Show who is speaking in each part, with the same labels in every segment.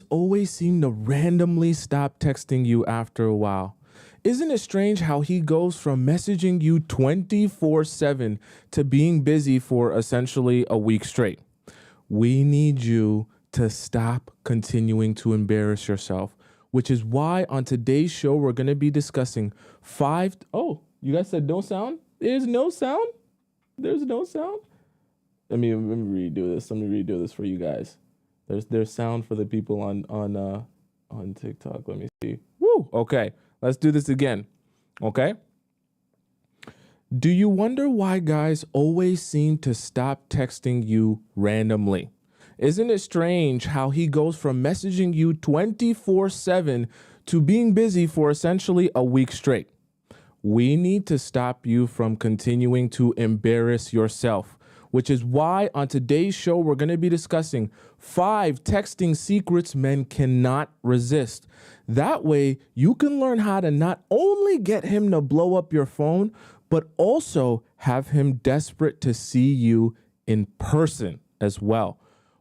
Speaker 1: always seem to randomly stop texting you after a while? Isn't it strange how he goes from messaging you 24/7 to being busy for essentially a week straight? We need you to stop continuing to embarrass yourself, which is why on today's show, we're going to be discussing oh, you guys said no sound? There's no sound? There's no sound? Let me redo this. Let me redo this for you guys. There's sound for the people on TikTok. Let me see. Woo! Okay. Let's do this again. Okay? Do you wonder why guys always seem to stop texting you randomly? Isn't it strange how he goes from messaging you 24/7 to being busy for essentially a week straight? We need to stop you from continuing to embarrass yourself, which is why on today's show, we're going to be discussing 5 texting secrets men cannot resist. That way, you can learn how to not only get him to blow up your phone, but also have him desperate to see you in person as well.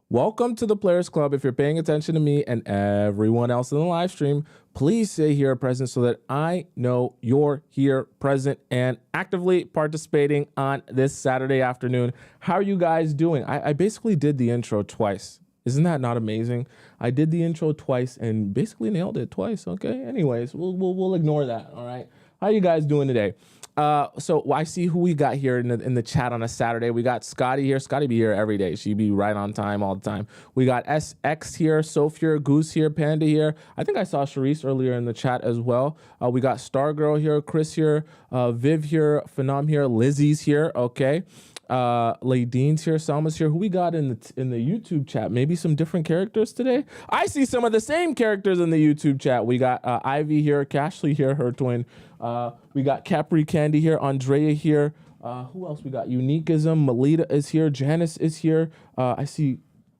Speaker 1: Welcome to the Players Club. If you're paying attention to me and everyone else in the live stream, please say here present so that I know you're here present and actively participating on this Saturday afternoon. How are you guys doing? I basically did the intro twice. Isn't that not amazing? I did the intro twice and basically nailed it twice. Okay. Anyways, we'll ignore that. All right. How you guys doing today? So I see who we got here in the chat on a Saturday. We got Scotty here. Scotty be here every day. She be right on time all the time. We got SX here, Soph here, Goose here, Panda here. I think I saw Sharice earlier in the chat as well. We got Stargirl here, Chris here, Viv here, Phenom here, Lizzie's here. Okay. Ladine's here, Salma's here. Who we got in the YouTube chat? Maybe some different characters today. I see some of the same characters in the YouTube chat. We got Ivy here, Cashley here, her twin. We got Capri Candy here, Andrea here. Who else we got? Uniqueism, Melita is here, Janice is here. I see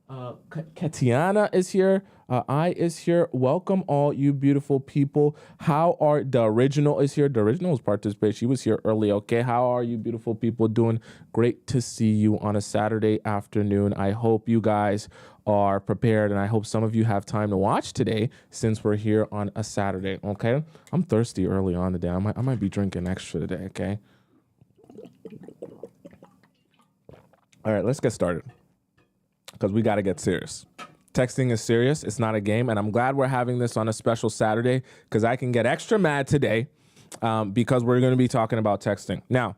Speaker 1: Katiana is here. I is here. Welcome all you beautiful people. How are the original is here? The original was participating. She was here early. Okay. How are you beautiful people doing? Great to see you on a Saturday afternoon. I hope you guys are prepared and I hope some of you have time to watch today since we're here on a Saturday. Okay. I'm thirsty early on today. I might be drinking extra today. Okay. All right, let's get started because we got to get serious. Texting is serious. It's not a game. And I'm glad we're having this on a special Saturday because I can get extra mad today because we're going to be talking about texting. Now,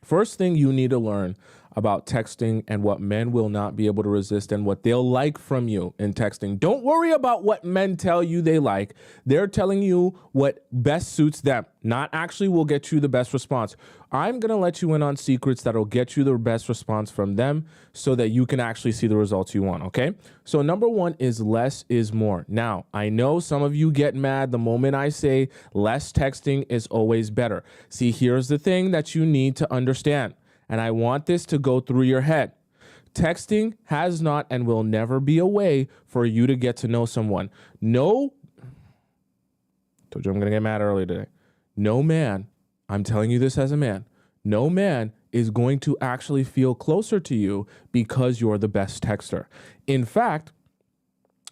Speaker 1: first thing you need to learn about texting and what men will not be able to resist and what they'll like from you in texting. Don't worry about what men tell you they like. They're telling you what best suits them, not actually will get you the best response. I'm going to let you in on secrets that'll get you the best response from them so that you can actually see the results you want, okay? So number 1 is less is more. Now, I know some of you get mad the moment I say less texting is always better. See, here's the thing that you need to understand. And I want this to go through your head. Texting has not and will never be a way for you to get to know someone. No, told you I'm going to get mad early today. No man, I'm telling you this as a man, no man is going to actually feel closer to you because you're the best texter. In fact,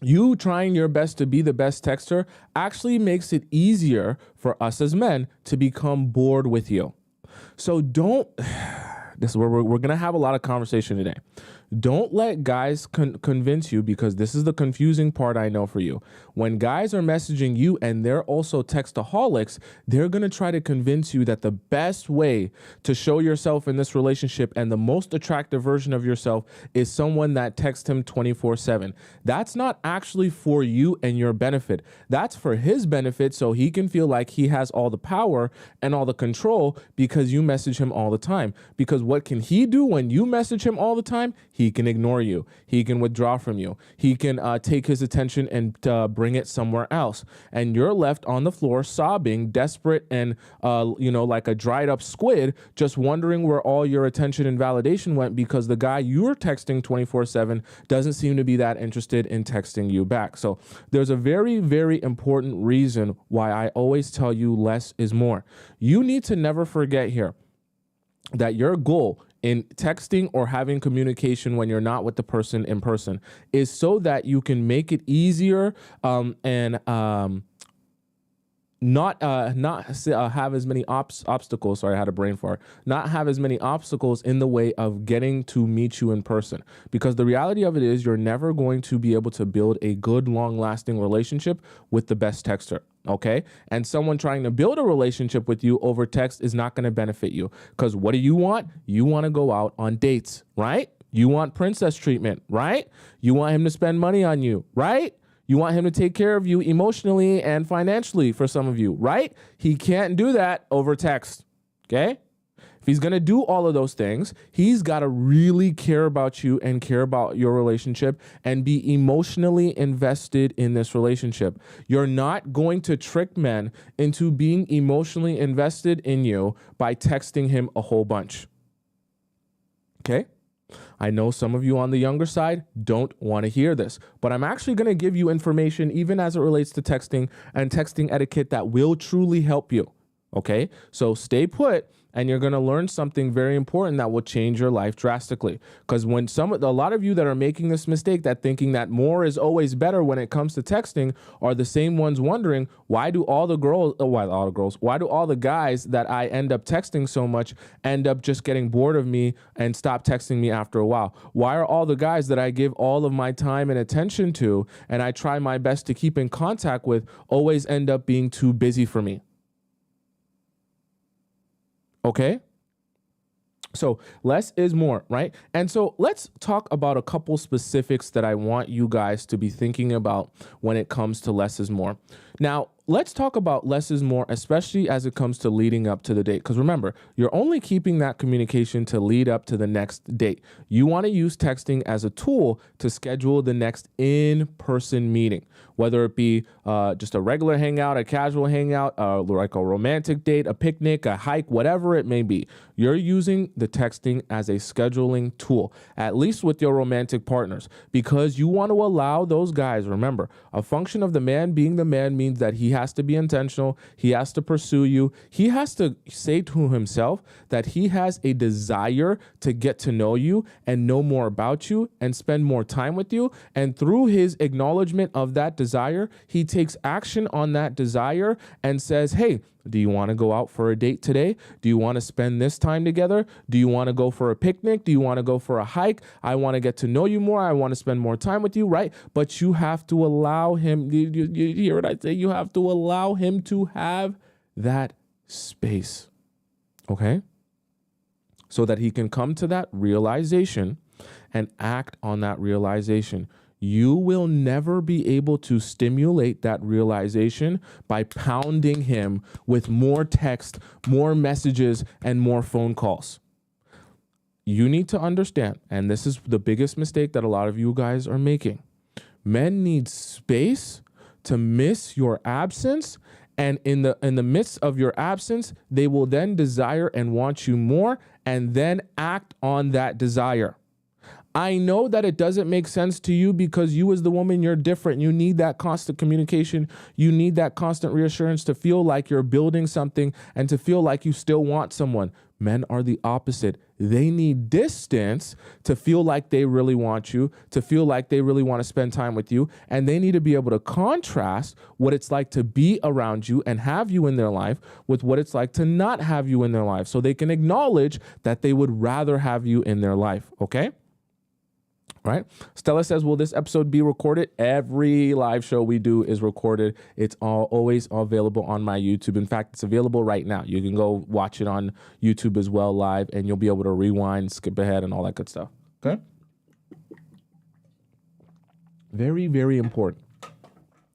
Speaker 1: you trying your best to be the best texter actually makes it easier for us as men to become bored with you. So don't... This is where we're going to have a lot of conversation today. Don't let guys convince you, because this is the confusing part I know for you. When guys are messaging you and they're also textaholics, they're going to try to convince you that the best way to show yourself in this relationship and the most attractive version of yourself is someone that texts him 24/7. That's not actually for you and your benefit. That's for his benefit so he can feel like he has all the power and all the control because you message him all the time. Because what can he do when you message him all the time? He can ignore you. He can withdraw from you. He can take his attention and bring it somewhere else. And you're left on the floor sobbing, desperate, and, like a dried up squid, just wondering where all your attention and validation went because the guy you're texting 24/7 doesn't seem to be that interested in texting you back. So there's a very, very important reason why I always tell you less is more. You need to never forget here that your goal in texting or having communication when you're not with the person in person is so that you can make it easier and not have as many obstacles. Sorry, I had a brain fart. Not have as many obstacles in the way of getting to meet you in person. Because the reality of it is you're never going to be able to build a good, long-lasting relationship with the best texter. Okay. And someone trying to build a relationship with you over text is not going to benefit you. Because what do you want? You want to go out on dates, right? You want princess treatment, right? You want him to spend money on you, right? You want him to take care of you emotionally and financially for some of you, right? He can't do that over text, okay? If he's going to do all of those things, he's got to really care about you and care about your relationship and be emotionally invested in this relationship. You're not going to trick men into being emotionally invested in you by texting him a whole bunch, okay? I know some of you on the younger side don't want to hear this, but I'm actually going to give you information even as it relates to texting and texting etiquette that will truly help you. Okay, so stay put and you're going to learn something very important that will change your life drastically. Because when a lot of you that are making this mistake that thinking that more is always better when it comes to texting are the same ones wondering why do all the guys that I end up texting so much end up just getting bored of me and stop texting me after a while? Why are all the guys that I give all of my time and attention to and I try my best to keep in contact with always end up being too busy for me? Okay, so less is more, right? And so let's talk about a couple specifics that I want you guys to be thinking about when it comes to less is more. Now, let's talk about less is more, especially as it comes to leading up to the date. Because remember, you're only keeping that communication to lead up to the next date. You want to use texting as a tool to schedule the next in-person meeting, whether it be just a regular hangout, a casual hangout, like a romantic date, a picnic, a hike, whatever it may be. You're using the texting as a scheduling tool, at least with your romantic partners, because you want to allow those guys, remember, a function of the man being the man means that he has to be intentional. He has to pursue you. He has to say to himself that he has a desire to get to know you and know more about you and spend more time with you. And through his acknowledgement of that desire, he takes action on that desire and says, hey, do you want to go out for a date today? Do you want to spend this time together? Do you want to go for a picnic? Do you want to go for a hike? I want to get to know you more. I want to spend more time with you, right? But you have to allow him, you hear what I say? You have to allow him to have that space, okay? So that he can come to that realization and act on that realization. You will never be able to stimulate that realization by pounding him with more text, more messages, and more phone calls. You need to understand, and this is the biggest mistake that a lot of you guys are making. Men need space to miss your absence, and in the midst of your absence, they will then desire and want you more, and then act on that desire. I know that it doesn't make sense to you because you as the woman, you're different. You need that constant communication. You need that constant reassurance to feel like you're building something and to feel like you still want someone. Men are the opposite. They need distance to feel like they really want you, to feel like they really want to spend time with you. And they need to be able to contrast what it's like to be around you and have you in their life with what it's like to not have you in their life, so they can acknowledge that they would rather have you in their life. Okay? Right? Stella says, will this episode be recorded? Every live show we do is recorded. It's always available on my YouTube. In fact, it's available right now. You can go watch it on YouTube as well live, and you'll be able to rewind, skip ahead, and all that good stuff. Okay? Very, very important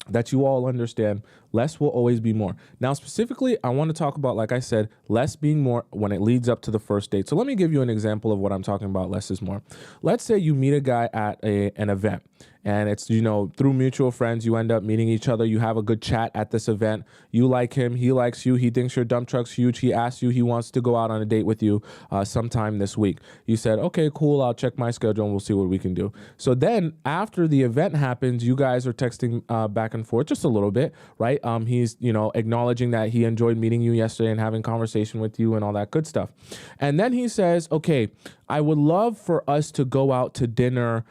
Speaker 1: that you all understand less will always be more. Now, specifically, I want to talk about, like I said, less being more when it leads up to the first date. So let me give you an example of what I'm talking about, less is more. Let's say you meet a guy at an event and it's, through mutual friends, you end up meeting each other. You have a good chat at this event. You like him. He likes you. He thinks your dump truck's huge. He asks you, he wants to go out on a date with you sometime this week. You said, okay, cool. I'll check my schedule and we'll see what we can do. So then after the event happens, you guys are texting back and forth just a little bit, right? He's, acknowledging that he enjoyed meeting you yesterday and having conversation with you and all that good stuff. And then he says, okay, I would love for us to go out to dinner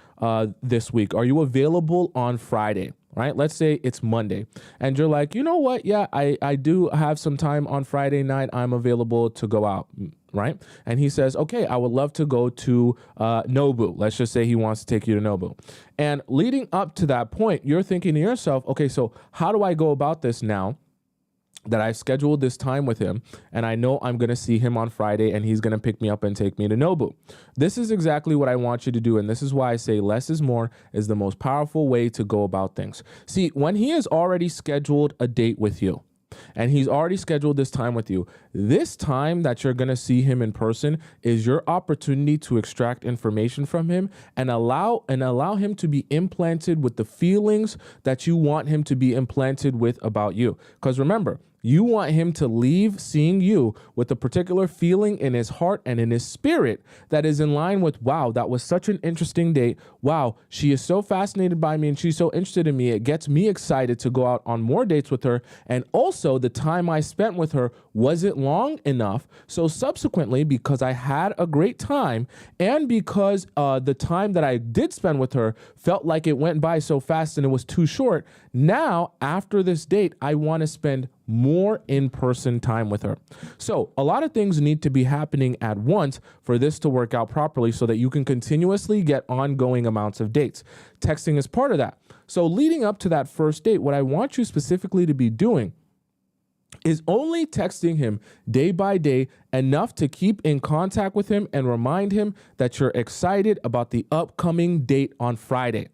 Speaker 1: this week. Are you available on Friday? Right? Let's say it's Monday and you're like, you know what? Yeah, I do have some time on Friday night. I'm available to go out. Right? And he says, okay, I would love to go to Nobu. Let's just say he wants to take you to Nobu. And leading up to that point, you're thinking to yourself, okay, so how do I go about this now that I've scheduled this time with him and I know I'm going to see him on Friday and he's going to pick me up and take me to Nobu? This is exactly what I want you to do. And this is why I say less is more is the most powerful way to go about things. See, when he has already scheduled a date with you, and he's already scheduled this time with you, this time that you're going to see him in person is your opportunity to extract information from him and allow him to be implanted with the feelings that you want him to be implanted with about you. Because remember, you want him to leave seeing you with a particular feeling in his heart and in his spirit that is in line with, wow, that was such an interesting date. Wow, she is so fascinated by me and she's so interested in me. It gets me excited to go out on more dates with her. And also the time I spent with her wasn't long enough. So subsequently, because I had a great time and because the time that I did spend with her felt like it went by so fast and it was too short, now after this date, I want to spend more in-person time with her. So a lot of things need to be happening at once for this to work out properly so that you can continuously get ongoing amounts of dates. Texting is part of that. So leading up to that first date, what I want you specifically to be doing is only texting him day by day enough to keep in contact with him and remind him that you're excited about the upcoming date on Friday.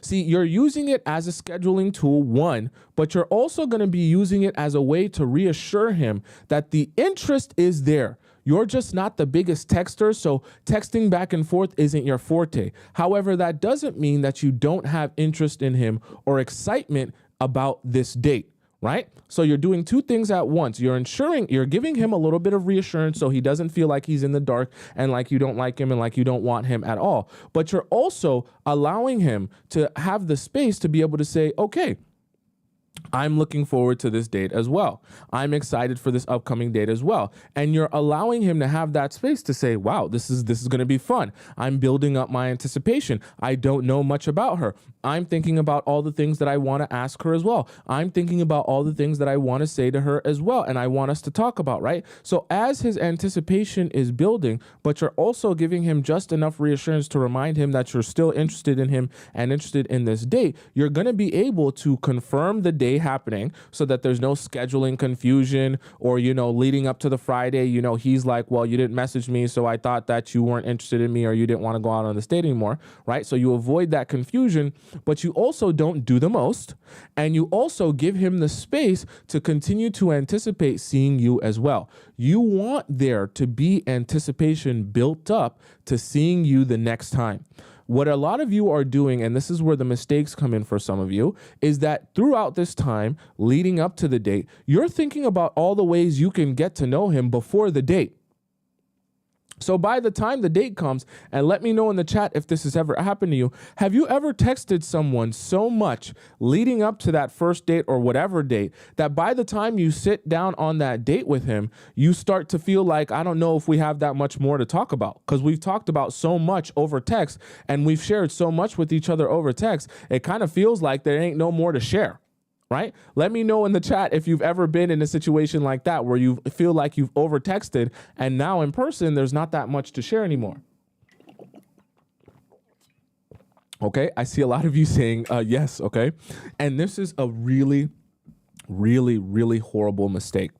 Speaker 1: See, you're using it as a scheduling tool, one, but you're also going to be using it as a way to reassure him that the interest is there. You're just not the biggest texter, so texting back and forth isn't your forte. However, that doesn't mean that you don't have interest in him or excitement about this date. Right? So you're doing two things at once. You're giving him a little bit of reassurance so he doesn't feel like he's in the dark and like you don't like him and like you don't want him at all. But you're also allowing him to have the space to be able to say, okay, I'm looking forward to this date as well. I'm excited for this upcoming date as well. And you're allowing him to have that space to say, wow, this is going to be fun. I'm building up my anticipation. I don't know much about her. I'm thinking about all the things that I want to ask her as well. I'm thinking about all the things that I want to say to her as well. And I want us to talk about, right? So as his anticipation is building, but you're also giving him just enough reassurance to remind him that you're still interested in him and interested in this date, you're going to be able to confirm the date happening so that there's no scheduling confusion or, leading up to the Friday, he's like, well, you didn't message me, so I thought that you weren't interested in me or you didn't want to go out on this date anymore, right? So you avoid that confusion, but you also don't do the most, and you also give him the space to continue to anticipate seeing you as well. You want there to be anticipation built up to seeing you the next time. What a lot of you are doing, and this is where the mistakes come in for some of you, is that throughout this time leading up to the date, you're thinking about all the ways you can get to know him before the date. So by the time the date comes, and let me know in the chat if this has ever happened to you, have you ever texted someone so much leading up to that first date or whatever date that by the time you sit down on that date with him, you start to feel like, I don't know if we have that much more to talk about, because we've talked about so much over text and we've shared so much with each other over text, it kind of feels like there ain't no more to share. Right? Let me know in the chat if you've ever been in a situation like that where you feel like you've over texted and now in person, there's not that much to share anymore. Okay. I see a lot of you saying yes. Okay. And this is a really, really, really horrible mistake,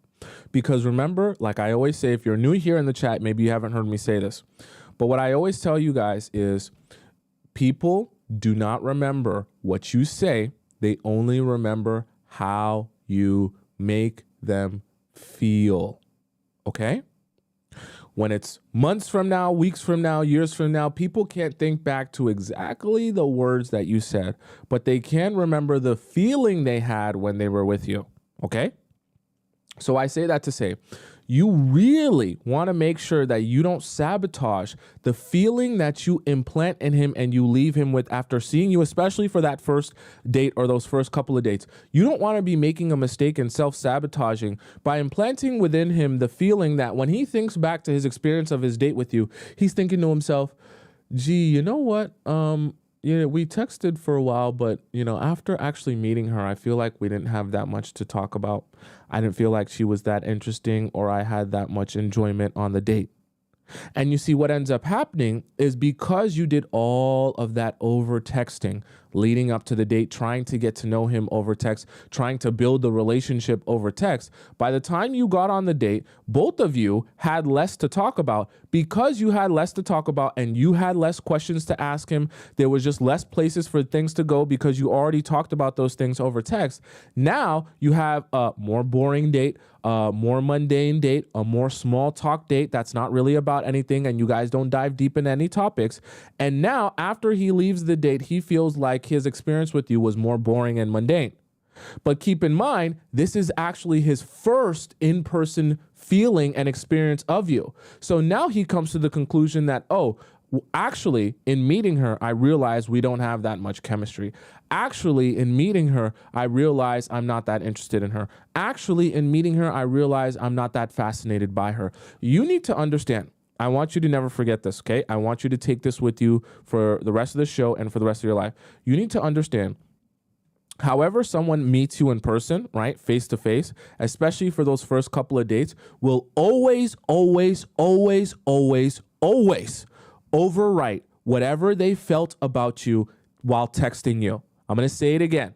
Speaker 1: because remember, like I always say, if you're new here in the chat, maybe you haven't heard me say this, but what I always tell you guys is people do not remember what you say. They only remember how you make them feel, okay? when it's months from now, weeks from now, years from now, people can't think back to exactly the words that you said, but they can remember the feeling they had when they were with you. Okay? So I say that to say, you really want to make sure that you don't sabotage the feeling that you implant in him and you leave him with after seeing you, especially for that first date or those first couple of dates. You don't want to be making a mistake and self-sabotaging by implanting within him the feeling that when he thinks back to his experience of his date with you, he's thinking to himself, gee, you know what? Yeah, we texted for a while, but after actually meeting her, I feel like we didn't have that much to talk about. I didn't feel like she was that interesting or I had that much enjoyment on the date. And you see what ends up happening is because you did all of that over texting leading up to the date, trying to get to know him over text, trying to build the relationship over text. By the time you got on the date, both of you had less to talk about. Because you had less to talk about and you had less questions to ask him, there was just less places for things to go because you already talked about those things over text. Now you have a more boring date, a more mundane date, a more small talk date that's not really about anything and you guys don't dive deep into any topics. And now after he leaves the date, he feels like his experience with you was more boring and mundane. But keep in mind, this is actually his first in-person feeling and experience of you. So now he comes to the conclusion that, actually, in meeting her, I realized we don't have that much chemistry. Actually, in meeting her, I realized I'm not that interested in her. Actually, in meeting her, I realized I'm not that fascinated by her. You need to understand. I want you to never forget this, okay? I want you to take this with you for the rest of the show and for the rest of your life. You need to understand, however someone meets you in person, right, face to face, especially for those first couple of dates, will always, always, always, always, always overwrite whatever they felt about you while texting you. I'm going to say it again.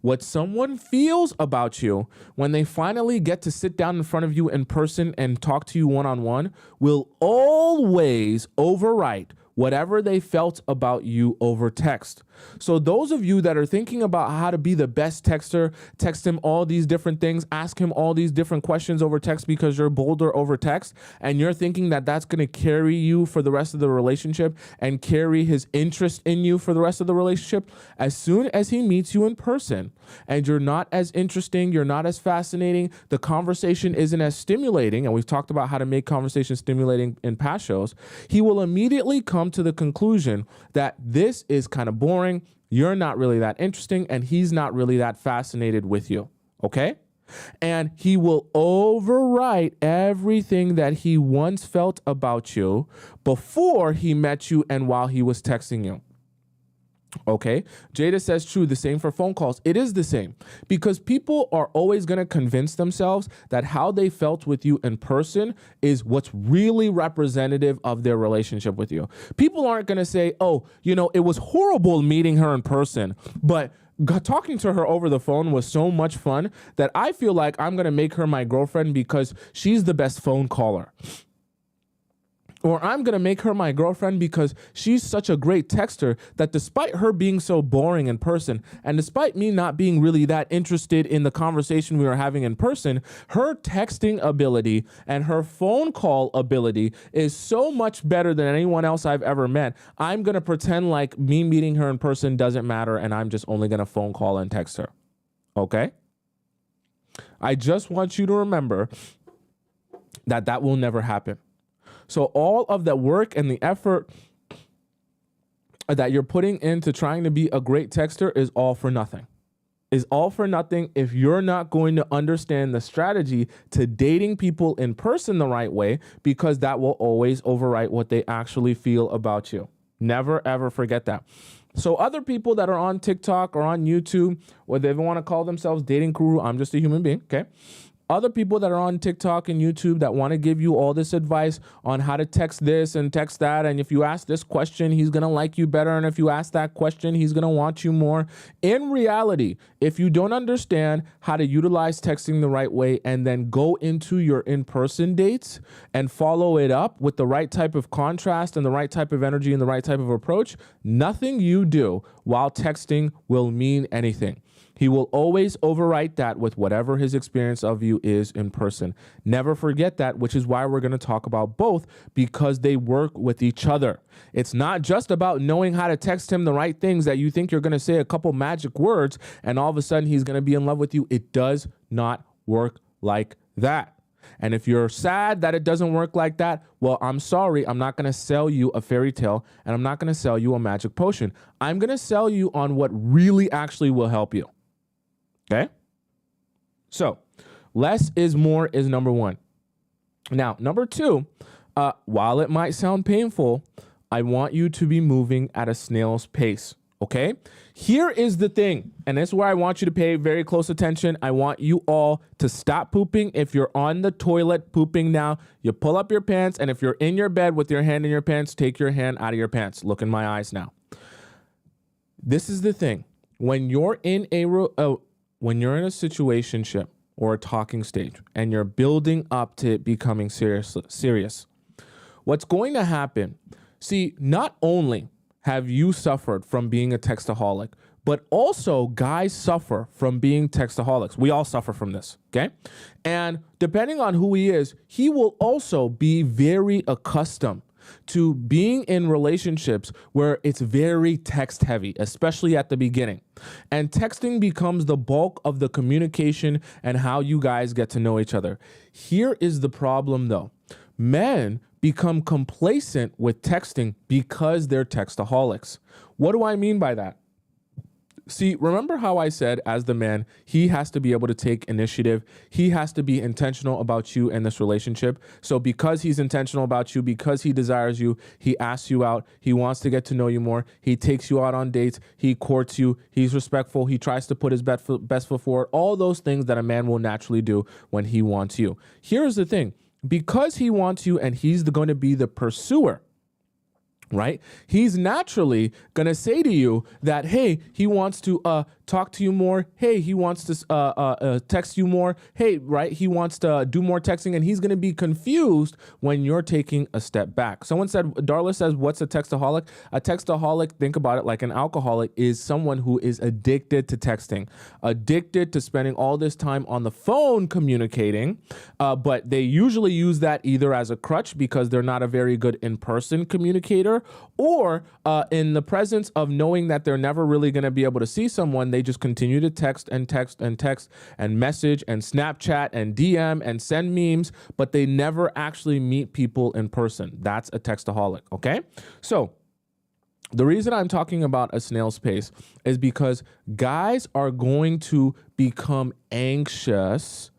Speaker 1: What someone feels about you when they finally get to sit down in front of you in person and talk to you one-on-one will always overwrite whatever they felt about you over text. So those of you that are thinking about how to be the best texter, text him all these different things, ask him all these different questions over text because you're bolder over text, and you're thinking that that's going to carry you for the rest of the relationship and carry his interest in you for the rest of the relationship. As soon as he meets you in person and you're not as interesting, you're not as fascinating, the conversation isn't as stimulating, and we've talked about how to make conversation stimulating in past shows, he will immediately come to the conclusion that this is kind of boring, you're not really that interesting, and he's not really that fascinated with you, okay? And he will overwrite everything that he once felt about you before he met you and while he was texting you. Okay, Jada says true, the same for phone calls. It is the same because people are always going to convince themselves that how they felt with you in person is what's really representative of their relationship with you. People aren't going to say, it was horrible meeting her in person, but talking to her over the phone was so much fun that I feel like I'm going to make her my girlfriend because she's the best phone caller. Or I'm going to make her my girlfriend because she's such a great texter that despite her being so boring in person, and despite me not being really that interested in the conversation we were having in person, her texting ability and her phone call ability is so much better than anyone else I've ever met. I'm going to pretend like me meeting her in person doesn't matter and I'm just only going to phone call and text her. Okay? I just want you to remember that will never happen. So all of that work and the effort that you're putting into trying to be a great texter is all for nothing. Is all for nothing if you're not going to understand the strategy to dating people in person the right way, because that will always overwrite what they actually feel about you. Never, ever forget that. So other people that are on TikTok or on YouTube, or they want to call themselves dating guru, I'm just a human being, okay? Other people that are on TikTok and YouTube that want to give you all this advice on how to text this and text that, and if you ask this question, he's going to like you better, and if you ask that question, he's going to want you more. In reality, if you don't understand how to utilize texting the right way and then go into your in-person dates and follow it up with the right type of contrast and the right type of energy and the right type of approach, nothing you do while texting will mean anything. He will always overwrite that with whatever his experience of you is in person. Never forget that, which is why we're going to talk about both, because they work with each other. It's not just about knowing how to text him the right things that you think you're going to say a couple magic words and all of a sudden he's going to be in love with you. It does not work like that. And if you're sad that it doesn't work like that, well, I'm sorry. I'm not going to sell you a fairy tale and I'm not going to sell you a magic potion. I'm going to sell you on what really actually will help you. Okay? So less is more is number one. Now, number two, while it might sound painful, I want you to be moving at a snail's pace. Okay? Here is the thing, and this is where I want you to pay very close attention. I want you all to stop pooping. If you're on the toilet pooping now, you pull up your pants, and if you're in your bed with your hand in your pants, take your hand out of your pants. Look in my eyes now. This is the thing. When you're in a situationship or a talking stage, and you're building up to it becoming serious, what's going to happen? See, not only have you suffered from being a textaholic, but also guys suffer from being textaholics. We all suffer from this, okay? And depending on who he is, he will also be very accustomed to being in relationships where it's very text heavy, especially at the beginning. And texting becomes the bulk of the communication and how you guys get to know each other. Here is the problem though. Men become complacent with texting because they're textaholics. What do I mean by that? See, remember how I said as the man, he has to be able to take initiative. He has to be intentional about you and this relationship. So because he's intentional about you, because he desires you, he asks you out, he wants to get to know you more, he takes you out on dates, he courts you, he's respectful, he tries to put his best foot forward, all those things that a man will naturally do when he wants you. Here's the thing. Because he wants you and he's going to be the pursuer, right? He's naturally going to say to you that, hey, he wants to talk to you more. Hey, he wants to text you more. Hey, right? He wants to do more texting, and he's going to be confused when you're taking a step back. Someone said, Darla says, what's a textaholic? A textaholic, think about it like an alcoholic, is someone who is addicted to texting, addicted to spending all this time on the phone communicating, but they usually use that either as a crutch because they're not a very good in-person communicator, or in the presence of knowing that they're never really going to be able to see someone, they just continue to text and text and text and message and Snapchat and DM and send memes, but they never actually meet people in person. That's a textaholic, okay? So the reason I'm talking about a snail's pace is because guys are going to become anxious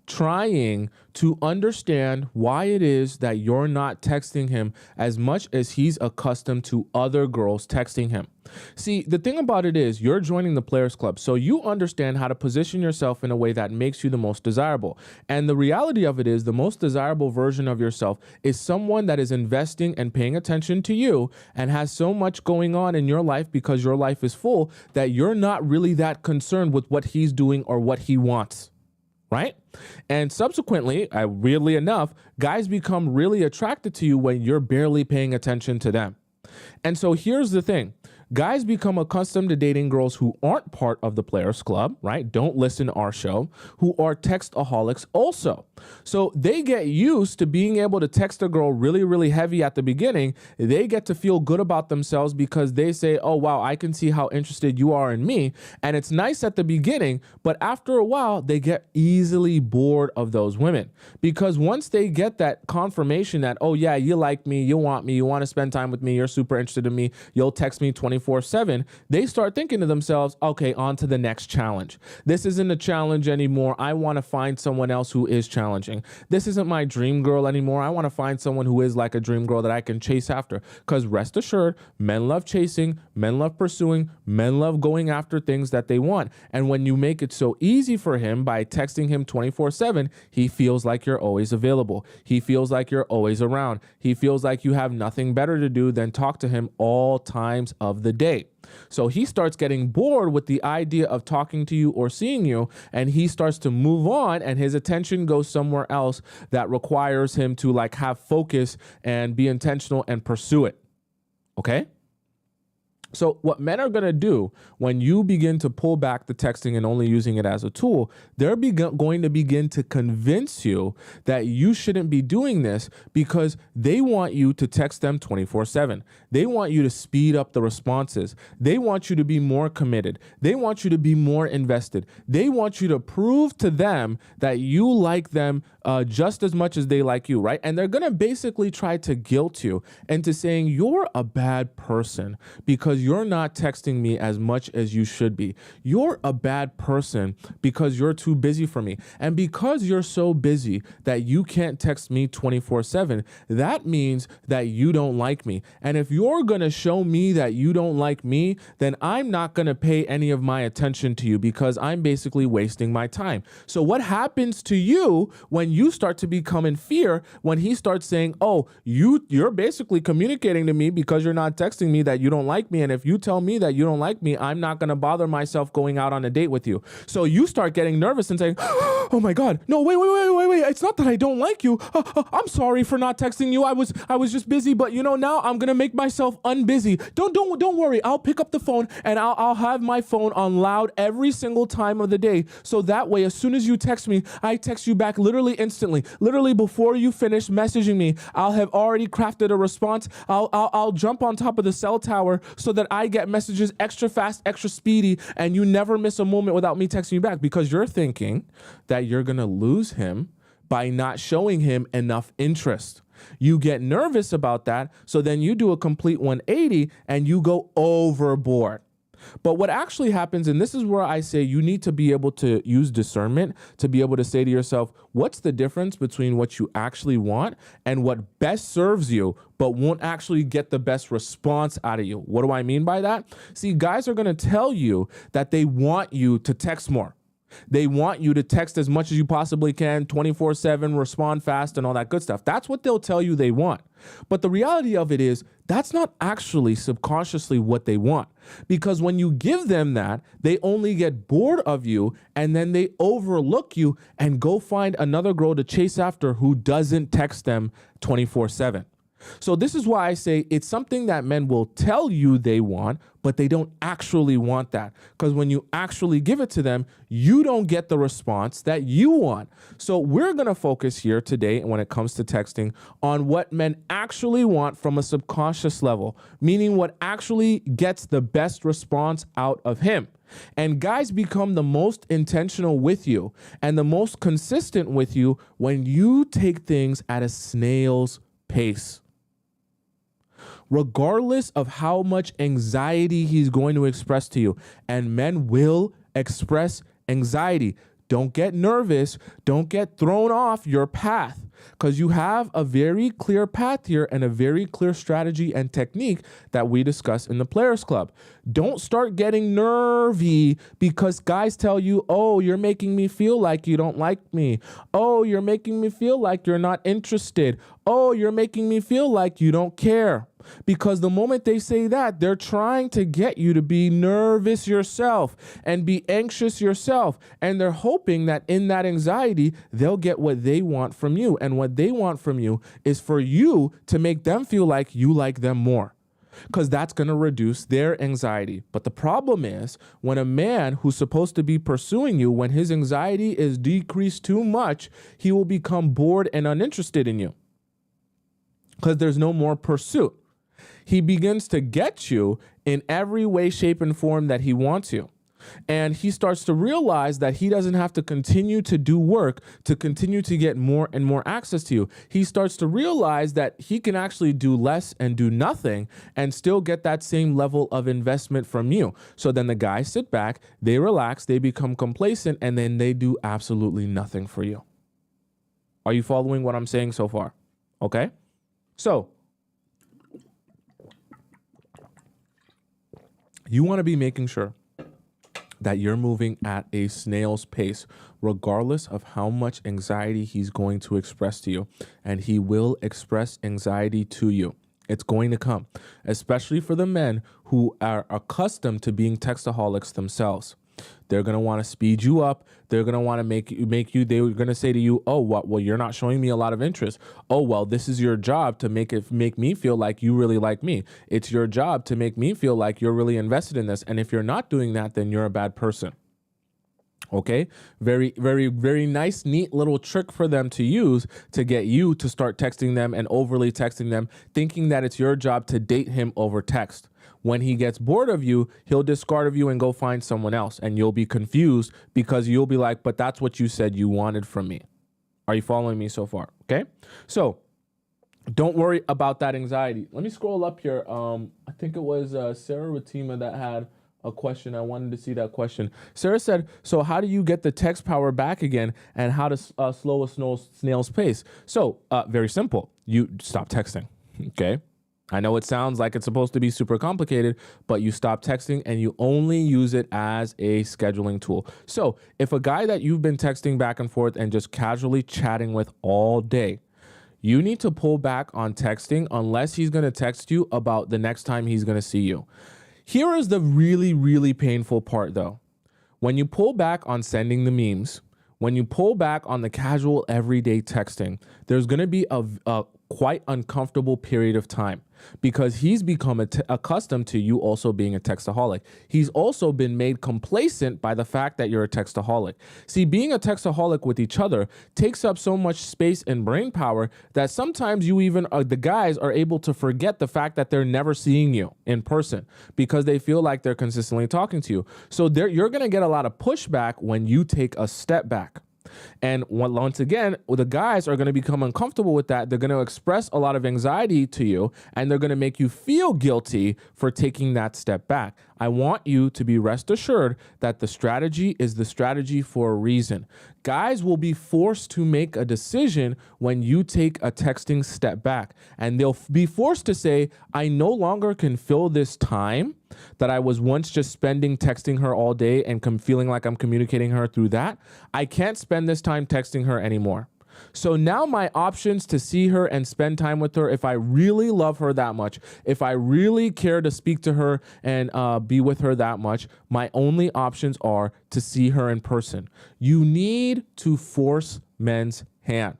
Speaker 1: trying to understand why it is that you're not texting him as much as he's accustomed to other girls texting him. See, the thing about it is you're joining the Players Club, so you understand how to position yourself in a way that makes you the most desirable. And the reality of it is the most desirable version of yourself is someone that is investing and paying attention to you and has so much going on in your life because your life is full that you're not really that concerned with what he's doing or what he wants. Right? And subsequently, weirdly enough, guys become really attracted to you when you're barely paying attention to them. And so here's the thing. Guys become accustomed to dating girls who aren't part of the Players Club, right? Don't listen to our show, who are textaholics also. So they get used to being able to text a girl really, really heavy at the beginning. They get to feel good about themselves because they say, oh, wow, I can see how interested you are in me. And it's nice at the beginning, but after a while, they get easily bored of those women. Because once they get that confirmation that, oh, yeah, you like me, you want to spend time with me, you're super interested in me, you'll text me 24/7, they start thinking to themselves, okay, on to the next challenge. This isn't a challenge anymore. I want to find someone else who is challenging. This isn't my dream girl anymore. I want to find someone who is like a dream girl that I can chase after. Because rest assured, men love chasing, men love pursuing, men love going after things that they want. And when you make it so easy for him by texting him 24/7, he feels like you're always available. He feels like you're always around. He feels like you have nothing better to do than talk to him all times of the day. So he starts getting bored with the idea of talking to you or seeing you, and he starts to move on, and his attention goes somewhere else that requires him to like have focus and be intentional and pursue it. Okay? So what men are going to do when you begin to pull back the texting and only using it as a tool, they're going to begin to convince you that you shouldn't be doing this because they want you to text them 24/7. They want you to speed up the responses. They want you to be more committed. They want you to be more invested. They want you to prove to them that you like them just as much as they like you, right? And they're going to basically try to guilt you into saying you're a bad person because you're not texting me as much as you should be. You're a bad person because you're too busy for me. And because you're so busy that you can't text me 24/7, that means that you don't like me. And if you're going to show me that you don't like me, then I'm not going to pay any of my attention to you because I'm basically wasting my time. So what happens to you when you start to become in fear when he starts saying, oh, you're basically communicating to me because you're not texting me that you don't like me. And if you tell me that you don't like me, I'm not going to bother myself going out on a date with you. So you start getting nervous and saying, oh my God, no, wait. It's not that I don't like you. I'm sorry for not texting you. I was just busy, but now I'm going to make myself unbusy. Don't worry. I'll pick up the phone and I'll have my phone on loud every single time of the day. So that way, as soon as you text me, I text you back literally instantly. Literally before you finish messaging me, I'll have already crafted a response. I'll jump on top of the cell tower so that I get messages extra fast, extra speedy, and you never miss a moment without me texting you back because you're thinking that you're going to lose him by not showing him enough interest. You get nervous about that, so then you do a complete 180 and you go overboard. But what actually happens, and this is where I say you need to be able to use discernment to be able to say to yourself, what's the difference between what you actually want and what best serves you, but won't actually get the best response out of you? What do I mean by that? See, guys are going to tell you that they want you to text more. They want you to text as much as you possibly can, 24/7, respond fast, and all that good stuff. That's what they'll tell you they want. But the reality of it is that's not actually subconsciously what they want. Because when you give them that, they only get bored of you and then they overlook you and go find another girl to chase after who doesn't text them 24/7. So this is why I say it's something that men will tell you they want, but they don't actually want that. Because when you actually give it to them, you don't get the response that you want. So we're going to focus here today when it comes to texting on what men actually want from a subconscious level, meaning what actually gets the best response out of him. And guys become the most intentional with you and the most consistent with you when you take things at a snail's pace. Regardless of how much anxiety he's going to express to you. And men will express anxiety. Don't get nervous. Don't get thrown off your path because you have a very clear path here and a very clear strategy and technique that we discuss in the Players Club. Don't start getting nervy because guys tell you, oh, you're making me feel like you don't like me. Oh, you're making me feel like you're not interested. Oh, you're making me feel like you don't care. Because the moment they say that, they're trying to get you to be nervous yourself and be anxious yourself. And they're hoping that in that anxiety, they'll get what they want from you. And what they want from you is for you to make them feel like you like them more. Because that's going to reduce their anxiety. But the problem is when a man who's supposed to be pursuing you, when his anxiety is decreased too much, he will become bored and uninterested in you. Because there's no more pursuit. He begins to get you in every way, shape, and form that he wants you. And he starts to realize that he doesn't have to continue to do work to continue to get more and more access to you. He starts to realize that he can actually do less and do nothing and still get that same level of investment from you. So then the guys sit back, they relax, they become complacent, and then they do absolutely nothing for you. Are you following what I'm saying so far? Okay? So you want to be making sure that you're moving at a snail's pace, regardless of how much anxiety he's going to express to you. And he will express anxiety to you. It's going to come, especially for the men who are accustomed to being textaholics themselves. They're going to want to speed you up. They're going to want to make you, they're going to say to you, oh, what? Well, you're not showing me a lot of interest. Oh, well, this is your job to make me feel like you really like me. It's your job to make me feel like you're really invested in this. And if you're not doing that, then you're a bad person. Okay, very, very, very nice, neat little trick for them to use to get you to start texting them and overly texting them, thinking that it's your job to date him over text. When he gets bored of you, he'll discard of you and go find someone else. And you'll be confused because you'll be like, but that's what you said you wanted from me. Are you following me so far? Okay, so don't worry about that anxiety. Let me scroll up here. I think it was Sarah Ratima that had a question. I wanted to see that question. Sarah said, so how do you get the text power back again, and how to slow a snail's pace? So very simple. You stop texting. Okay. I know it sounds like it's supposed to be super complicated, but you stop texting and you only use it as a scheduling tool. So if a guy that you've been texting back and forth and just casually chatting with all day, you need to pull back on texting unless he's going to text you about the next time he's going to see you. Here is the really, really painful part, though. When you pull back on sending the memes, when you pull back on the casual everyday texting, there's going to be a quite uncomfortable period of time because he's become accustomed to you also being a textaholic. He's also been made complacent by the fact that you're a textaholic. See, being a textaholic with each other takes up so much space and brain power that sometimes you even, the guys are able to forget the fact that they're never seeing you in person because they feel like they're consistently talking to you. So you're going to get a lot of pushback when you take a step back. And once again, the guys are going to become uncomfortable with that. They're going to express a lot of anxiety to you, and they're going to make you feel guilty for taking that step back. I want you to be rest assured that the strategy is the strategy for a reason. Guys will be forced to make a decision when you take a texting step back, and they'll be forced to say, I no longer can fill this time that I was once just spending texting her all day and feeling like I'm communicating her through that. I can't spend this time texting her anymore. So now my options to see her and spend time with her, if I really love her that much, if I really care to speak to her and be with her that much, my only options are to see her in person. You need to force men's hand.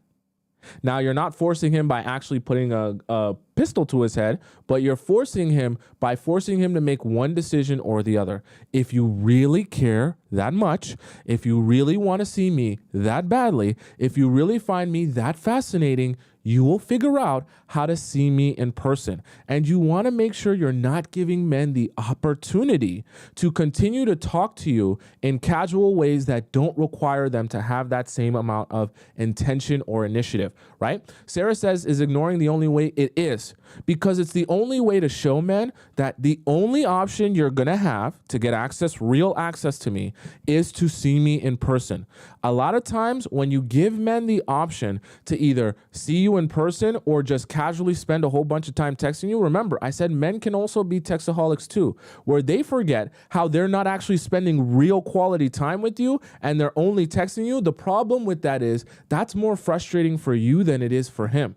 Speaker 1: Now, you're not forcing him by actually putting a pistol to his head, but you're forcing him by forcing him to make one decision or the other. If you really care that much, if you really want to see me that badly, if you really find me that fascinating, you will figure out how to see me in person. And you want to make sure you're not giving men the opportunity to continue to talk to you in casual ways that don't require them to have that same amount of intention or initiative, right? Sarah says, is ignoring the only way? It is, because it's the only way to show men that the only option you're going to have to get access, real access to me, is to see me in person. A lot of times when you give men the option to either see you in person or just casually spend a whole bunch of time texting you, remember, I said men can also be textaholics too, where they forget how they're not actually spending real quality time with you and they're only texting you. The problem with that is that's more frustrating for you than it is for him.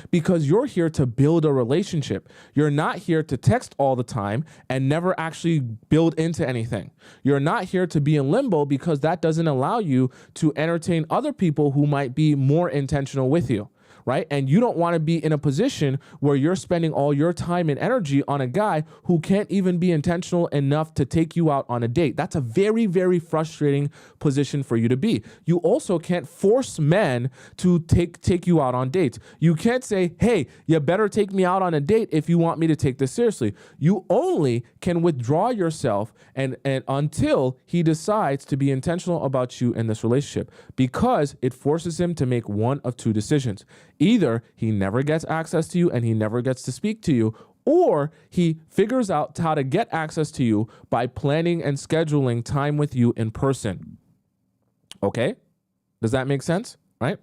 Speaker 1: Because you're here to build a relationship. You're not here to text all the time and never actually build into anything. You're not here to be in limbo because that doesn't allow you to entertain other people who might be more intentional with you, right? And you don't want to be in a position where you're spending all your time and energy on a guy who can't even be intentional enough to take you out on a date. That's a very, very frustrating position for you to be. You also can't force men to take you out on dates. You can't say, hey, you better take me out on a date if you want me to take this seriously. You only can withdraw yourself and until he decides to be intentional about you in this relationship, because it forces him to make one of two decisions. Either he never gets access to you and he never gets to speak to you, or he figures out how to get access to you by planning and scheduling time with you in person. Okay? Does that make sense? Right?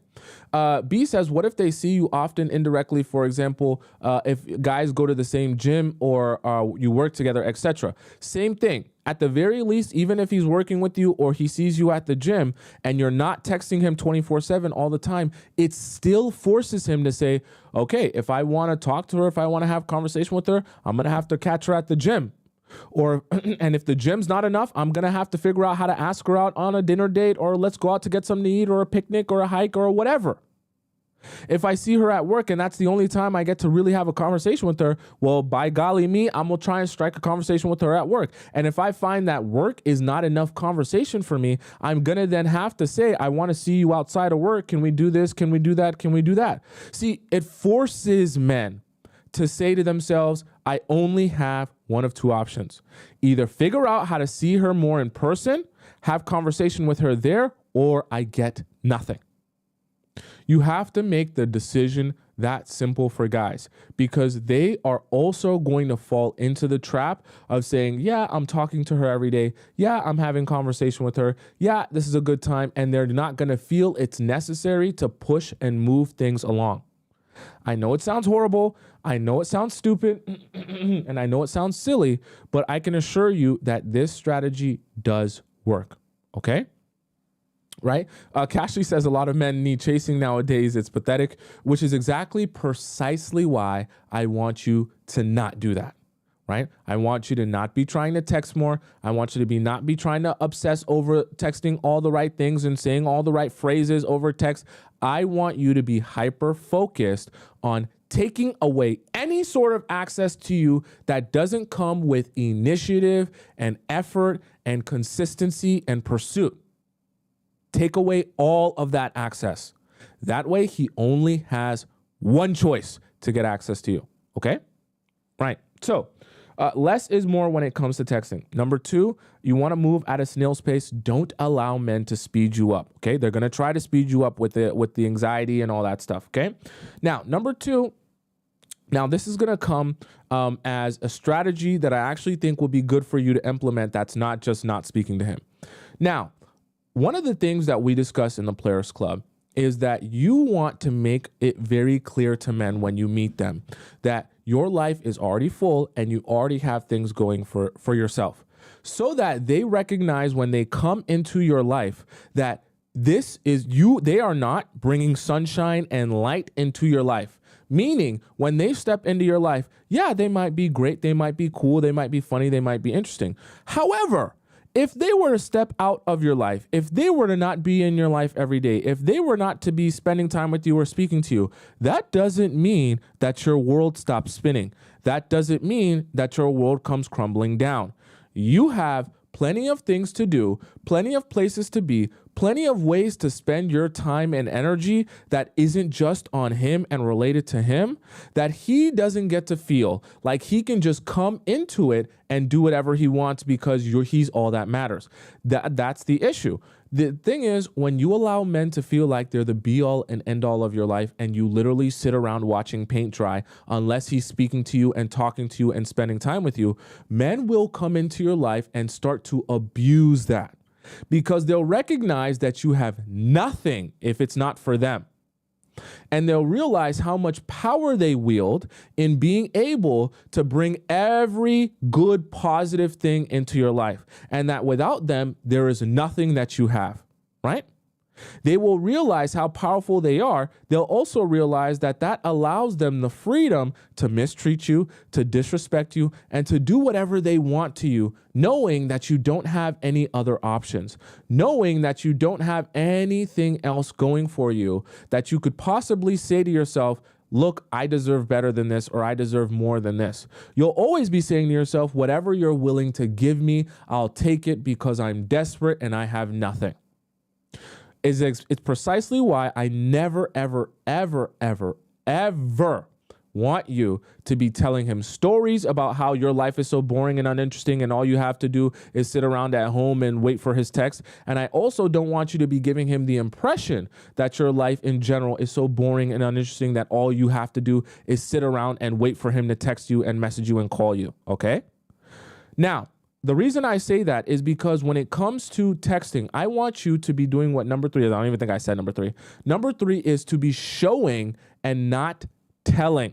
Speaker 1: B says, what if they see you often indirectly? For example, if guys go to the same gym or you work together, etc. Same thing. At the very least, even if he's working with you or he sees you at the gym and you're not texting him 24/7 all the time, it still forces him to say, okay, if I want to talk to her, if I want to have conversation with her, I'm going to have to catch her at the gym. Or, and if the gym's not enough, I'm going to have to figure out how to ask her out on a dinner date, or let's go out to get something to eat, or a picnic, or a hike, or whatever. If I see her at work and that's the only time I get to really have a conversation with her, well, by golly me, I'm going to try and strike a conversation with her at work. And if I find that work is not enough conversation for me, I'm going to then have to say, I want to see you outside of work. Can we do this? Can we do that? Can we do that? See, it forces men to say to themselves, I only have one of two options. Either figure out how to see her more in person, have conversation with her there, or I get nothing. You have to make the decision that simple for guys, because they are also going to fall into the trap of saying, yeah, I'm talking to her every day. Yeah, I'm having conversation with her. Yeah, this is a good time. And they're not going to feel it's necessary to push and move things along. I know it sounds horrible. I know it sounds stupid and I know it sounds silly, but I can assure you that this strategy does work. Okay? Right? Cashley says a lot of men need chasing nowadays. It's pathetic, which is exactly precisely why I want you to not do that. Right? I want you to not be trying to text more. I want you to not be trying to obsess over texting all the right things and saying all the right phrases over text. I want you to be hyper focused on taking away any sort of access to you that doesn't come with initiative and effort and consistency and pursuit. Take away all of that access. That way, he only has one choice to get access to you. Okay? Right. So, less is more when it comes to texting. Number two, you want to move at a snail's pace. Don't allow men to speed you up. Okay? They're going to try to speed you up with the anxiety and all that stuff. Okay? Now, number two, now this is going to come as a strategy that I actually think will be good for you to implement. That's not just not speaking to him. Now, one of the things that we discuss in the Players Club is that you want to make it very clear to men when you meet them that your life is already full and you already have things going for yourself, so that they recognize when they come into your life that this is you. They are not bringing sunshine and light into your life. Meaning, when they step into your life, yeah, they might be great, they might be cool, they might be funny, they might be interesting. However, if they were to step out of your life, if they were to not be in your life every day, if they were not to be spending time with you or speaking to you, that doesn't mean that your world stops spinning. That doesn't mean that your world comes crumbling down. You have plenty of things to do, plenty of places to be, plenty of ways to spend your time and energy that isn't just on him and related to him, that he doesn't get to feel like he can just come into it and do whatever he wants because he's all that matters. That's the issue. The thing is, when you allow men to feel like they're the be all and end all of your life and you literally sit around watching paint dry unless he's speaking to you and talking to you and spending time with you, men will come into your life and start to abuse that because they'll recognize that you have nothing if it's not for them. And they'll realize how much power they wield in being able to bring every good, positive thing into your life. And that without them, there is nothing that you have, right? They will realize how powerful they are. They'll also realize that that allows them the freedom to mistreat you, to disrespect you, and to do whatever they want to you, knowing that you don't have any other options, knowing that you don't have anything else going for you, that you could possibly say to yourself, look, I deserve better than this, or I deserve more than this. You'll always be saying to yourself, whatever you're willing to give me, I'll take it because I'm desperate and I have nothing. It's precisely why I never, ever, ever, ever, ever want you to be telling him stories about how your life is so boring and uninteresting and all you have to do is sit around at home and wait for his text. And I also don't want you to be giving him the impression that your life in general is so boring and uninteresting that all you have to do is sit around and wait for him to text you and message you and call you, okay? Now, the reason I say that is because when it comes to texting, I want you to be doing what number three is. I don't even think I said number three. Number three is to be showing and not telling.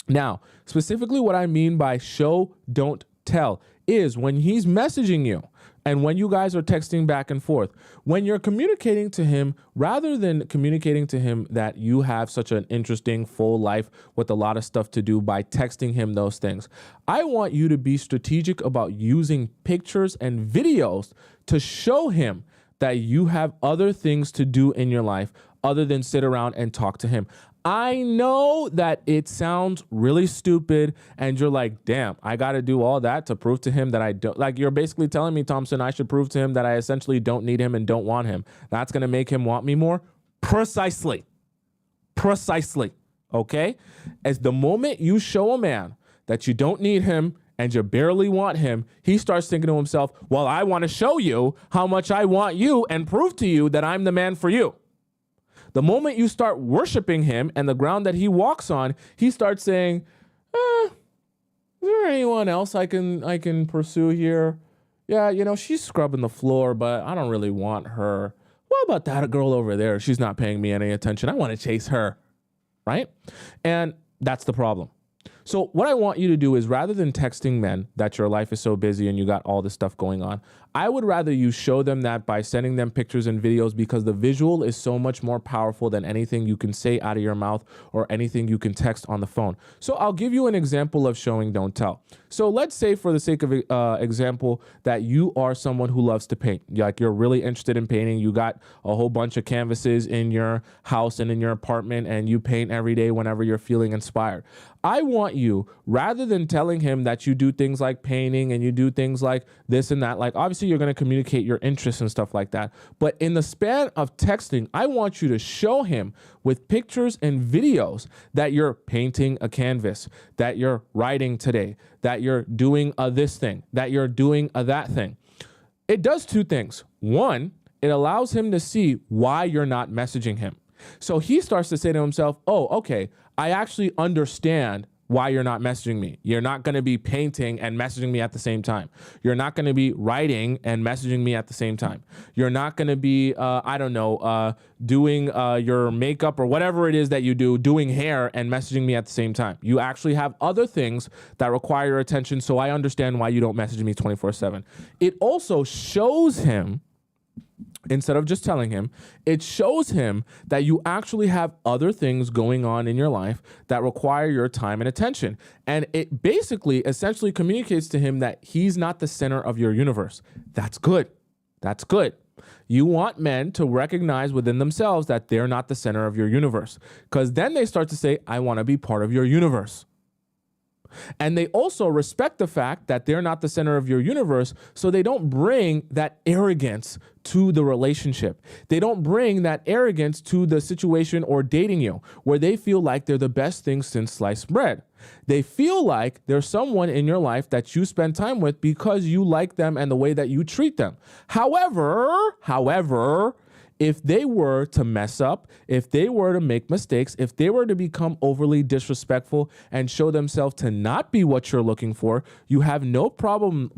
Speaker 1: Now, specifically what I mean by show, don't tell is when he's messaging you, And when you guys are texting back and forth, when you're communicating to him, rather than communicating to him that you have such an interesting full life with a lot of stuff to do by texting him those things, I want you to be strategic about using pictures and videos to show him that you have other things to do in your life other than sit around and talk to him. I know that it sounds really stupid and you're like, damn, I got to do all that to prove to him that I don't, like, you're basically telling me, Thompson, I should prove to him that I essentially don't need him and don't want him. That's going to make him want me more? Precisely. Okay? As the moment you show a man that you don't need him and you barely want him, he starts thinking to himself, well, I want to show you how much I want you and prove to you that I'm the man for you. The moment you start worshiping him and the ground that he walks on, he starts saying, is there anyone else I can pursue here? Yeah, you know, she's scrubbing the floor, but I don't really want her. What about that girl over there? She's not paying me any attention. I want to chase her, right? And that's the problem. So what I want you to do is, rather than texting men that your life is so busy and you got all this stuff going on, I would rather you show them that by sending them pictures and videos, because the visual is so much more powerful than anything you can say out of your mouth or anything you can text on the phone. So I'll give you an example of showing, don't tell. So let's say, for the sake of example, that you are someone who loves to paint. Like, you're really interested in painting. You got a whole bunch of canvases in your house and in your apartment, and you paint every day whenever you're feeling inspired. I want you, rather than telling him that you do things like painting and you do things like this and that, like, obviously you're going to communicate your interests and stuff like that. But in the span of texting, I want you to show him with pictures and videos that you're painting a canvas, that you're writing today, that you're doing this thing, that you're doing that thing. It does two things. One, it allows him to see why you're not messaging him. So he starts to say to himself, oh, okay, I actually understand why you're not messaging me. You're not going to be painting and messaging me at the same time. You're not going to be writing and messaging me at the same time. You're not going to be, doing your makeup or whatever it is that you do, doing hair and messaging me at the same time. You actually have other things that require your attention, so I understand why you don't message me 24/7. It also shows him, instead of just telling him, it shows him that you actually have other things going on in your life that require your time and attention. And it basically essentially communicates to him that he's not the center of your universe. That's good. That's good. You want men to recognize within themselves that they're not the center of your universe, because then they start to say, I want to be part of your universe. And they also respect the fact that they're not the center of your universe, so they don't bring that arrogance to the relationship. They don't bring that arrogance to the situation or dating you, where they feel like they're the best thing since sliced bread. They feel like there's someone in your life that you spend time with because you like them and the way that you treat them. However, if they were to mess up, if they were to make mistakes, if they were to become overly disrespectful and show themselves to not be what you're looking for, you have no problem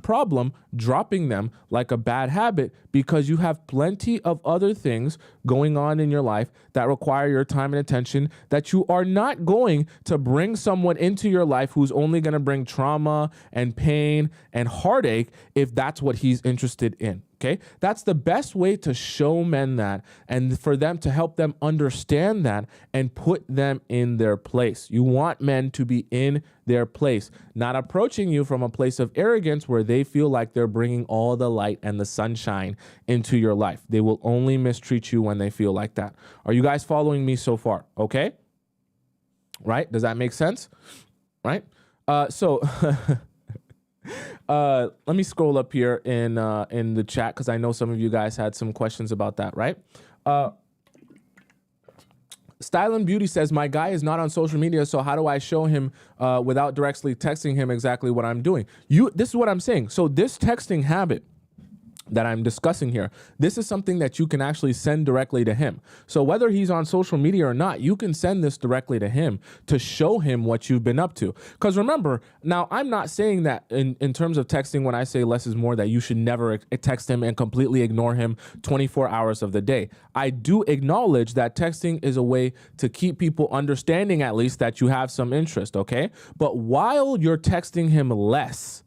Speaker 1: dropping them like a bad habit, because you have plenty of other things going on in your life that require your time and attention, that you are not going to bring someone into your life who's only going to bring trauma and pain and heartache if that's what he's interested in. Okay, that's the best way to show men that, and for them to help them understand that and put them in their place. You want men to be in their place, not approaching you from a place of arrogance where they feel like they're bringing all the light and the sunshine into your life. They will only mistreat you when they feel like that. Are you guys following me so far? Okay, right? Does that make sense? Right? Let me scroll up here in the chat, because I know some of you guys had some questions about that, right? Style and Beauty says, my guy is not on social media, so how do I show him without directly texting him exactly what I'm doing? This is what I'm saying. So this texting habit that I'm discussing here, this is something that you can actually send directly to him. So whether he's on social media or not, you can send this directly to him to show him what you've been up to. Because remember, now I'm not saying that in terms of texting, when I say less is more, that you should never text him and completely ignore him 24 hours of the day. I do acknowledge that texting is a way to keep people understanding at least that you have some interest, okay? But while you're texting him less,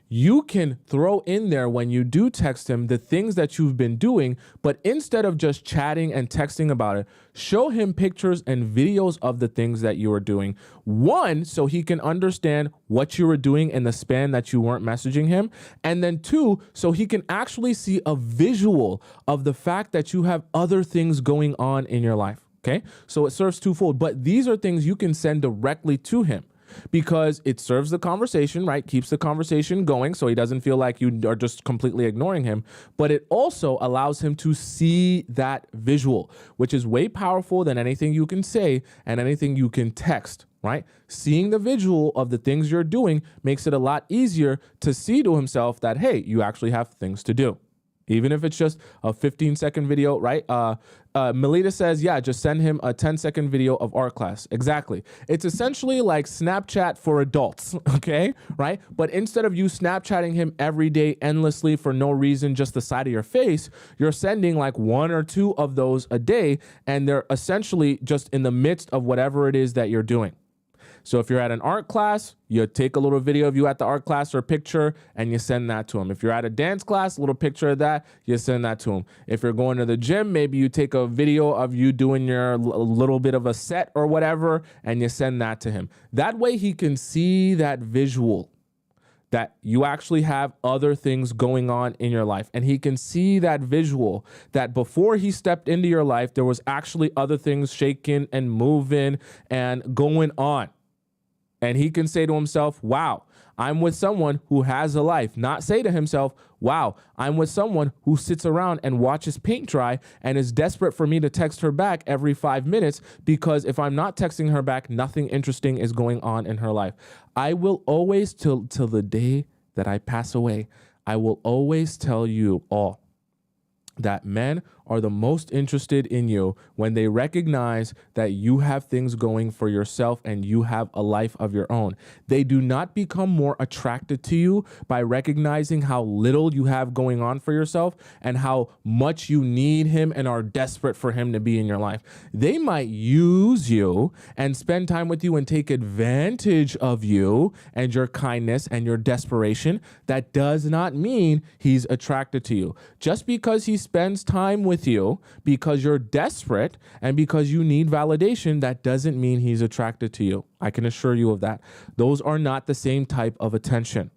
Speaker 1: you can throw in there when you do text him the things that you've been doing, but instead of just chatting and texting about it, show him pictures and videos of the things that you are doing. One, so he can understand what you were doing in the span that you weren't messaging him. And then two, so he can actually see a visual of the fact that you have other things going on in your life. Okay, so it serves twofold, but these are things you can send directly to him, because it serves the conversation, right? Keeps the conversation going so he doesn't feel like you are just completely ignoring him. But it also allows him to see that visual, which is way powerful than anything you can say and anything you can text, right? Seeing the visual of the things you're doing makes it a lot easier to see to himself that, hey, you actually have things to do. Even if it's just a 15-second video, right? Melita says, yeah, just send him a 10-second video of art class. Exactly. It's essentially like Snapchat for adults, okay? Right? But instead of you Snapchatting him every day endlessly for no reason, just the side of your face, you're sending like 1 or 2 of those a day, and they're essentially just in the midst of whatever it is that you're doing. So if you're at an art class, you take a little video of you at the art class or a picture and you send that to him. If you're at a dance class, a little picture of that, you send that to him. If you're going to the gym, maybe you take a video of you doing your little bit of a set or whatever and you send that to him. That way he can see that visual that you actually have other things going on in your life. And he can see that visual that before he stepped into your life, there was actually other things shaking and moving and going on. And he can say to himself, wow, I'm with someone who has a life. Not say to himself, wow, I'm with someone who sits around and watches paint dry and is desperate for me to text her back every 5 minutes, because if I'm not texting her back, nothing interesting is going on in her life. I will always, till the day that I pass away, I will always tell you all that men are the most interested in you when they recognize that you have things going for yourself and you have a life of your own. They do not become more attracted to you by recognizing how little you have going on for yourself and how much you need him and are desperate for him to be in your life. They might use you and spend time with you and take advantage of you and your kindness and your desperation. That does not mean he's attracted to you. Just because he spends time with you because you're desperate and because you need validation, that doesn't mean he's attracted to you. I can assure you of that. Those are not the same type of attention.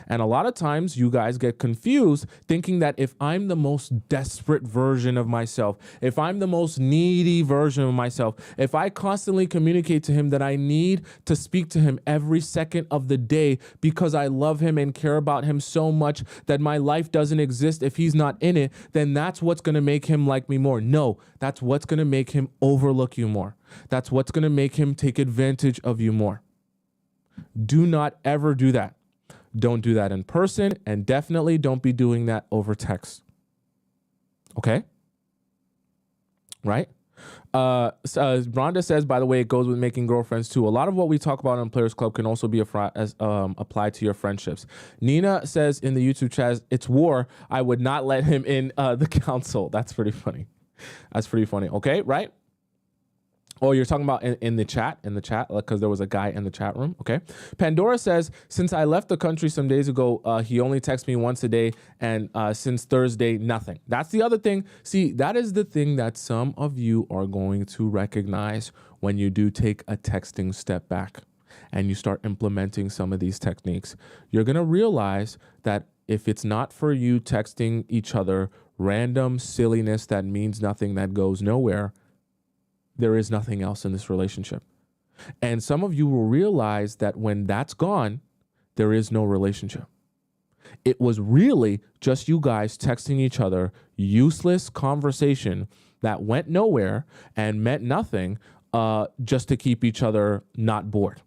Speaker 1: And a lot of times you guys get confused thinking that if I'm the most desperate version of myself, if I'm the most needy version of myself, if I constantly communicate to him that I need to speak to him every second of the day because I love him and care about him so much that my life doesn't exist if he's not in it, then that's what's going to make him like me more. No, that's what's going to make him overlook you more. That's what's going to make him take advantage of you more. Do not ever do that. Don't do that in person, and definitely don't be doing that over text. Okay? Right? Rhonda says, by the way, it goes with making girlfriends too. A lot of what we talk about on Players Club can also be applied to your friendships. Nina says in the YouTube chat, it's war. I would not let him in the council. That's pretty funny. That's pretty funny. Okay, right? Oh, you're talking about in the chat, because there was a guy in the chat room. Okay. Pandora says, since I left the country some days ago, he only texts me once a day. And since Thursday, nothing. That's the other thing. See, that is the thing that some of you are going to recognize when you do take a texting step back and you start implementing some of these techniques. You're going to realize that if it's not for you texting each other random silliness that means nothing, that goes nowhere, there is nothing else in this relationship. And some of you will realize that when that's gone, there is no relationship. It was really just you guys texting each other, useless conversation that went nowhere and meant nothing, just to keep each other not bored.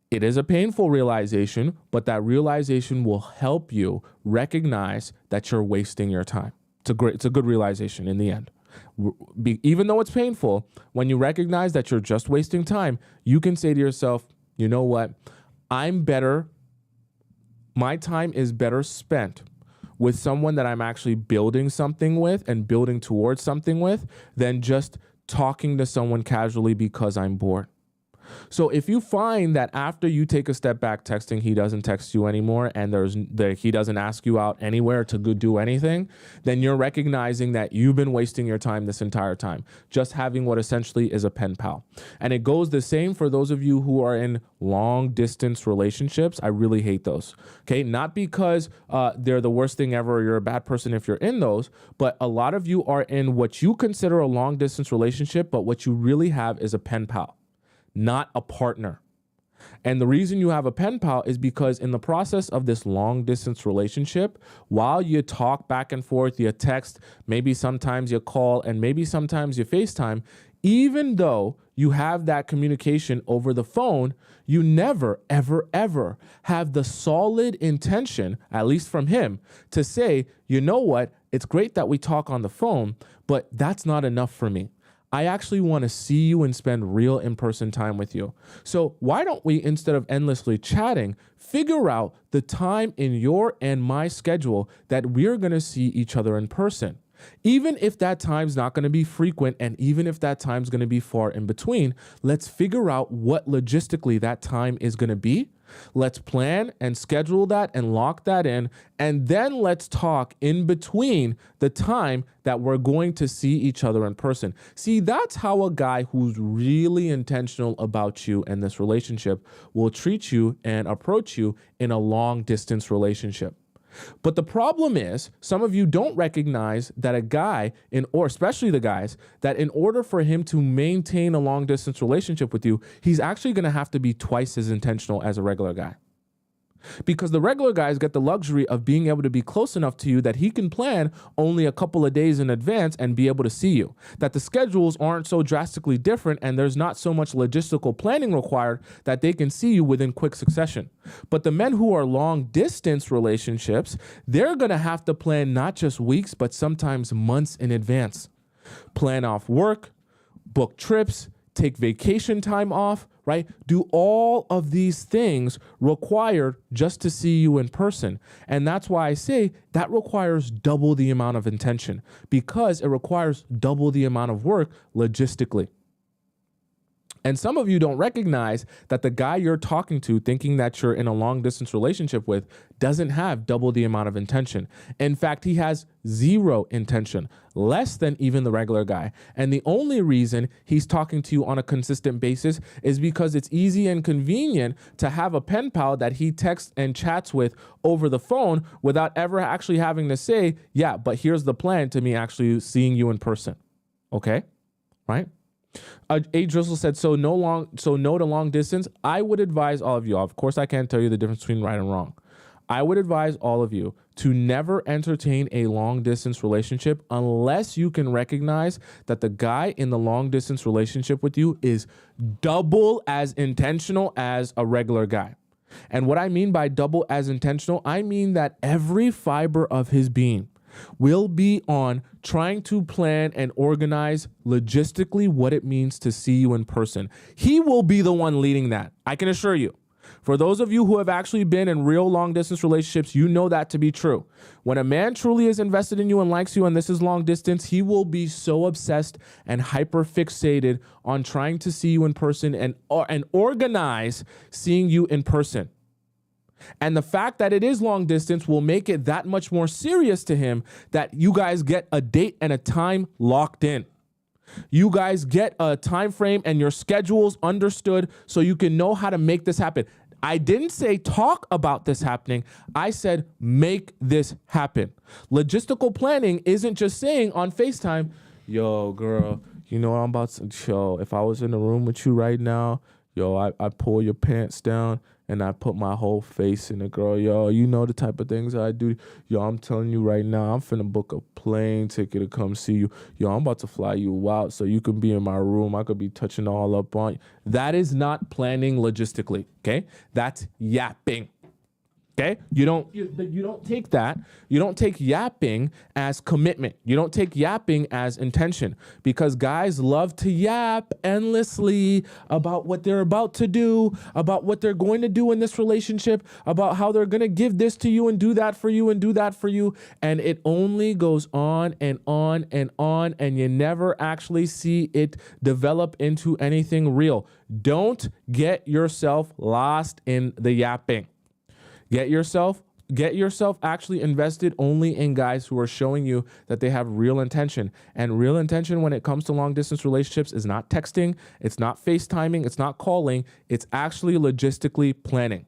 Speaker 1: It is a painful realization, but that realization will help you recognize that you're wasting your time. It's a good realization in the end. Even though it's painful, when you recognize that you're just wasting time, you can say to yourself, you know what? I'm better. My time is better spent with someone that I'm actually building something with and building towards something with than just talking to someone casually because I'm bored. So if you find that after you take a step back texting, he doesn't text you anymore and he doesn't ask you out anywhere to go do anything, then you're recognizing that you've been wasting your time this entire time, just having what essentially is a pen pal. And it goes the same for those of you who are in long distance relationships. I really hate those. Okay. Not because they're the worst thing ever or you're a bad person if you're in those, but a lot of you are in what you consider a long distance relationship, but what you really have is a pen pal, not a partner. And the reason you have a pen pal is because in the process of this long distance relationship, while you talk back and forth, you text, maybe sometimes you call, and maybe sometimes you FaceTime, even though you have that communication over the phone, you never, ever, ever have the solid intention, at least from him, to say, you know what, it's great that we talk on the phone, but that's not enough for me. I actually want to see you and spend real in-person time with you. So why don't we, instead of endlessly chatting, figure out the time in your and my schedule that we're going to see each other in person? Even if that time's not going to be frequent, and even if that time's going to be far in between, let's figure out what logistically that time is going to be. Let's plan and schedule that and lock that in. And then let's talk in between the time that we're going to see each other in person. See, that's how a guy who's really intentional about you and this relationship will treat you and approach you in a long distance relationship. But the problem is, some of you don't recognize that a guy, or especially the guys, that in order for him to maintain a long distance relationship with you, he's actually going to have to be twice as intentional as a regular guy. Because the regular guys get the luxury of being able to be close enough to you that he can plan only a couple of days in advance and be able to see you. That the schedules aren't so drastically different and there's not so much logistical planning required that they can see you within quick succession. But the men who are long distance relationships, they're going to have to plan not just weeks, but sometimes months in advance. Plan off work, book trips, take vacation time off, right? Do all of these things required just to see you in person. And that's why I say that requires double the amount of intention, because it requires double the amount of work logistically. And some of you don't recognize that the guy you're talking to, thinking that you're in a long distance relationship with, doesn't have double the amount of intention. In fact, he has zero intention, less than even the regular guy. And the only reason he's talking to you on a consistent basis is because it's easy and convenient to have a pen pal that he texts and chats with over the phone without ever actually having to say, yeah, but here's the plan to me actually seeing you in person. Okay, right? A Drizzle said, so no to long distance. I would advise all of you, of course I can't tell you the difference between right and wrong. I would advise all of you to never entertain a long distance relationship unless you can recognize that the guy in the long distance relationship with you is double as intentional as a regular guy. And what I mean by double as intentional, I mean that every fiber of his being will be on trying to plan and organize logistically what it means to see you in person. He will be the one leading that. I can assure you. For those of you who have actually been in real long distance relationships, you know that to be true. When a man truly is invested in you and likes you, and this is long distance, he will be so obsessed and hyper fixated on trying to see you in person and organize seeing you in person. And the fact that it is long distance will make it that much more serious to him that you guys get a date and a time locked in. You guys get a time frame and your schedules understood so you can know how to make this happen. I didn't say talk about this happening. I said make this happen. Logistical planning isn't just saying on FaceTime, yo, girl, you know what I'm about to show. If I was in the room with you right now, yo, I pull your pants down and I put my whole face in it, girl. Yo, you know the type of things I do. Yo, I'm telling you right now, I'm finna book a plane ticket to come see you. Yo, I'm about to fly you out so you can be in my room. I could be touching all up on you. That is not planning logistically, okay? That's yapping. Okay, you don't take that. You don't take yapping as commitment. You don't take yapping as intention, because guys love to yap endlessly about what they're about to do, about what they're going to do in this relationship, about how they're going to give this to you and do that for you and do that for you. And it only goes on and on and on, and you never actually see it develop into anything real. Don't get yourself lost in the yapping. Get yourself actually invested only in guys who are showing you that they have real intention. And real intention when it comes to long distance relationships is not texting, it's not FaceTiming, it's not calling, it's actually logistically planning.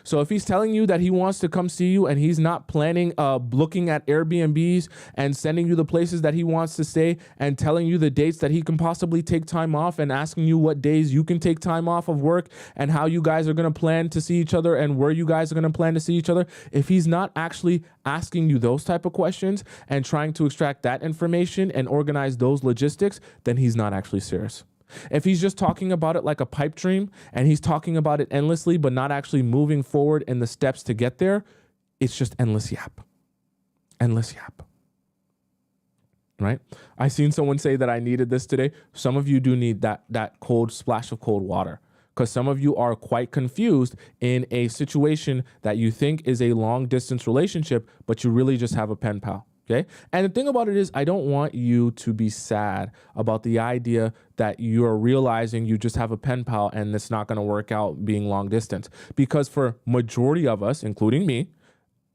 Speaker 1: So if he's telling you that he wants to come see you and he's not planning looking at Airbnbs and sending you the places that he wants to stay and telling you the dates that he can possibly take time off and asking you what days you can take time off of work and how you guys are going to plan to see each other and where you guys are going to plan to see each other, if he's not actually asking you those type of questions and trying to extract that information and organize those logistics, then he's not actually serious. If he's just talking about it like a pipe dream and he's talking about it endlessly but not actually moving forward in the steps to get there, it's just endless yap. Endless yap. Right? I seen someone say that I needed this today. Some of you do need that cold splash of cold water, because some of you are quite confused in a situation that you think is a long distance relationship, but you really just have a pen pal. Okay. And the thing about it is, I don't want you to be sad about the idea that you're realizing you just have a pen pal and it's not going to work out being long distance. Because for majority of us, including me,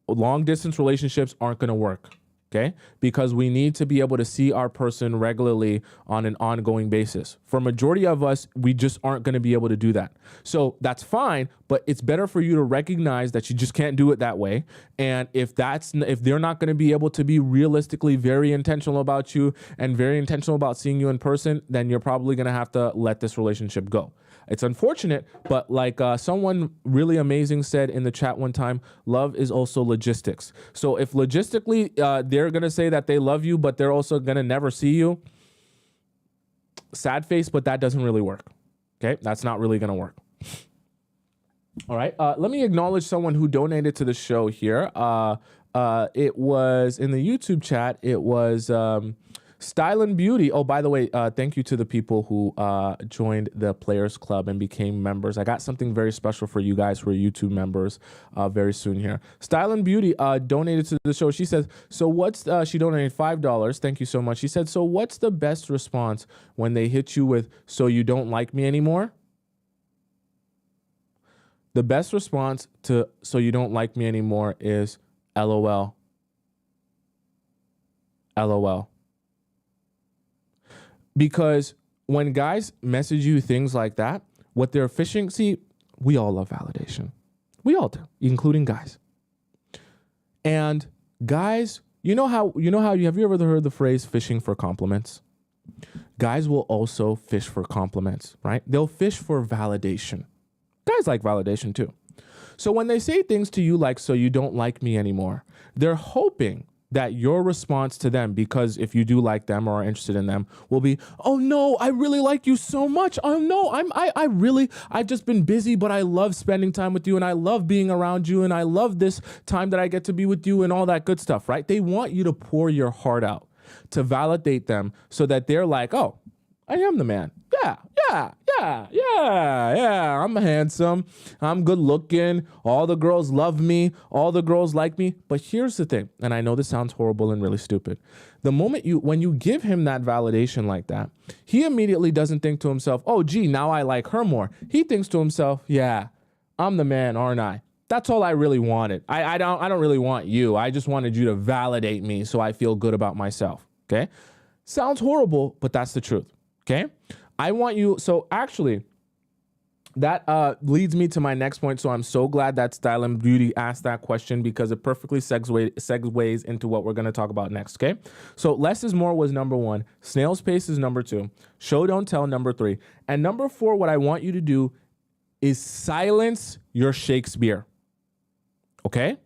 Speaker 1: long distance relationships aren't going to work. Okay, because we need to be able to see our person regularly on an ongoing basis. For majority of us, we just aren't going to be able to do that. So that's fine, but it's better for you to recognize that you just can't do it that way. And if they're not going to be able to be realistically very intentional about you and very intentional about seeing you in person, then you're probably going to have to let this relationship go. It's unfortunate, but like someone really amazing said in the chat one time, love is also logistics. So if logistically they're going to say that they love you, but they're also going to never see you, sad face, but that doesn't really work. Okay, that's not really going to work. All right, let me acknowledge someone who donated to the show here. It was in the YouTube chat. It was Style and Beauty. Oh, by the way, thank you to the people who joined the Players Club and became members. I got something very special for you guys who are YouTube members very soon here. Style and Beauty donated to the show. She says, so what's, she donated $5. Thank you so much. She said, so what's the best response when they hit you with, so you don't like me anymore? The best response to, so you don't like me anymore is LOL. LOL. Because when guys message you things like that, what they're fishing, see, we all love validation. We all do, including guys. And guys, have you ever heard the phrase fishing for compliments? Guys will also fish for compliments, right? They'll fish for validation. Guys like validation too. So when they say things to you like, so you don't like me anymore, they're hoping that your response to them, because if you do like them or are interested in them, will be, oh no, I really like you so much. Oh no, I've just been busy, but I love spending time with you and I love being around you and I love this time that I get to be with you and all that good stuff, right? They want you to pour your heart out to validate them so that they're like, oh, I am the man. Yeah. I'm handsome. I'm good looking. All the girls love me. All the girls like me. But here's the thing, and I know this sounds horrible and really stupid. The moment when you give him that validation like that, he immediately doesn't think to himself, oh, gee, now I like her more. He thinks to himself, yeah, I'm the man, aren't I? That's all I really wanted. I don't really want you. I just wanted you to validate me so I feel good about myself. Okay? Sounds horrible, but that's the truth. Okay? I want you, so actually, that leads me to my next point. So I'm so glad that Style and Beauty asked that question, because it perfectly segues into what we're going to talk about next, okay? So less is more was number 1. Snail's pace is number 2. Show, don't tell, number 3. And number 4, what I want you to do is silence your Shakespeare, okay?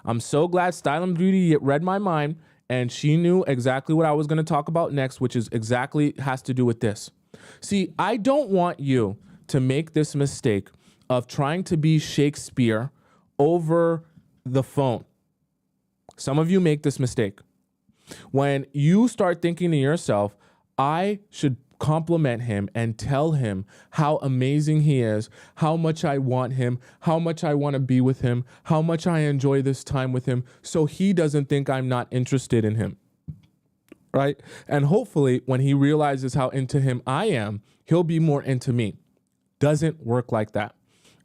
Speaker 1: I'm so glad Style and Beauty read my mind, and she knew exactly what I was going to talk about next, which is exactly has to do with this. See, I don't want you to make this mistake of trying to be Shakespeare over the phone. Some of you make this mistake. When you start thinking to yourself, I should compliment him and tell him how amazing he is, how much I want him, how much I want to be with him, how much I enjoy this time with him, so he doesn't think I'm not interested in him, right? And hopefully when he realizes how into him I am, he'll be more into me. Doesn't work like that.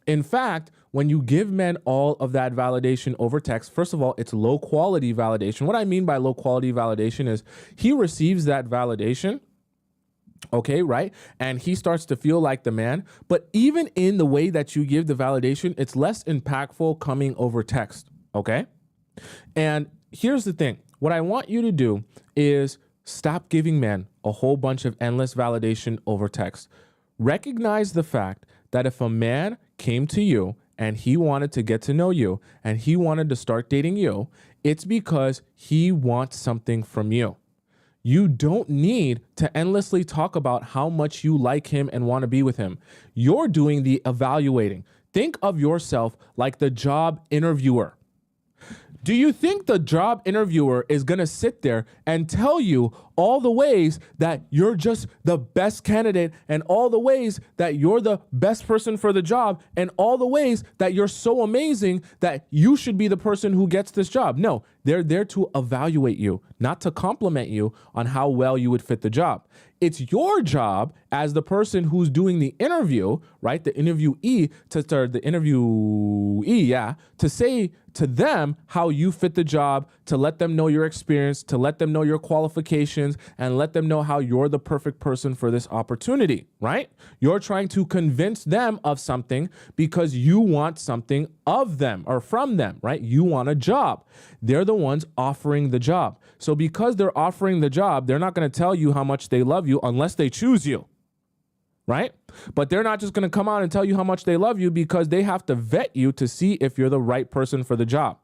Speaker 1: In fact, when you give men all of that validation over text, first of all, it's low quality validation. What I mean by low quality validation is he receives that validation, okay, right? And he starts to feel like the man. But even in the way that you give the validation, it's less impactful coming over text, okay? And here's the thing. What I want you to do is stop giving men a whole bunch of endless validation over text. Recognize the fact that if a man came to you and he wanted to get to know you and he wanted to start dating you, it's because he wants something from you. You don't need to endlessly talk about how much you like him and want to be with him. You're doing the evaluating. Think of yourself like the job interviewer. Do you think the job interviewer is going to sit there and tell you all the ways that you're just the best candidate and all the ways that you're the best person for the job and all the ways that you're so amazing that you should be the person who gets this job? No, they're there to evaluate you, not to compliment you on how well you would fit the job. It's your job as the person who's doing the interview, right? The interviewee to say to them how you fit the job, to let them know your experience, to let them know your qualifications, and let them know how you're the perfect person for this opportunity, right? You're trying to convince them of something because you want something of them or from them, right? You want a job. They're the ones offering the job. So because they're offering the job, they're not going to tell you how much they love you unless they choose you, right? But they're not just going to come out and tell you how much they love you because they have to vet you to see if you're the right person for the job.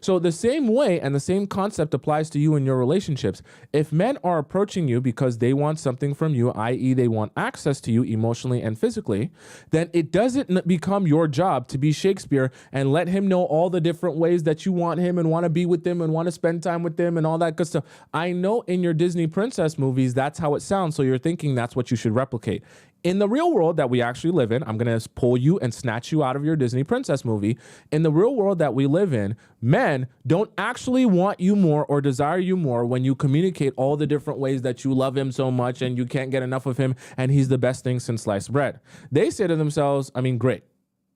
Speaker 1: So the same way and the same concept applies to you in your relationships. If men are approaching you because they want something from you, i.e. they want access to you emotionally and physically, then it doesn't become your job to be Shakespeare and let him know all the different ways that you want him and want to be with him and want to spend time with him and all that good stuff. I know in your Disney princess movies, that's how it sounds. So you're thinking that's what you should replicate. In the real world that we actually live in, I'm going to pull you and snatch you out of your Disney princess movie. In the real world that we live in, men don't actually want you more or desire you more when you communicate all the different ways that you love him so much and you can't get enough of him and he's the best thing since sliced bread. They say to themselves, I mean, great.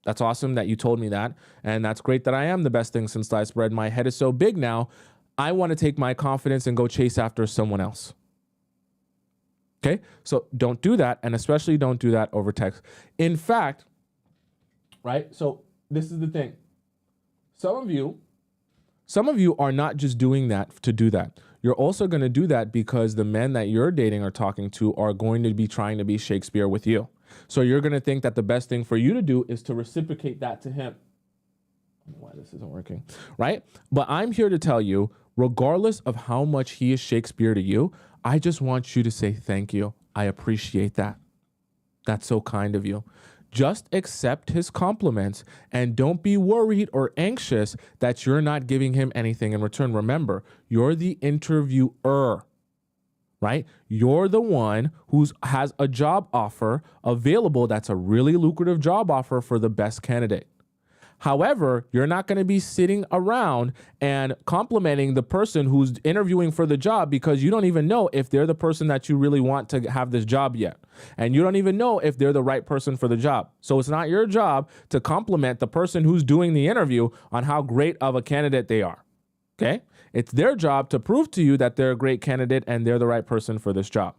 Speaker 1: That's awesome that you told me that. And that's great that I am the best thing since sliced bread. My head is so big now. I want to take my confidence and go chase after someone else. Okay, so don't do that, and especially don't do that over text. In fact, right, so this is the thing. Some of you are not just doing that to do that. You're also going to do that because the men that you're dating or talking to are going to be trying to be Shakespeare with you. So you're going to think that the best thing for you to do is to reciprocate that to him. I don't know why this isn't working, right? But I'm here to tell you, regardless of how much he is Shakespeare to you, I just want you to say thank you. I appreciate that. That's so kind of you. Just accept his compliments and don't be worried or anxious that you're not giving him anything in return. Remember, you're the interviewer, right? You're the one who has a job offer available that's a really lucrative job offer for the best candidate. However, you're not going to be sitting around and complimenting the person who's interviewing for the job because you don't even know if they're the person that you really want to have this job yet. And you don't even know if they're the right person for the job. So it's not your job to compliment the person who's doing the interview on how great of a candidate they are. Okay? It's their job to prove to you that they're a great candidate and they're the right person for this job.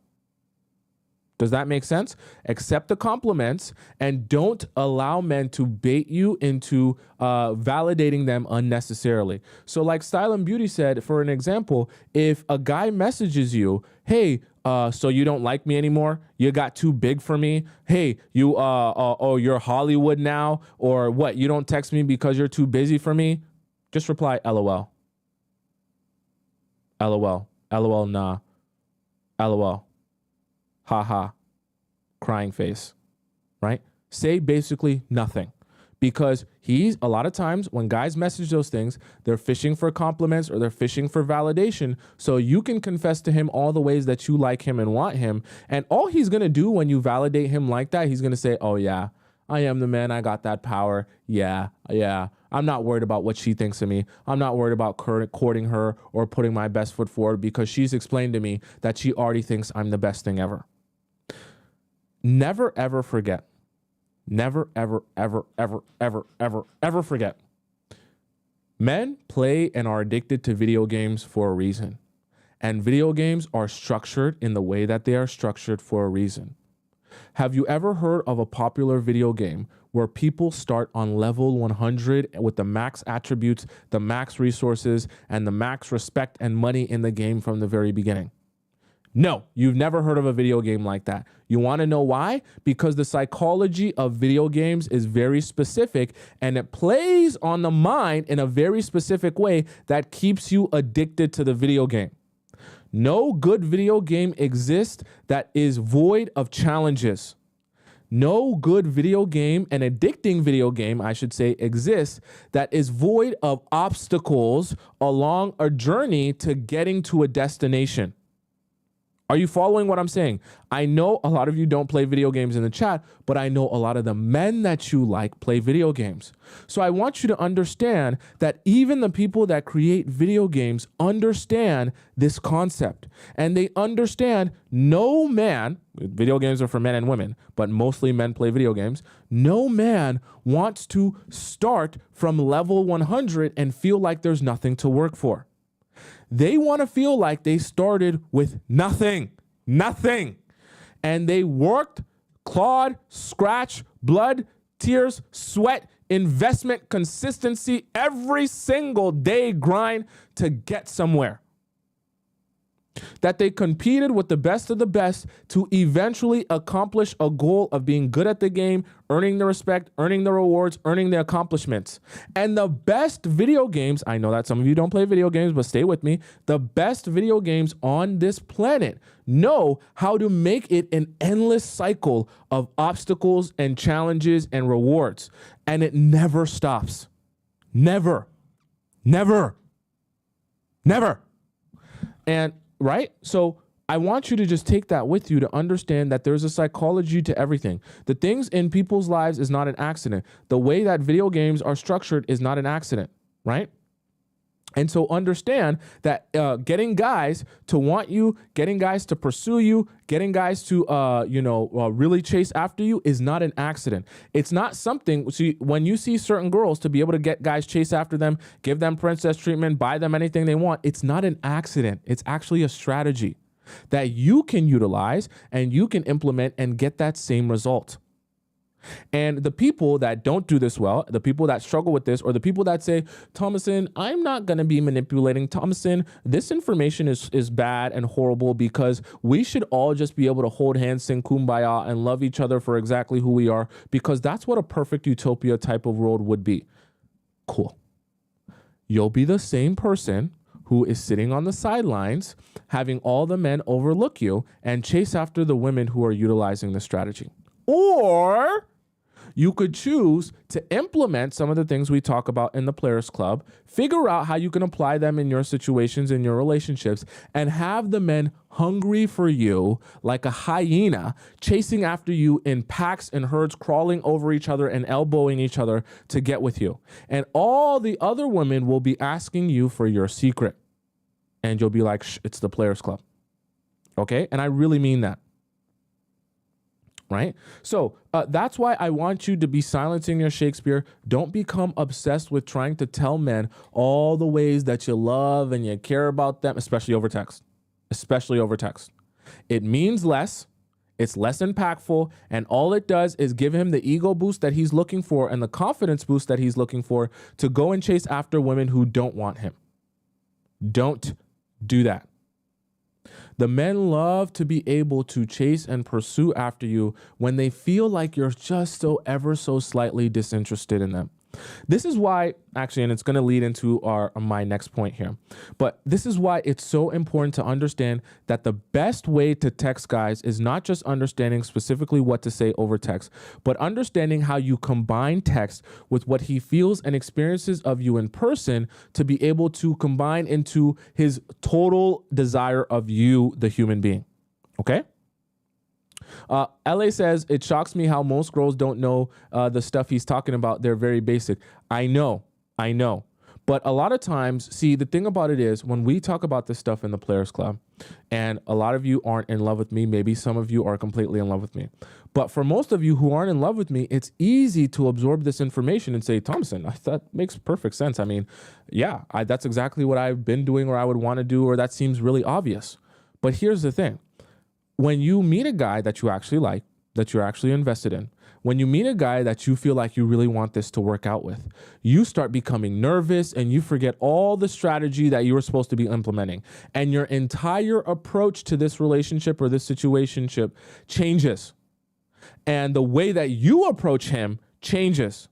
Speaker 1: Does that make sense? Accept the compliments and don't allow men to bait you into validating them unnecessarily. So like Style and Beauty said, for an example, if a guy messages you, hey, so you don't like me anymore? You got too big for me? Hey, you're Hollywood now? Or what, you don't text me because you're too busy for me? Just reply, LOL. LOL. LOL, nah. LOL. Ha ha, crying face, right? Say basically nothing, because a lot of times when guys message those things, they're fishing for compliments or they're fishing for validation. So you can confess to him all the ways that you like him and want him. And all he's going to do when you validate him like that, he's going to say, oh yeah, I am the man. I got that power. Yeah. I'm not worried about what she thinks of me. I'm not worried about courting her or putting my best foot forward because she's explained to me that she already thinks I'm the best thing ever. Never, ever forget. Never, ever, ever, ever, ever, ever, ever forget. Men play and are addicted to video games for a reason. And video games are structured in the way that they are structured for a reason. Have you ever heard of a popular video game where people start on level 100 with the max attributes, the max resources, and the max respect and money in the game from the very beginning? No, you've never heard of a video game like that. You want to know why? Because the psychology of video games is very specific and it plays on the mind in a very specific way that keeps you addicted to the video game. No good video game exists that is void of challenges. No good video game, an addicting video game, I should say, exists that is void of obstacles along a journey to getting to a destination. Are you following what I'm saying? I know a lot of you don't play video games in the chat, but I know a lot of the men that you like play video games. So I want you to understand that even the people that create video games understand this concept. And they understand no man, video games are for men and women, but mostly men play video games. No man wants to start from level 100 and feel like there's nothing to work for. They want to feel like they started with nothing. And they worked, clawed, scratched, blood, tears, sweat, investment, consistency, every single day grind to get somewhere. That they competed with the best of the best to eventually accomplish a goal of being good at the game, earning the respect, earning the rewards, earning the accomplishments. And the best video games, I know that some of you don't play video games, but stay with me. The best video games on this planet know how to make it an endless cycle of obstacles and challenges and rewards. And it never stops. Never. And right? So I want you to just take that with you to understand that there's a psychology to everything. The things in people's lives is not an accident. The way that video games are structured is not an accident, right? And so understand that getting guys to want you, getting guys to pursue you, getting guys to, really chase after you is not an accident. It's not something, see, when you see certain girls to be able to get guys chase after them, give them princess treatment, buy them anything they want, it's not an accident. It's actually a strategy that you can utilize and you can implement and get that same result. And the people that don't do this well, the people that struggle with this, or the people that say, Tomisin, I'm not going to be manipulating. Tomisin, this information is bad and horrible because we should all just be able to hold hands, sing kumbaya, and love each other for exactly who we are, because that's what a perfect utopia type of world would be. Cool. You'll be the same person who is sitting on the sidelines, having all the men overlook you and chase after the women who are utilizing the strategy. Or you could choose to implement some of the things we talk about in the Players Club, figure out how you can apply them in your situations, in your relationships, and have the men hungry for you like a hyena, chasing after you in packs and herds, crawling over each other and elbowing each other to get with you. And all the other women will be asking you for your secret. And you'll be like, shh, it's the Players Club. Okay? And I really mean that. Right? So that's why I want you to be silencing your Shakespeare. Don't become obsessed with trying to tell men all the ways that you love and you care about them, especially over text. It means less. It's less impactful. And all it does is give him the ego boost that he's looking for and the confidence boost that he's looking for to go and chase after women who don't want him. Don't do that. The men love to be able to chase and pursue after you when they feel like you're just so ever so slightly disinterested in them. This is why, actually, and it's going to lead into my next point here, but this is why it's so important to understand that the best way to text guys is not just understanding specifically what to say over text, but understanding how you combine text with what he feels and experiences of you in person to be able to combine into his total desire of you, the human being. Okay? LA says, it shocks me how most girls don't know the stuff he's talking about. They're very basic. I know. But a lot of times, see, the thing about it is when we talk about this stuff in the Players Club, and a lot of you aren't in love with me, maybe some of you are completely in love with me. But for most of you who aren't in love with me, it's easy to absorb this information and say, Tomisin, that makes perfect sense. I mean, yeah, that's exactly what I've been doing or I would want to do, or that seems really obvious. But here's the thing. When you meet a guy that you actually like, that you're actually invested in, when you meet a guy that you feel like you really want this to work out with, you start becoming nervous and you forget all the strategy that you were supposed to be implementing. And your entire approach to this relationship or this situationship changes. And the way that you approach him changes.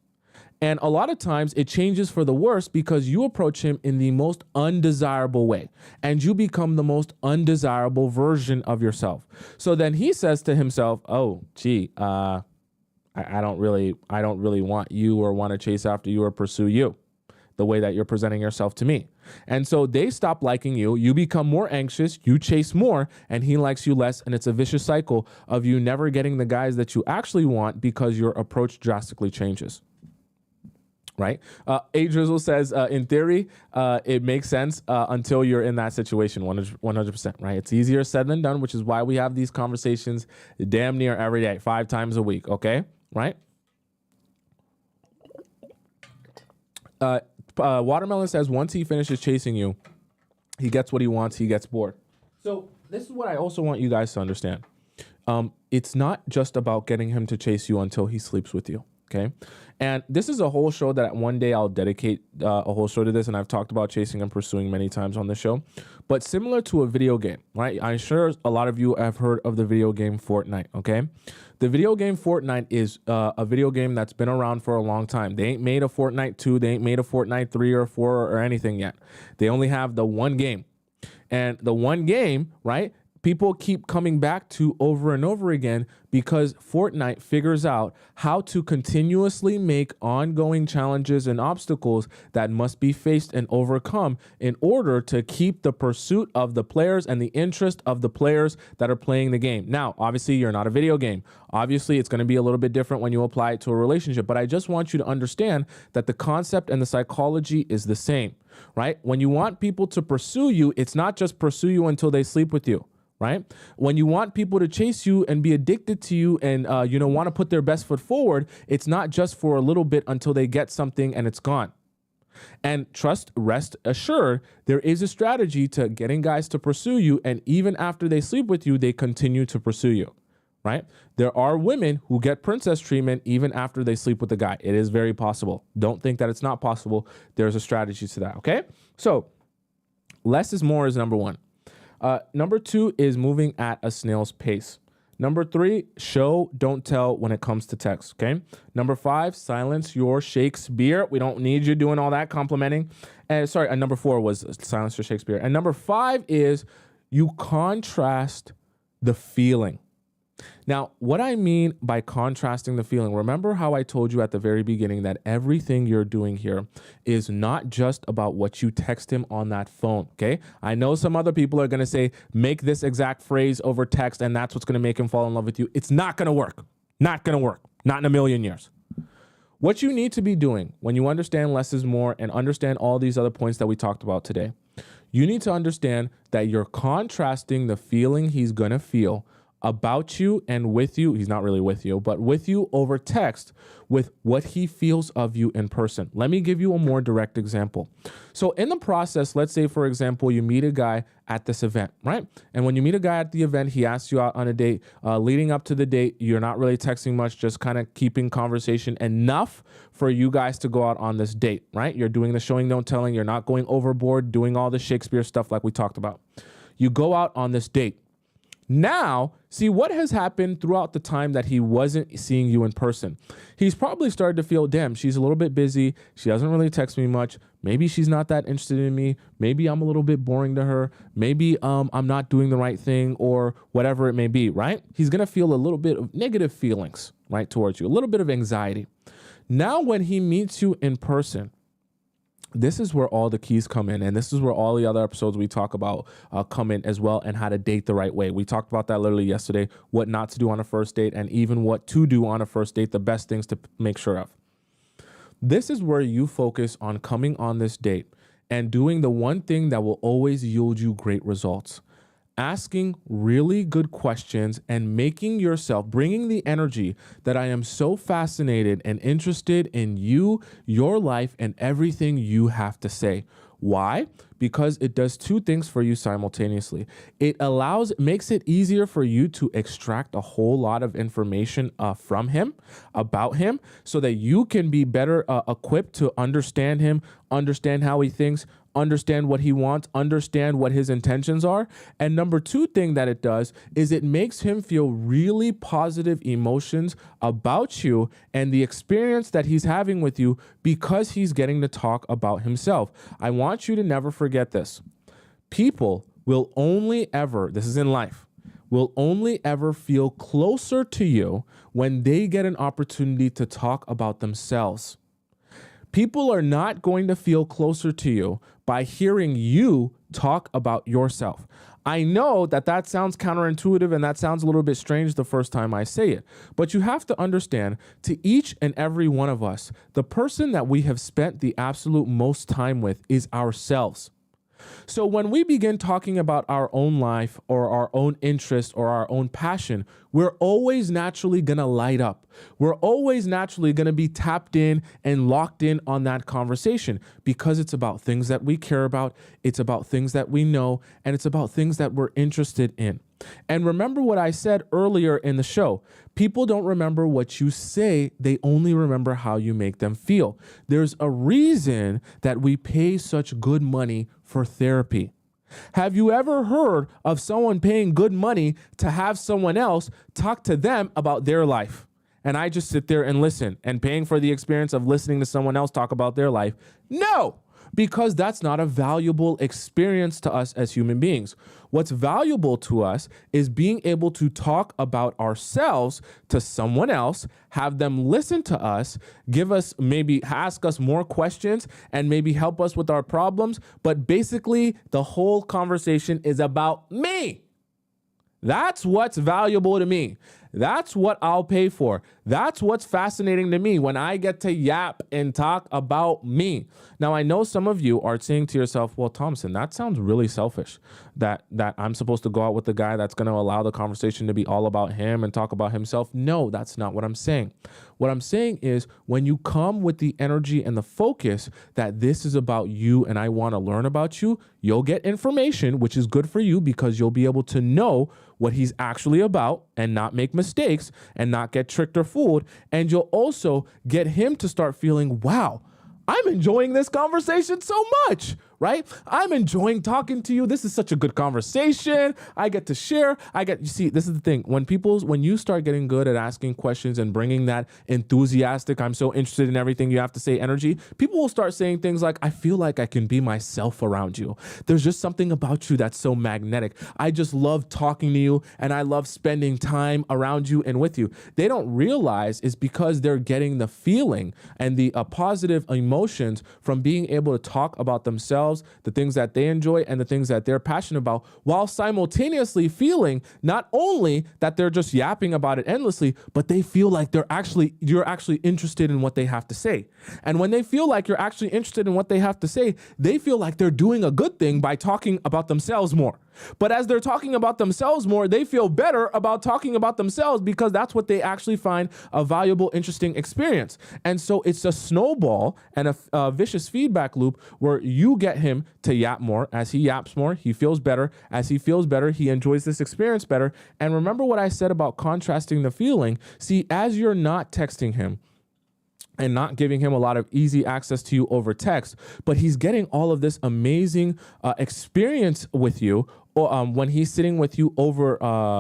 Speaker 1: And a lot of times it changes for the worse because you approach him in the most undesirable way and you become the most undesirable version of yourself. So then he says to himself, oh, gee, I don't really want you or want to chase after you or pursue you the way that you're presenting yourself to me. And so they stop liking you. You become more anxious. You chase more and he likes you less. And it's a vicious cycle of you never getting the guys that you actually want because your approach drastically changes. Right? A Drizzle says, in theory, it makes sense until you're in that situation, 100%, right? It's easier said than done, which is why we have these conversations damn near every day, 5 times a week, okay? Right? Watermelon says, once he finishes chasing you, he gets what he wants, he gets bored. So this is what I also want you guys to understand. It's not just about getting him to chase you until he sleeps with you. Okay. And this is a whole show that one day I'll dedicate a whole show to this. And I've talked about chasing and pursuing many times on the show, but similar to a video game, right? I'm sure a lot of you have heard of the video game Fortnite. Okay. The video game Fortnite is a video game that's been around for a long time. They ain't made a Fortnite 2. They ain't made a Fortnite 3 or 4 or anything yet. They only have the one game, and the one game, right? People keep coming back to over and over again because Fortnite figures out how to continuously make ongoing challenges and obstacles that must be faced and overcome in order to keep the pursuit of the players and the interest of the players that are playing the game. Now, obviously, you're not a video game. Obviously, it's going to be a little bit different when you apply it to a relationship, but I just want you to understand that the concept and the psychology is the same, right? When you want people to pursue you, it's not just pursue you until they sleep with you. Right? When you want people to chase you and be addicted to you and, want to put their best foot forward, it's not just for a little bit until they get something and it's gone. And rest assured, there is a strategy to getting guys to pursue you. And even after they sleep with you, they continue to pursue you. Right? There are women who get princess treatment even after they sleep with the guy. It is very possible. Don't think that it's not possible. There's a strategy to that. Okay. So less is more is number one. Number 2 is moving at a snail's pace. Number 3, show, don't tell when it comes to text, okay? Number 5, silence your Shakespeare. We don't need you doing all that complimenting. And number 4 was silence your Shakespeare. And number 5 is you contrast the feeling. Now, what I mean by contrasting the feeling, remember how I told you at the very beginning that everything you're doing here is not just about what you text him on that phone, okay? I know some other people are going to say, make this exact phrase over text, and that's what's going to make him fall in love with you. It's not going to work. Not going to work. Not in a million years. What you need to be doing when you understand less is more and understand all these other points that we talked about today, you need to understand that you're contrasting the feeling he's going to feel about you and with you. He's not really with you, but with you over text with what he feels of you in person. Let me give you a more direct example. So in the process, let's say, for example, you meet a guy at this event, right? And when you meet a guy at the event, he asks you out on a date. Leading up to the date, you're not really texting much, just kind of keeping conversation enough for you guys to go out on this date, right? You're doing the showing, don't telling. You're not going overboard, doing all the Shakespeare stuff like we talked about. You go out on this date. Now, see what has happened throughout the time that he wasn't seeing you in person. He's probably started to feel, damn, she's a little bit busy. She doesn't really text me much. Maybe she's not that interested in me. Maybe I'm a little bit boring to her. Maybe I'm not doing the right thing or whatever it may be, right? He's going to feel a little bit of negative feelings, right, towards you, a little bit of anxiety. Now, when he meets you in person, this is where all the keys come in. And this is where all the other episodes we talk about come in as well, and how to date the right way. We talked about that literally yesterday, what not to do on a first date and even what to do on a first date, the best things to make sure of. This is where you focus on coming on this date and doing the one thing that will always yield you great results. Asking really good questions and making yourself, bringing the energy that I am so fascinated and interested in you, your life, and everything you have to say. Why? Because it does two things for you simultaneously. It makes it easier for you to extract a whole lot of information from him, about him, so that you can be better equipped to understand him, understand how he thinks, understand what he wants, understand what his intentions are. And number two thing that it does is it makes him feel really positive emotions about you and the experience that he's having with you, because he's getting to talk about himself. I want you to never forget this. People will only ever, this is in life, will only ever feel closer to you when they get an opportunity to talk about themselves. People are not going to feel closer to you by hearing you talk about yourself. I know that that sounds counterintuitive and that sounds a little bit strange the first time I say it, but you have to understand, to each and every one of us, the person that we have spent the absolute most time with is ourselves. So when we begin talking about our own life or our own interest or our own passion, we're always naturally going to light up. We're always naturally going to be tapped in and locked in on that conversation, because it's about things that we care about. It's about things that we know, and it's about things that we're interested in. And remember what I said earlier in the show. People don't remember what you say. They only remember how you make them feel. There's a reason that we pay such good money for therapy. Have you ever heard of someone paying good money to have someone else talk to them about their life? And I just sit there and listen, and paying for the experience of listening to someone else talk about their life? No, because that's not a valuable experience to us as human beings. What's valuable to us is being able to talk about ourselves to someone else, have them listen to us, give us, maybe ask us more questions, and maybe help us with our problems. But basically, the whole conversation is about me. That's what's valuable to me. That's what I'll pay for. That's what's fascinating to me, when I get to yap and talk about me. Now, I know some of you are saying to yourself, well, Tomisin, that sounds really selfish, that I'm supposed to go out with the guy that's going to allow the conversation to be all about him and talk about himself. No, that's not what I'm saying. What I'm saying is, when you come with the energy and the focus that this is about you and I want to learn about you, you'll get information, which is good for you, because you'll be able to know what he's actually about and not make mistakes and not get tricked or fooled. And you'll also get him to start feeling, wow, I'm enjoying this conversation so much, right? I'm enjoying talking to you. This is such a good conversation. I get to share. You see, this is the thing. When you start getting good at asking questions and bringing that enthusiastic, I'm so interested in everything you have to say energy, people will start saying things like, I feel like I can be myself around you. There's just something about you that's so magnetic. I just love talking to you, and I love spending time around you and with you. They don't realize it's because they're getting the feeling and the positive emotions from being able to talk about themselves, the things that they enjoy and the things that they're passionate about, while simultaneously feeling not only that they're just yapping about it endlessly, but they feel like you're actually interested in what they have to say. And when they feel like you're actually interested in what they have to say, they feel like they're doing a good thing by talking about themselves more. But as they're talking about themselves more, they feel better about talking about themselves, because that's what they actually find a valuable, interesting experience. And so it's a snowball and a vicious feedback loop, where you get him to yap more. As he yaps more, he feels better. As he feels better, he enjoys this experience better. And remember what I said about contrasting the feeling. See, as you're not texting him and not giving him a lot of easy access to you over text, but he's getting all of this amazing experience with you when he's sitting with you over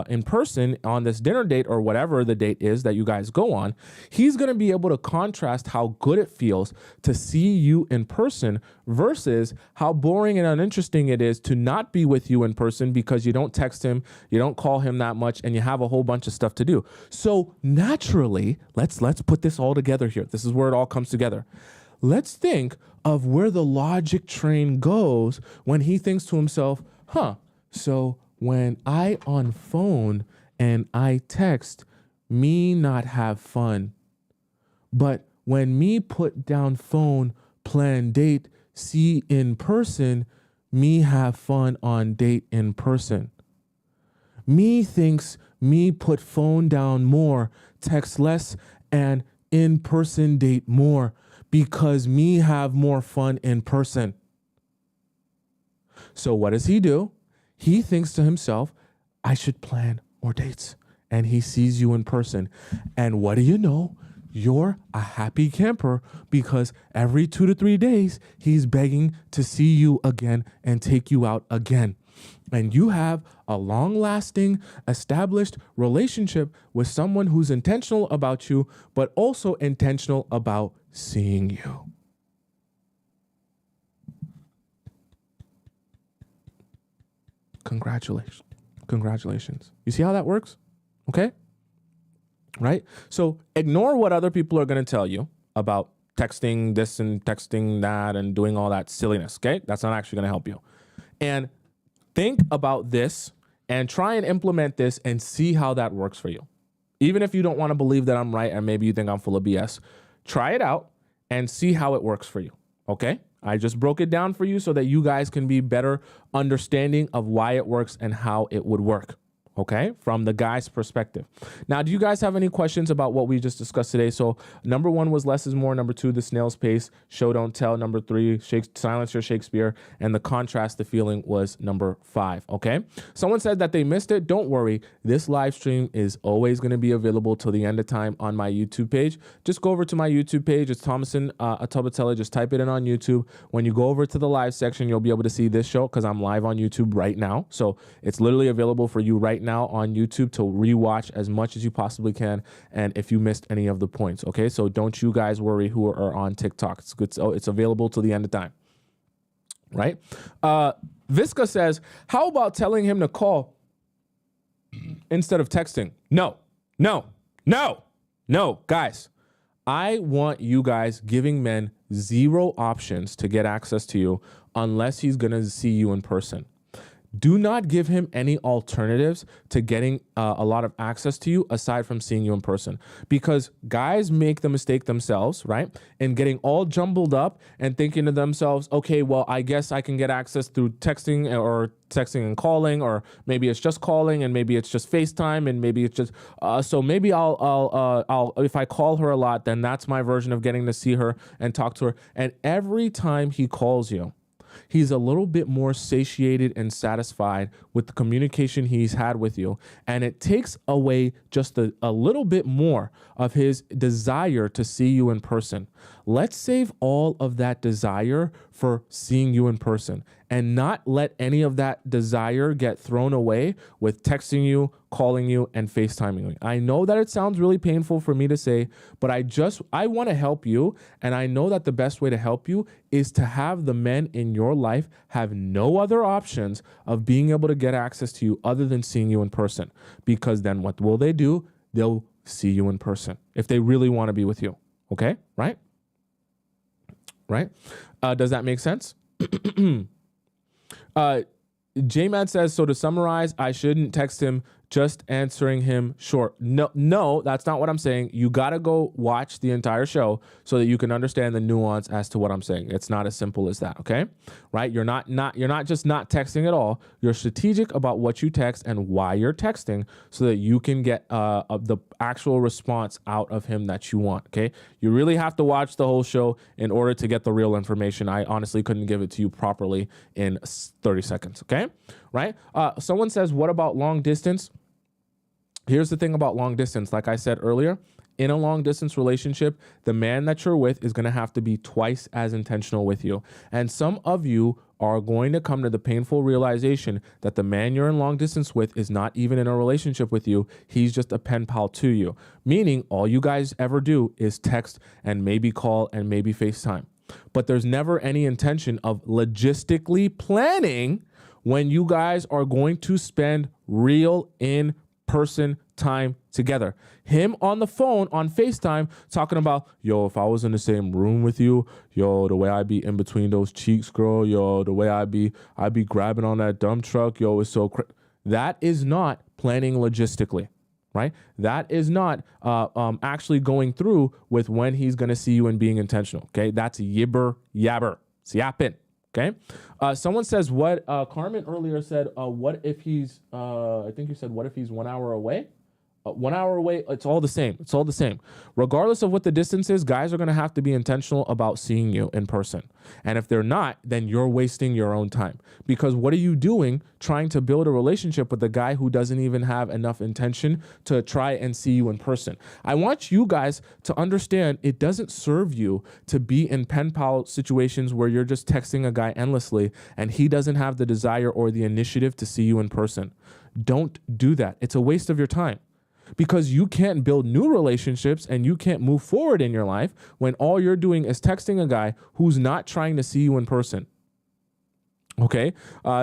Speaker 1: in person on this dinner date or whatever the date is that you guys go on, he's going to be able to contrast how good it feels to see you in person versus how boring and uninteresting it is to not be with you in person because you don't text him, you don't call him that much, and you have a whole bunch of stuff to do. So naturally, let's put this all together here. This is where it all comes together. Let's think of where the logic train goes when he thinks to himself, so when I on phone and I text, me not have fun. But when me put down phone, plan date, see in person, me have fun on date in person. Me thinks me put phone down more, text less, and in person date more because me have more fun in person. So what does he do? He thinks to himself, I should plan more dates. And he sees you in person. And what do you know? You're a happy camper because every 2 to 3 days, he's begging to see you again and take you out again. And you have a long-lasting, established relationship with someone who's intentional about you, but also intentional about seeing you. Congratulations. You see how that works? Okay? Right? So ignore what other people are going to tell you about texting this and texting that and doing all that silliness, okay? That's not actually going to help you. And think about this and try and implement this and see how that works for you. Even if you don't want to believe that I'm right and maybe you think I'm full of BS, try it out and see how it works for you, okay? I just broke it down for you so that you guys can be better understanding of why it works and how it would work. Okay, from the guy's perspective. Now, do you guys have any questions about what we just discussed today? So number 1 was less is more. Number 2, the snail's pace, show, don't tell. Number 3, silence your Shakespeare. And the contrast, the feeling was number 5. Okay, someone said that they missed it. Don't worry. This live stream is always going to be available till the end of time on my YouTube page. Just go over to my YouTube page. It's Tomisin Atobatele. Just type it in on YouTube. When you go over to the live section, you'll be able to see this show because I'm live on YouTube right now. So it's literally available for you right now on YouTube to rewatch as much as you possibly can. And if you missed any of the points, okay? So don't you guys worry who are on TikTok. It's good. So it's available till the end of time, right? Visca says, how about telling him to call instead of texting? No, guys. I want you guys giving men 0 options to get access to you unless he's going to see you in person. Do not give him any alternatives to getting a lot of access to you aside from seeing you in person, because guys make the mistake themselves, right? And getting all jumbled up and thinking to themselves, okay, well, I guess I can get access through texting or texting and calling, or maybe it's just calling and maybe it's just FaceTime and maybe it's just, so maybe I'll, if I call her a lot, then that's my version of getting to see her and talk to her. And every time he calls you, he's a little bit more satiated and satisfied with the communication he's had with you. And it takes away just a little bit more of his desire to see you in person. Let's save all of that desire for seeing you in person and not let any of that desire get thrown away with texting you, calling you, and FaceTiming you. I know that it sounds really painful for me to say, but I want to help you. And I know that the best way to help you is to have the men in your life have no other options of being able to get access to you other than seeing you in person. Because then what will they do? They'll see you in person if they really want to be with you. Okay? Right? Does that make sense? J-Mad says, so to summarize, I shouldn't text him, just answering him short. No, that's not what I'm saying. You got to go watch the entire show so that you can understand the nuance as to what I'm saying. It's not as simple as that, okay? Right? You're not just not texting at all. You're strategic about what you text and why you're texting so that you can get the actual response out of him that you want, okay? You really have to watch the whole show in order to get the real information. I honestly couldn't give it to you properly in 30 seconds, okay? Right? Someone says, what about long distance? Here's the thing about long distance. Like I said earlier, in a long distance relationship, the man that you're with is going to have to be twice as intentional with you. And some of you are going to come to the painful realization that the man you're in long distance with is not even in a relationship with you. He's just a pen pal to you. Meaning all you guys ever do is text and maybe call and maybe FaceTime. But there's never any intention of logistically planning when you guys are going to spend real in-person time together. Him on the phone, on FaceTime, talking about, yo, if I was in the same room with you, yo, the way I be in between those cheeks, girl, yo, the way I be grabbing on that dump truck, yo, it's so that is not planning logistically, right? That is not actually going through with when he's going to see you and being intentional, okay? That's yibber yabber. It's yapping. Okay. Someone says what Carmen earlier said, what if he's, I think you said, what if he's 1 hour away? 1 hour away, it's all the same. It's all the same. Regardless of what the distance is, guys are going to have to be intentional about seeing you in person. And if they're not, then you're wasting your own time. Because what are you doing trying to build a relationship with a guy who doesn't even have enough intention to try and see you in person? I want you guys to understand it doesn't serve you to be in pen pal situations where you're just texting a guy endlessly and he doesn't have the desire or the initiative to see you in person. Don't do that. It's a waste of your time. Because you can't build new relationships and you can't move forward in your life when all you're doing is texting a guy who's not trying to see you in person. Okay.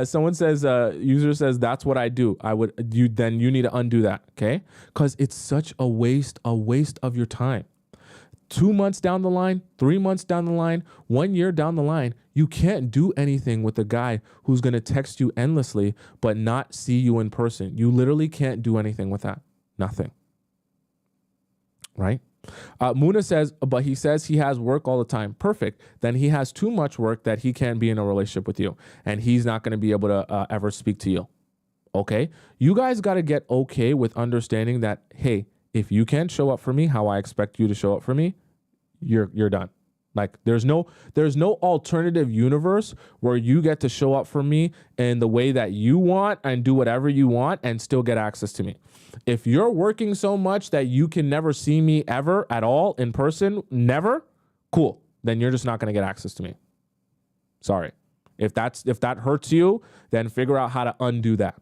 Speaker 1: Someone says, user says, that's what I do. Then you need to undo that. Okay. Because it's such a waste of your time. 2 months down the line, 3 months down the line, 1 year down the line, you can't do anything with a guy who's going to text you endlessly but not see you in person. You literally can't do anything with that. Nothing. Right? Muna says, but he says he has work all the time. Perfect. Then he has too much work that he can't be in a relationship with you. And he's not going to be able to ever speak to you. Okay? You guys got to get okay with understanding that, hey, if you can't show up for me how I expect you to show up for me, you're done. Like there's no alternative universe where you get to show up for me in the way that you want and do whatever you want and still get access to me. If you're working so much that you can never see me ever at all in person, never, cool. Then you're just not going to get access to me. Sorry. If that hurts you, then figure out how to undo that.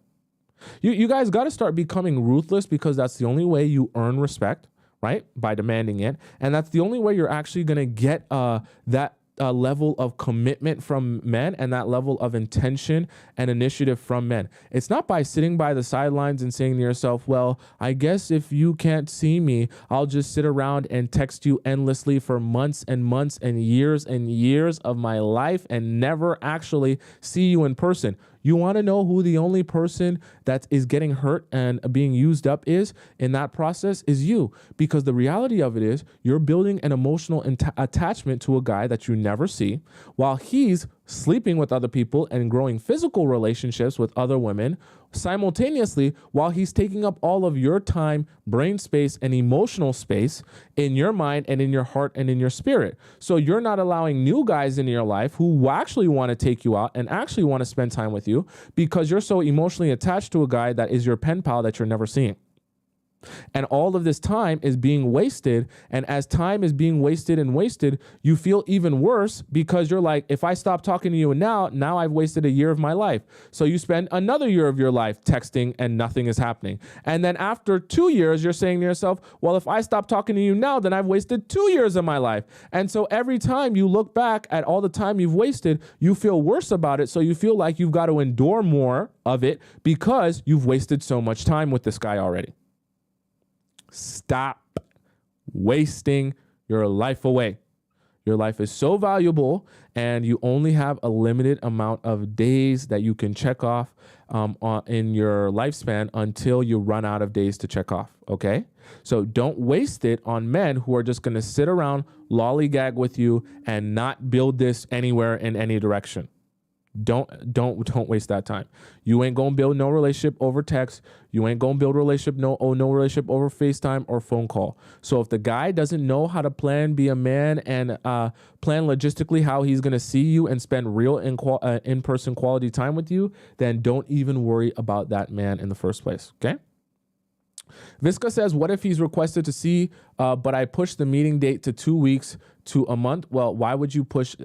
Speaker 1: You guys got to start becoming ruthless because that's the only way you earn respect. Right? By demanding it. And that's the only way you're actually going to get that level of commitment from men and that level of intention and initiative from men. It's not by sitting by the sidelines and saying to yourself, well, I guess if you can't see me, I'll just sit around and text you endlessly for months and months and years of my life and never actually see you in person. You want to know who the only person that is getting hurt and being used up is in that process is you. Because the reality of it is you're building an emotional attachment to a guy that you never see while he's sleeping with other people and growing physical relationships with other women simultaneously while he's taking up all of your time, brain space, and emotional space in your mind and in your heart and in your spirit. So you're not allowing new guys into your life who actually want to take you out and actually want to spend time with you because you're so emotionally attached to a guy that is your pen pal that you're never seeing. And all of this time is being wasted. And as time is being wasted and wasted, you feel even worse because you're like, if I stop talking to you now I've wasted a year of my life. So you spend another year of your life texting and nothing is happening. And then after 2 years, you're saying to yourself, well, if I stop talking to you now, then I've wasted 2 years of my life. And so every time you look back at all the time you've wasted, you feel worse about it. So you feel like you've got to endure more of it because you've wasted so much time with this guy already. Stop wasting your life away. Your life is so valuable and you only have a limited amount of days that you can check off in your lifespan until you run out of days to check off, okay? So don't waste it on men who are just going to sit around, lollygag with you and not build this anywhere in any direction. Don't waste that time. You ain't gonna build no relationship over text. You ain't gonna build no relationship over FaceTime or phone call. So if the guy doesn't know how to be a man and plan logistically how he's gonna see you and spend real in-person quality time with you, then don't even worry about that man in the first place. Okay. Visca says, what if he's requested to see, but I pushed the meeting date to 2 weeks to a month? Well, why would you push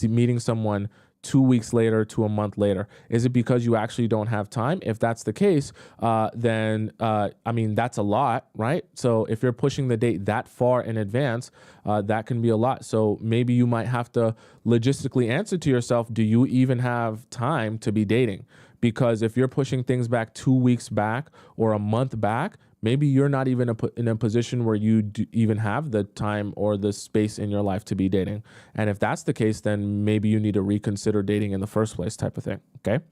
Speaker 1: meeting someone 2 weeks later to a month later? Is it because you actually don't have time? If that's the case, then that's a lot, right? So if you're pushing the date that far in advance, that can be a lot. So maybe you might have to logistically answer to yourself, do you even have time to be dating? Because if you're pushing things back 2 weeks back or a month back, maybe you're not even in a position where you even have the time or the space in your life to be dating. And if that's the case, then maybe you need to reconsider dating in the first place, type of thing. Okay.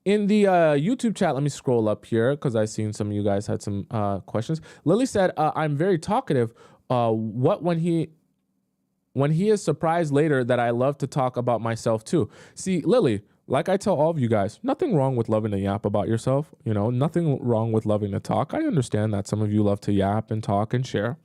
Speaker 1: In the YouTube chat, let me scroll up here because I've seen some of you guys had some questions. Lily said, I'm very talkative. When he is surprised later that I love to talk about myself too. See, Lily, like I tell all of you guys, nothing wrong with loving to yap about yourself. Nothing wrong with loving to talk. I understand that some of you love to yap and talk and share.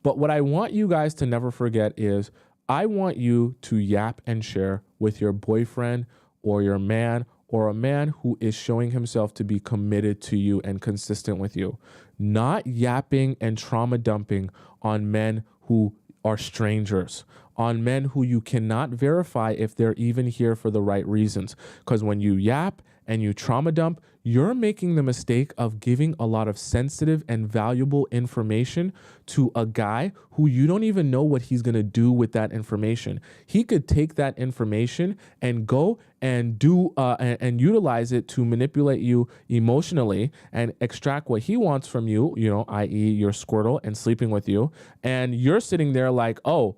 Speaker 1: But what I want you guys to never forget is I want you to yap and share with your boyfriend or your man or a man who is showing himself to be committed to you and consistent with you. Not yapping and trauma dumping on men who are strangers, on men who you cannot verify if they're even here for the right reasons. Because when you yap and you trauma dump, you're making the mistake of giving a lot of sensitive and valuable information to a guy who you don't even know what he's going to do with that information. He could take that information and go and and utilize it to manipulate you emotionally and extract what he wants from you, i.e. your Squirtle and sleeping with you. And you're sitting there like, oh,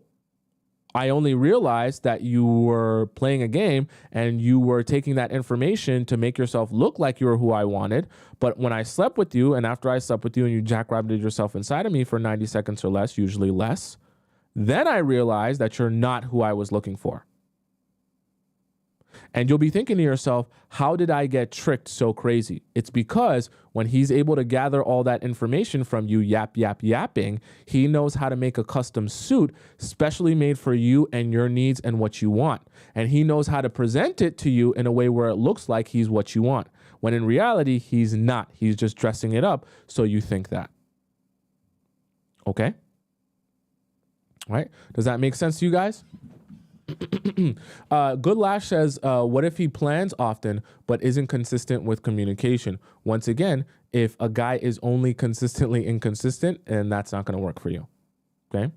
Speaker 1: I only realized that you were playing a game and you were taking that information to make yourself look like you were who I wanted. But when I slept with you and after I slept with you and you jackrabbited yourself inside of me for 90 seconds or less, usually less, then I realized that you're not who I was looking for. And you'll be thinking to yourself, how did I get tricked so crazy? It's because when he's able to gather all that information from you, yapping, he knows how to make a custom suit specially made for you and your needs and what you want. And he knows how to present it to you in a way where it looks like he's what you want. When in reality, he's not. He's just dressing it up so you think that. Okay? All right? Does that make sense to you guys? Good Lash says, what if he plans often but isn't consistent with communication? Once again, if a guy is only consistently inconsistent, and that's not going to work for you. Okay.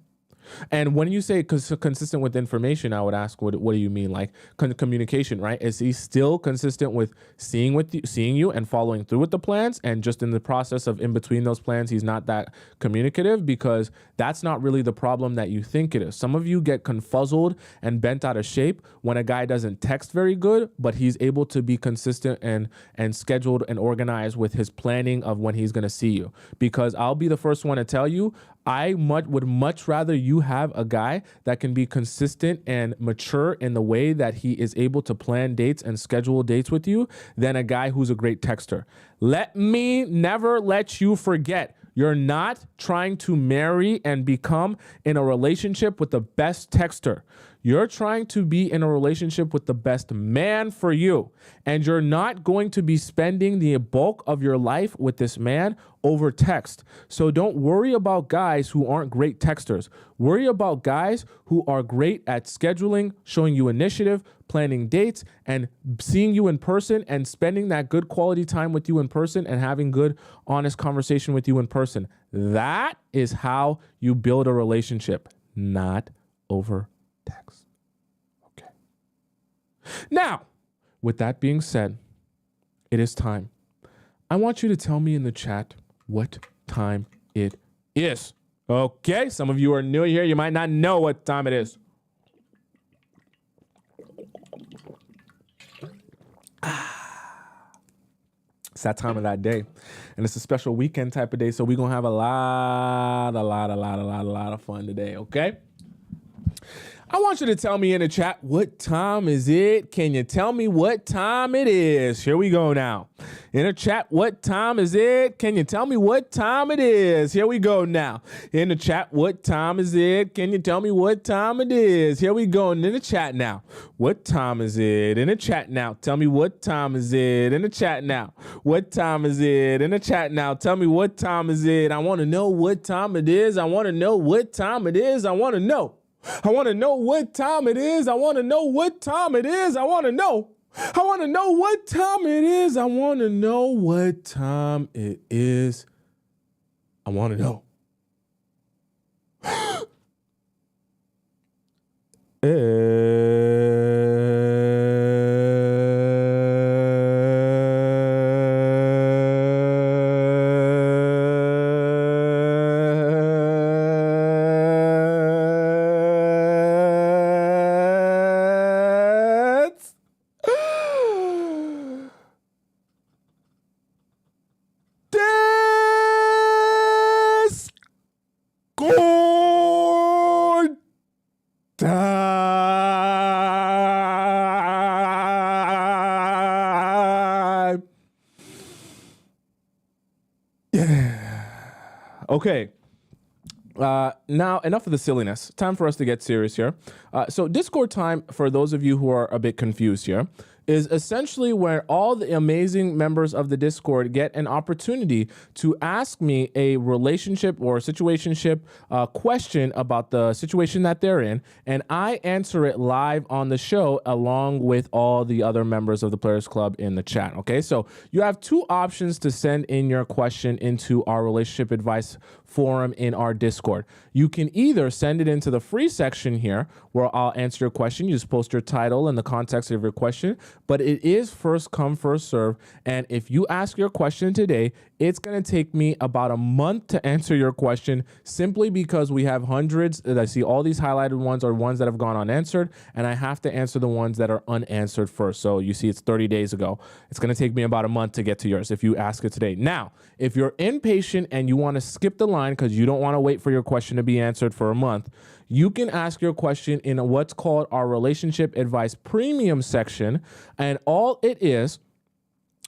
Speaker 1: And when you say consistent with information, I would ask, what do you mean? Like communication, right? Is he still consistent with seeing you and following through with the plans? And just in the process of in between those plans, he's not that communicative? Because that's not really the problem that you think it is. Some of you get confuzzled and bent out of shape when a guy doesn't text very good, but he's able to be consistent and scheduled and organized with his planning of when he's going to see you. Because I'll be the first one to tell you, I would much rather you have a guy that can be consistent and mature in the way that he is able to plan dates and schedule dates with you than a guy who's a great texter. Let me never let you forget. You're not trying to marry and become in a relationship with the best texter. You're trying to be in a relationship with the best man for you. And you're not going to be spending the bulk of your life with this man over text. So don't worry about guys who aren't great texters. Worry about guys who are great at scheduling, showing you initiative, planning dates, and seeing you in person and spending that good quality time with you in person and having good, honest conversation with you in person. That is how you build a relationship, not over text. Okay. Now, with that being said, it is time. I want you to tell me in the chat what time it is. Okay, some of you are new here. You might not know what time it is. It's that time of that day. And it's a special weekend type of day, so we're going to have a lot of fun today, okay? I want you to tell me in the chat, what time is it? Can you tell me what time it is? Here we go now. In the chat, what time is it? Can you tell me what time it is? Here we go now. In the chat, what time is it? Can you tell me what time it is? Here we go. And in the chat now. What time is it? In the chat now. Tell me what time is it? In the chat now. What time is it? In the chat now. Tell me what time is it? I want to know what time it is. I want to know what time it is. I want to know. I want to know what time it is. I want to know what time it is. I want to know. I want to know what time it is. I want to know what time it is. I want to know. Discord time. Yeah. Okay. Now, enough of the silliness. Time for us to get serious here. So Discord time, for those of you who are a bit confused here, is essentially where all the amazing members of the Discord get an opportunity to ask me a relationship or situationship question about the situation that they're in, and I answer it live on the show along with all the other members of the Players Club in the chat. Okay, so you have two options to send in your question into our relationship advice forum in our Discord. You can either send it into the free section here where I'll answer your question. You just post your title and the context of your question, but it is first come, first serve. And if you ask your question today, it's going to take me about a month to answer your question simply because we have hundreds. I see all these highlighted ones are ones that have gone unanswered, and I have to answer the ones that are unanswered first. So you see it's 30 days ago. It's going to take me about a month to get to yours if you ask it today. Now, if you're impatient and you want to skip the line because you don't want to wait for your question to be answered for a month, you can ask your question in what's called our relationship advice premium section. And all it is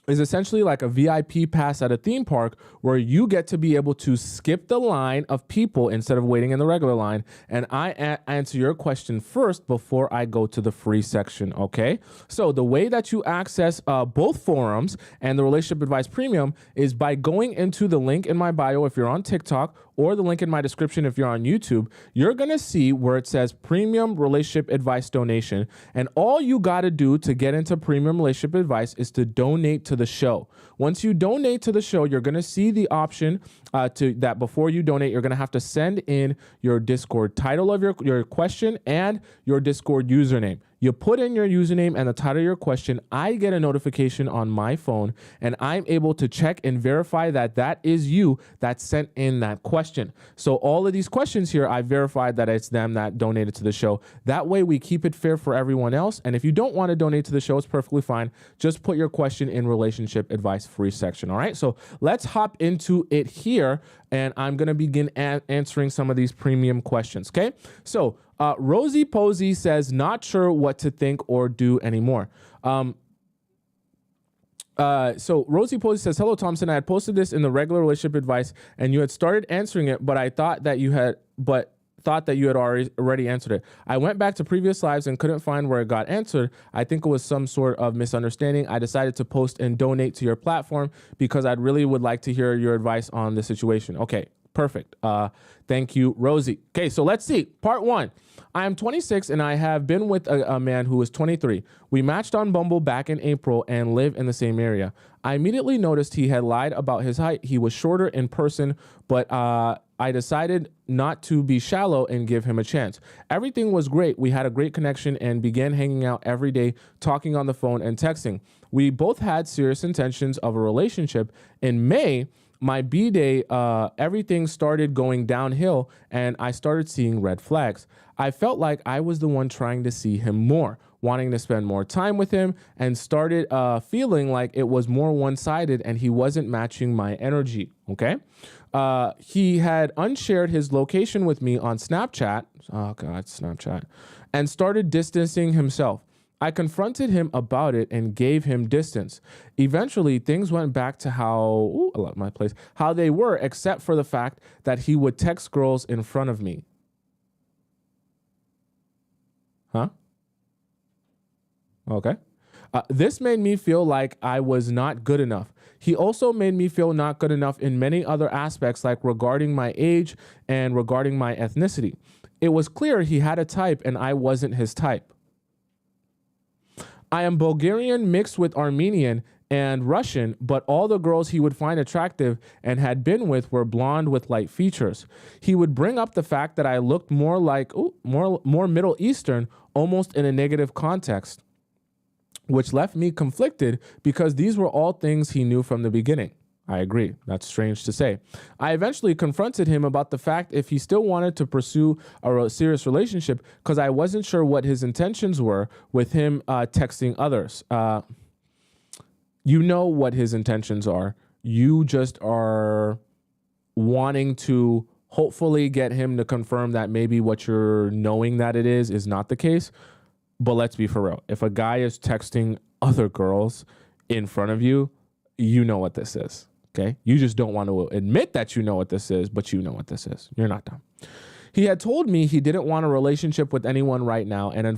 Speaker 1: essentially like a VIP pass at a theme park where you get to be able to skip the line of people instead of waiting in the regular line. And I answer your question first before I go to the free section, okay? So the way that you access both forums and the Relationship Advice Premium is by going into the link in my bio if you're on TikTok, or the link in my description if you're on YouTube. You're gonna see where it says Premium Relationship Advice Donation. And all you gotta do to get into Premium Relationship Advice is to donate to the show. Once you donate to the show, you're gonna see the option to that before you donate, you're gonna have to send in your Discord title of your question and your Discord username. You put in your username and the title of your question. I get a notification on my phone and I'm able to check and verify that that is you that sent in that question. So all of these questions here, I verified that it's them that donated to the show. That way we keep it fair for everyone else. And if you don't want to donate to the show, it's perfectly fine. Just put your question in relationship advice free section. All right. So let's hop into it here. And I'm going to begin answering some of these premium questions. Okay. So Rosie Posey says, not sure what to think or do anymore. So Rosie Posey says, hello, Thompson. I had posted this in the regular relationship advice and you had started answering it, but I thought that you had, already answered it. I went back to previous lives and couldn't find where it got answered. I think it was some sort of misunderstanding. I decided to post and donate to your platform because I really would like to hear your advice on the situation. Okay, perfect. Thank you, Rosie. Okay, so let's see. Part one. I am 26 and I have been with a man who is 23. We matched on Bumble back in April and live in the same area. I immediately noticed he had lied about his height. He was shorter in person, but I decided not to be shallow and give him a chance. Everything was great. We had a great connection and began hanging out every day, talking on the phone and texting. We both had serious intentions of a relationship. In May, my B-day, everything started going downhill and I started seeing red flags. I felt like I was the one trying to see him more, wanting to spend more time with him, and started feeling like it was more one-sided and he wasn't matching my energy, okay? He had unshared his location with me on Snapchat. Oh God, Snapchat. and started distancing himself. I confronted him about it and gave him distance. Eventually, things went back to how they were, except for the fact that he would text girls in front of me. Huh? Okay. This made me feel like I was not good enough. He also made me feel not good enough in many other aspects, like regarding my age and regarding my ethnicity. It was clear he had a type and I wasn't his type. I am Bulgarian mixed with Armenian and Russian, but all the girls he would find attractive and had been with were blonde with light features. He would bring up the fact that I looked more more Middle Eastern, almost in a negative context, which left me conflicted because these were all things he knew from the beginning. I agree. That's strange to say. I eventually confronted him about the fact if he still wanted to pursue a serious relationship because I wasn't sure what his intentions were with him texting others. You know what his intentions are. You just are wanting to hopefully get him to confirm that maybe what you're knowing that it is not the case. But let's be for real. If a guy is texting other girls in front of you, you know what this is. Okay. You just don't want to admit that you know what this is, but you know what this is. You're not dumb. He had told me he didn't want a relationship with anyone right now. And I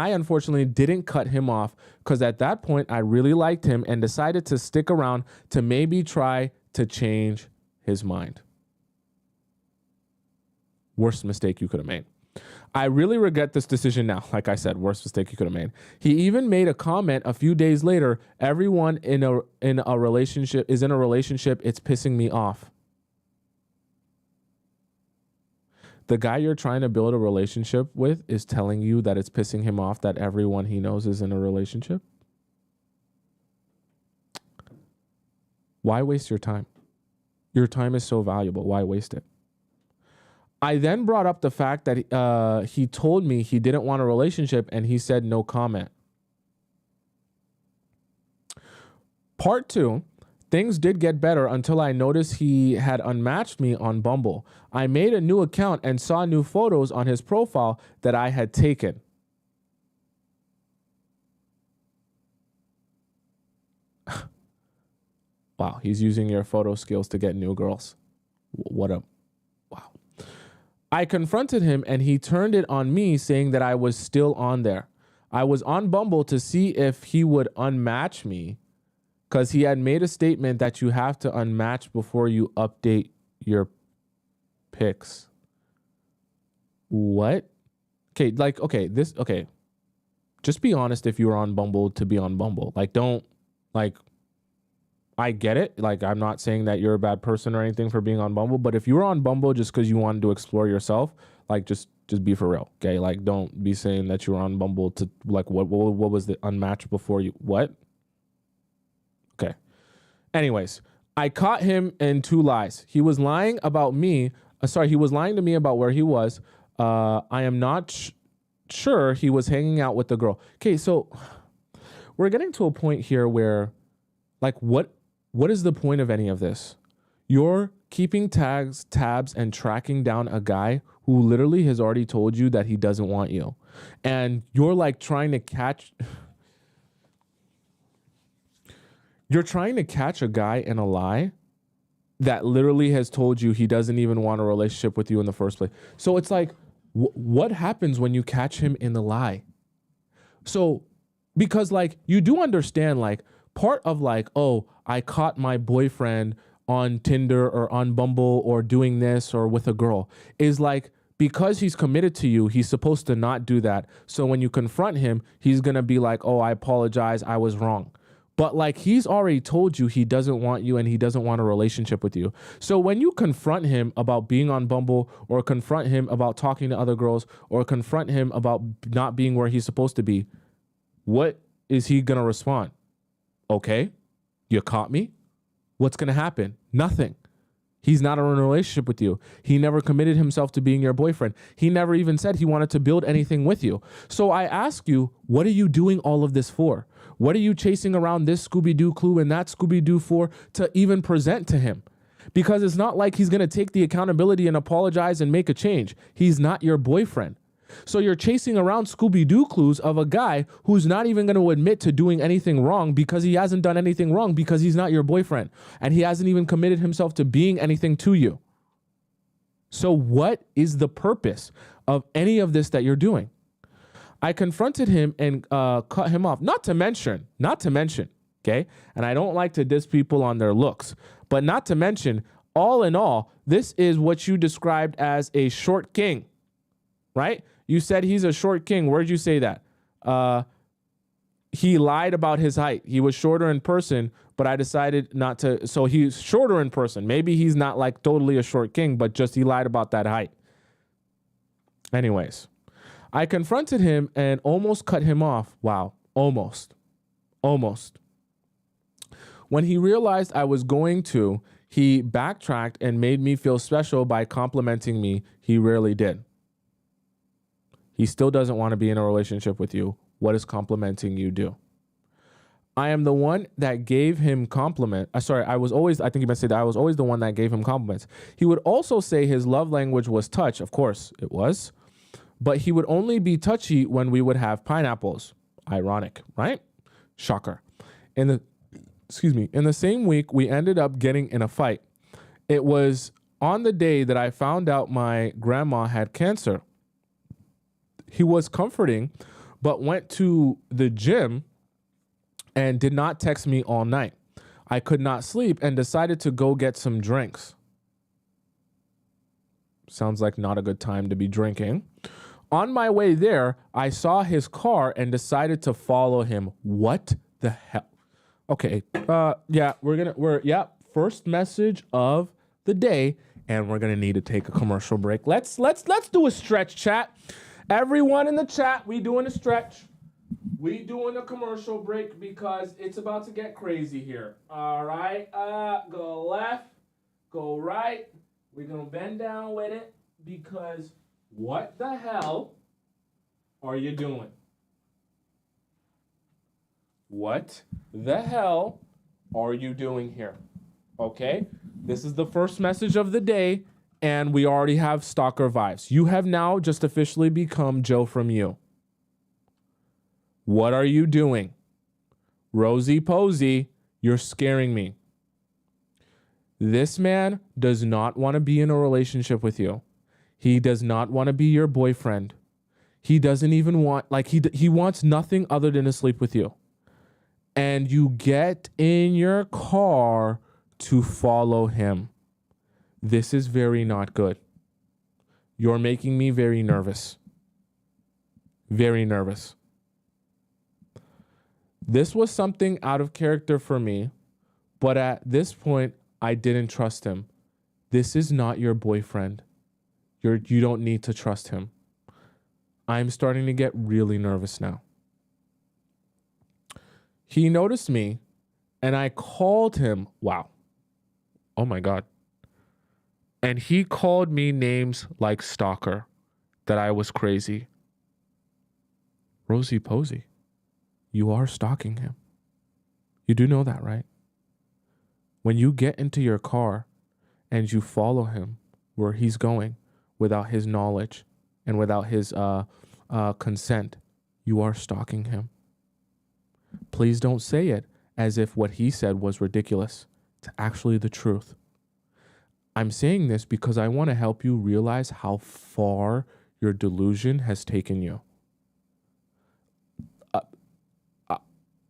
Speaker 1: unfortunately didn't cut him off because at that point I really liked him and decided to stick around to maybe try to change his mind. Worst mistake you could have made. I really regret this decision now. Like I said, worst mistake you could have made. He even made a comment a few days later. Everyone in a relationship is in a relationship. It's pissing me off. The guy you're trying to build a relationship with is telling you that it's pissing him off that everyone he knows is in a relationship. Why waste your time? Your time is so valuable. Why waste it? I then brought up the fact that he told me he didn't want a relationship and he said no comment. Part 2, things did get better until I noticed he had unmatched me on Bumble. I made a new account and saw new photos on his profile that I had taken. Wow, he's using your photo skills to get new girls. What up? Wow. I confronted him and he turned it on me saying that I was still on there. I was on Bumble to see if he would unmatch me because he had made a statement that you have to unmatch before you update your pics. What? Okay. Just be honest if you were on Bumble to be on Bumble. I get it. Like, I'm not saying that you're a bad person or anything for being on Bumble, but if you were on Bumble just because you wanted to explore yourself, like, just be for real, okay? Like, don't be saying that you were on Bumble to, like, what was the unmatched before you, what? Okay. Anyways, I caught him in 2 lies. He was lying about me. He was lying to me about where he was. I am not sure he was hanging out with the girl. Okay, so we're getting to a point here where, like, what is the point of any of this? You're keeping tabs, and tracking down a guy who literally has already told you that he doesn't want you. And you're like trying to catch... You're trying to catch a guy in a lie that literally has told you he doesn't even want a relationship with you in the first place. So it's like, what happens when you catch him in the lie? So, because like, you do understand, like, part of like, oh, I caught my boyfriend on Tinder or on Bumble or doing this or with a girl is like, because he's committed to you, he's supposed to not do that. So when you confront him, he's going to be like, oh, I apologize. I was wrong. But like, he's already told you he doesn't want you and he doesn't want a relationship with you. So when you confront him about being on Bumble or confront him about talking to other girls or confront him about not being where he's supposed to be, what is he going to respond? Okay, you caught me. What's going to happen? Nothing. He's not in a relationship with you. He never committed himself to being your boyfriend. He never even said he wanted to build anything with you. So I ask you, what are you doing all of this for? What are you chasing around this Scooby-Doo clue and that Scooby-Doo for to even present to him? Because it's not like he's going to take the accountability and apologize and make a change. He's not your boyfriend. So you're chasing around Scooby-Doo clues of a guy who's not even going to admit to doing anything wrong because he hasn't done anything wrong because he's not your boyfriend and he hasn't even committed himself to being anything to you. So what is the purpose of any of this that you're doing? I confronted him and cut him off. Not to mention, okay? And I don't like to diss people on their looks, but not to mention, all in all, this is what you described as a short king, right? You said he's a short king. Where'd you say that? He lied about his height. He was shorter in person, but I decided not to. So he's shorter in person. Maybe he's not like totally a short king, but just he lied about that height. Anyways, I confronted him and almost cut him off. Wow. Almost. When he realized I was going to, he backtracked and made me feel special by complimenting me. He rarely did. He still doesn't want to be in a relationship with you. What does complimenting you do? I am the one that gave him compliment. I think you meant to say that I was always the one that gave him compliments. He would also say his love language was touch. Of course it was. But he would only be touchy when we would have pineapples. Ironic, right? Shocker. In the same week, we ended up getting in a fight. It was on the day that I found out my grandma had cancer. He was comforting, but went to the gym and did not text me all night. I could not sleep and decided to go get some drinks. Sounds like not a good time to be drinking. On my way there, I saw his car and decided to follow him. What the hell? Okay. First message of the day, and we're gonna need to take a commercial break. Let's do a stretch, chat. Everyone in the chat, we doing a stretch. We doing a commercial break because it's about to get crazy here. All right. Go left, go right. We're gonna bend down with it because what the hell are you doing? What the hell are you doing here? Okay, this is the first message of the day, and we already have stalker vibes. You have now just officially become Joe from You. What are you doing? Rosie Posey, you're scaring me. This man does not want to be in a relationship with you. He does not want to be your boyfriend. He doesn't even want, he wants nothing other than to sleep with you. And you get in your car to follow him. This is very not good. You're making me very nervous. Very nervous. This was something out of character for me, but at this point, I didn't trust him. This is not your boyfriend. You don't need to trust him. I'm starting to get really nervous now. He noticed me and I called him. Wow. Oh my God. And he called me names like stalker, that I was crazy. Rosie Posey, you are stalking him. You do know that, right? When you get into your car and you follow him where he's going without his knowledge and without his consent, you are stalking him. Please don't say it as if what he said was ridiculous. It's actually the truth. I'm saying this because I want to help you realize how far your delusion has taken you.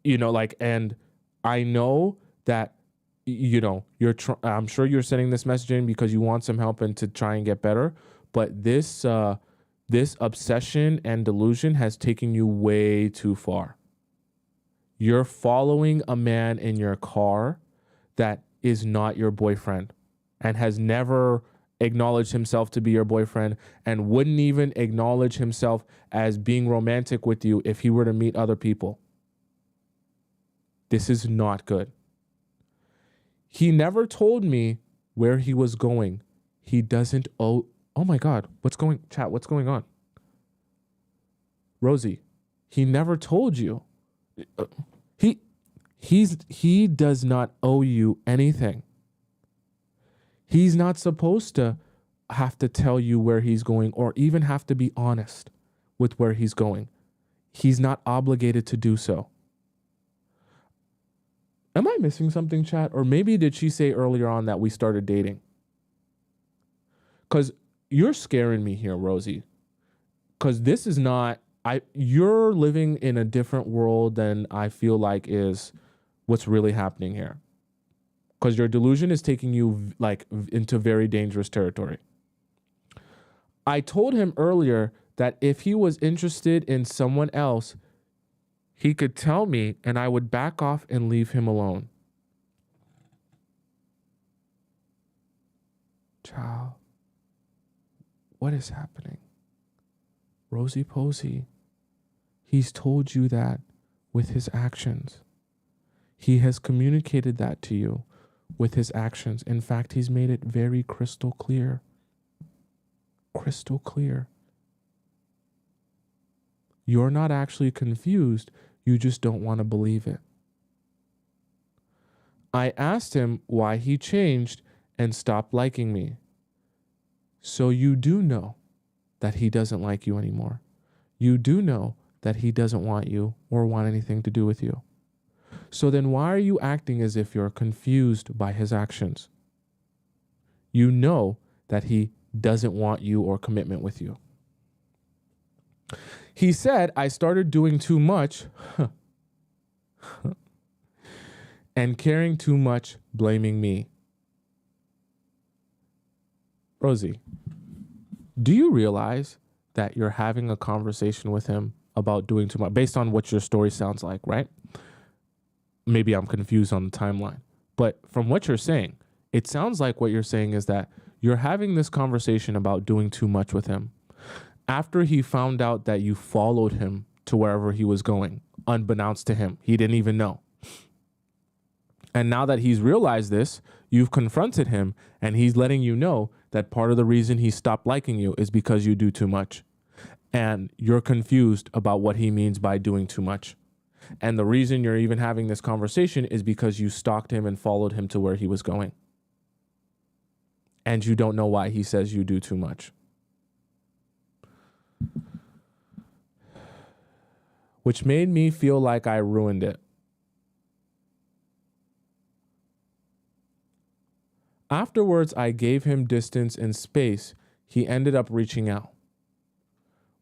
Speaker 1: And I know that, I'm sure you're sending this message in because you want some help and to try and get better. But this obsession and delusion has taken you way too far. You're following a man in your car that is not your boyfriend and has never acknowledged himself to be your boyfriend and wouldn't even acknowledge himself as being romantic with you if he were to meet other people. This is not good. He never told me where he was going. He doesn't oh my God, what's going on? Rosie, he never told you. He does not owe you anything. He's not supposed to have to tell you where he's going or even have to be honest. with where he's going. He's not obligated to do so. Am I missing something, chat? Or maybe did she say earlier on that we started dating? Because you're scaring me here, Rosie. Because this is not, you're living in a different world than I feel like is what's really happening here. Because your delusion is taking you like into very dangerous territory. I told him earlier that if he was interested in someone else, he could tell me and I would back off and leave him alone. Child, what is happening? Rosie Posey, he's told you that with his actions. He has communicated that to you with his actions. In fact, he's made it very crystal clear. Crystal clear. You're not actually confused. You just don't want to believe it. I asked him why he changed and stopped liking me. So you do know that he doesn't like you anymore. You do know that he doesn't want you or want anything to do with you. So then why are you acting as if you're confused by his actions? You know that he doesn't want you or commitment with you. He said, I started doing too much and caring too much, blaming me. Rosie, do you realize that you're having a conversation with him about doing too much, based on what your story sounds like, right? Maybe I'm confused on the timeline, but from what you're saying, it sounds like what you're saying is that you're having this conversation about doing too much with him after he found out that you followed him to wherever he was going, unbeknownst to him. He didn't even know. And now that he's realized this, you've confronted him and he's letting you know that part of the reason he stopped liking you is because you do too much. And you're confused about what he means by doing too much. And the reason you're even having this conversation is because you stalked him and followed him to where he was going. And you don't know why he says you do too much. Which made me feel like I ruined it. Afterwards, I gave him distance and space. He ended up reaching out.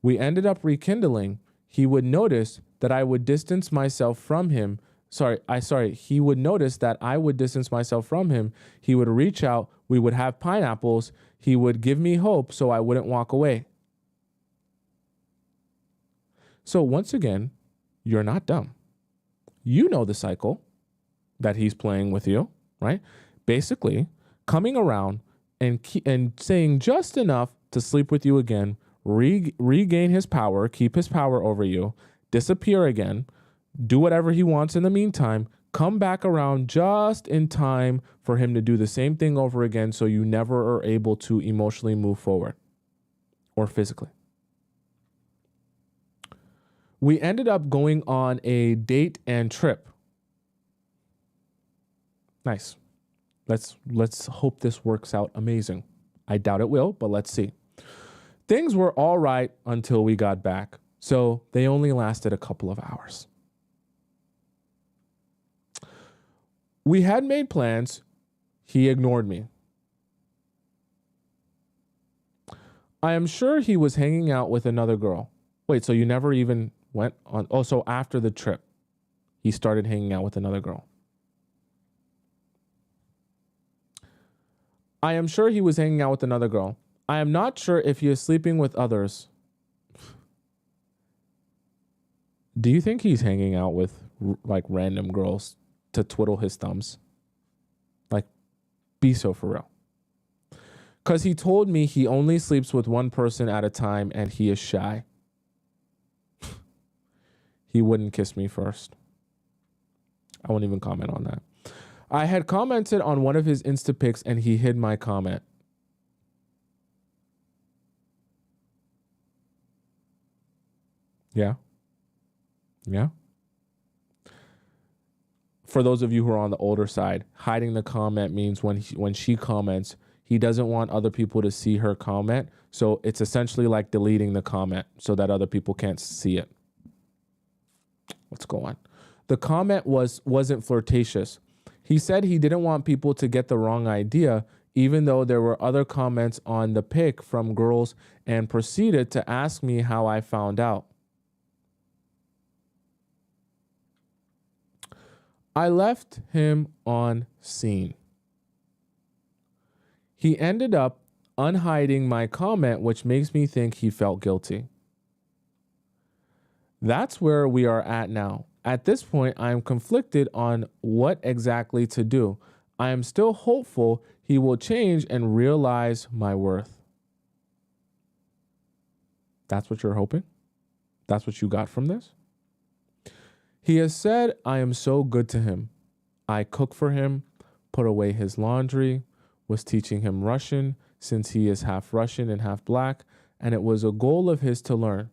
Speaker 1: We ended up rekindling. He would notice that I would distance myself from him. He would notice that I would distance myself from him. He would reach out. We would have pineapples. He would give me hope so I wouldn't walk away. So once again, you're not dumb. You know the cycle that he's playing with you, right? Basically, coming around and saying just enough to sleep with you again, regain his power, keep his power over you, disappear again, do whatever he wants in the meantime, come back around just in time for him to do the same thing over again so you never are able to emotionally move forward or physically. We ended up going on a date and trip. Nice. Let's hope this works out amazing. I doubt it will, but let's see. Things were all right until we got back. So they only lasted a couple of hours. We had made plans. He ignored me. I am sure he was hanging out with another girl. Wait, so you never even went on? Oh, so after the trip, he started hanging out with another girl. I am sure he was hanging out with another girl. I am not sure if he is sleeping with others. Do you think he's hanging out with like random girls to twiddle his thumbs? Like, be so for real. Because he told me he only sleeps with one person at a time and he is shy. He wouldn't kiss me first. I won't even comment on that. I had commented on one of his Insta pics and he hid my comment. Yeah. Yeah. For those of you who are on the older side, hiding the comment means when she comments, He doesn't want other people to see her comment. So it's essentially like deleting the comment so that other people can't see it. Let's go on. The comment wasn't flirtatious. He said he didn't want people to get the wrong idea, even though there were other comments on the pic from girls, and proceeded to ask me how I found out. I left him on scene. He ended up unhiding my comment, which makes me think he felt guilty. That's where we are at now. At this point, I am conflicted on what exactly to do. I am still hopeful he will change and realize my worth. That's what you're hoping? That's what you got from this? He has said I am so good to him. I cook for him, put away his laundry, was teaching him Russian since he is half Russian and half black, and it was a goal of his to learn.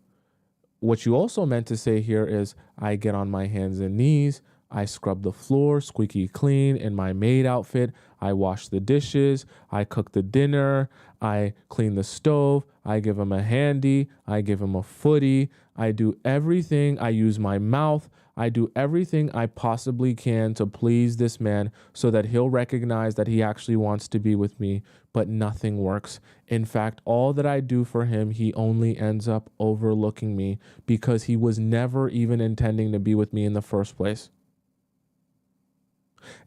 Speaker 1: What you also meant to say here is I get on my hands and knees, I scrub the floor squeaky clean in my maid outfit, I wash the dishes, I cook the dinner, I clean the stove, I give him a handy, I give him a footy, I do everything, I use my mouth, I do everything I possibly can to please this man so that he'll recognize that he actually wants to be with me, but nothing works. In fact, all that I do for him, he only ends up overlooking me because he was never even intending to be with me in the first place.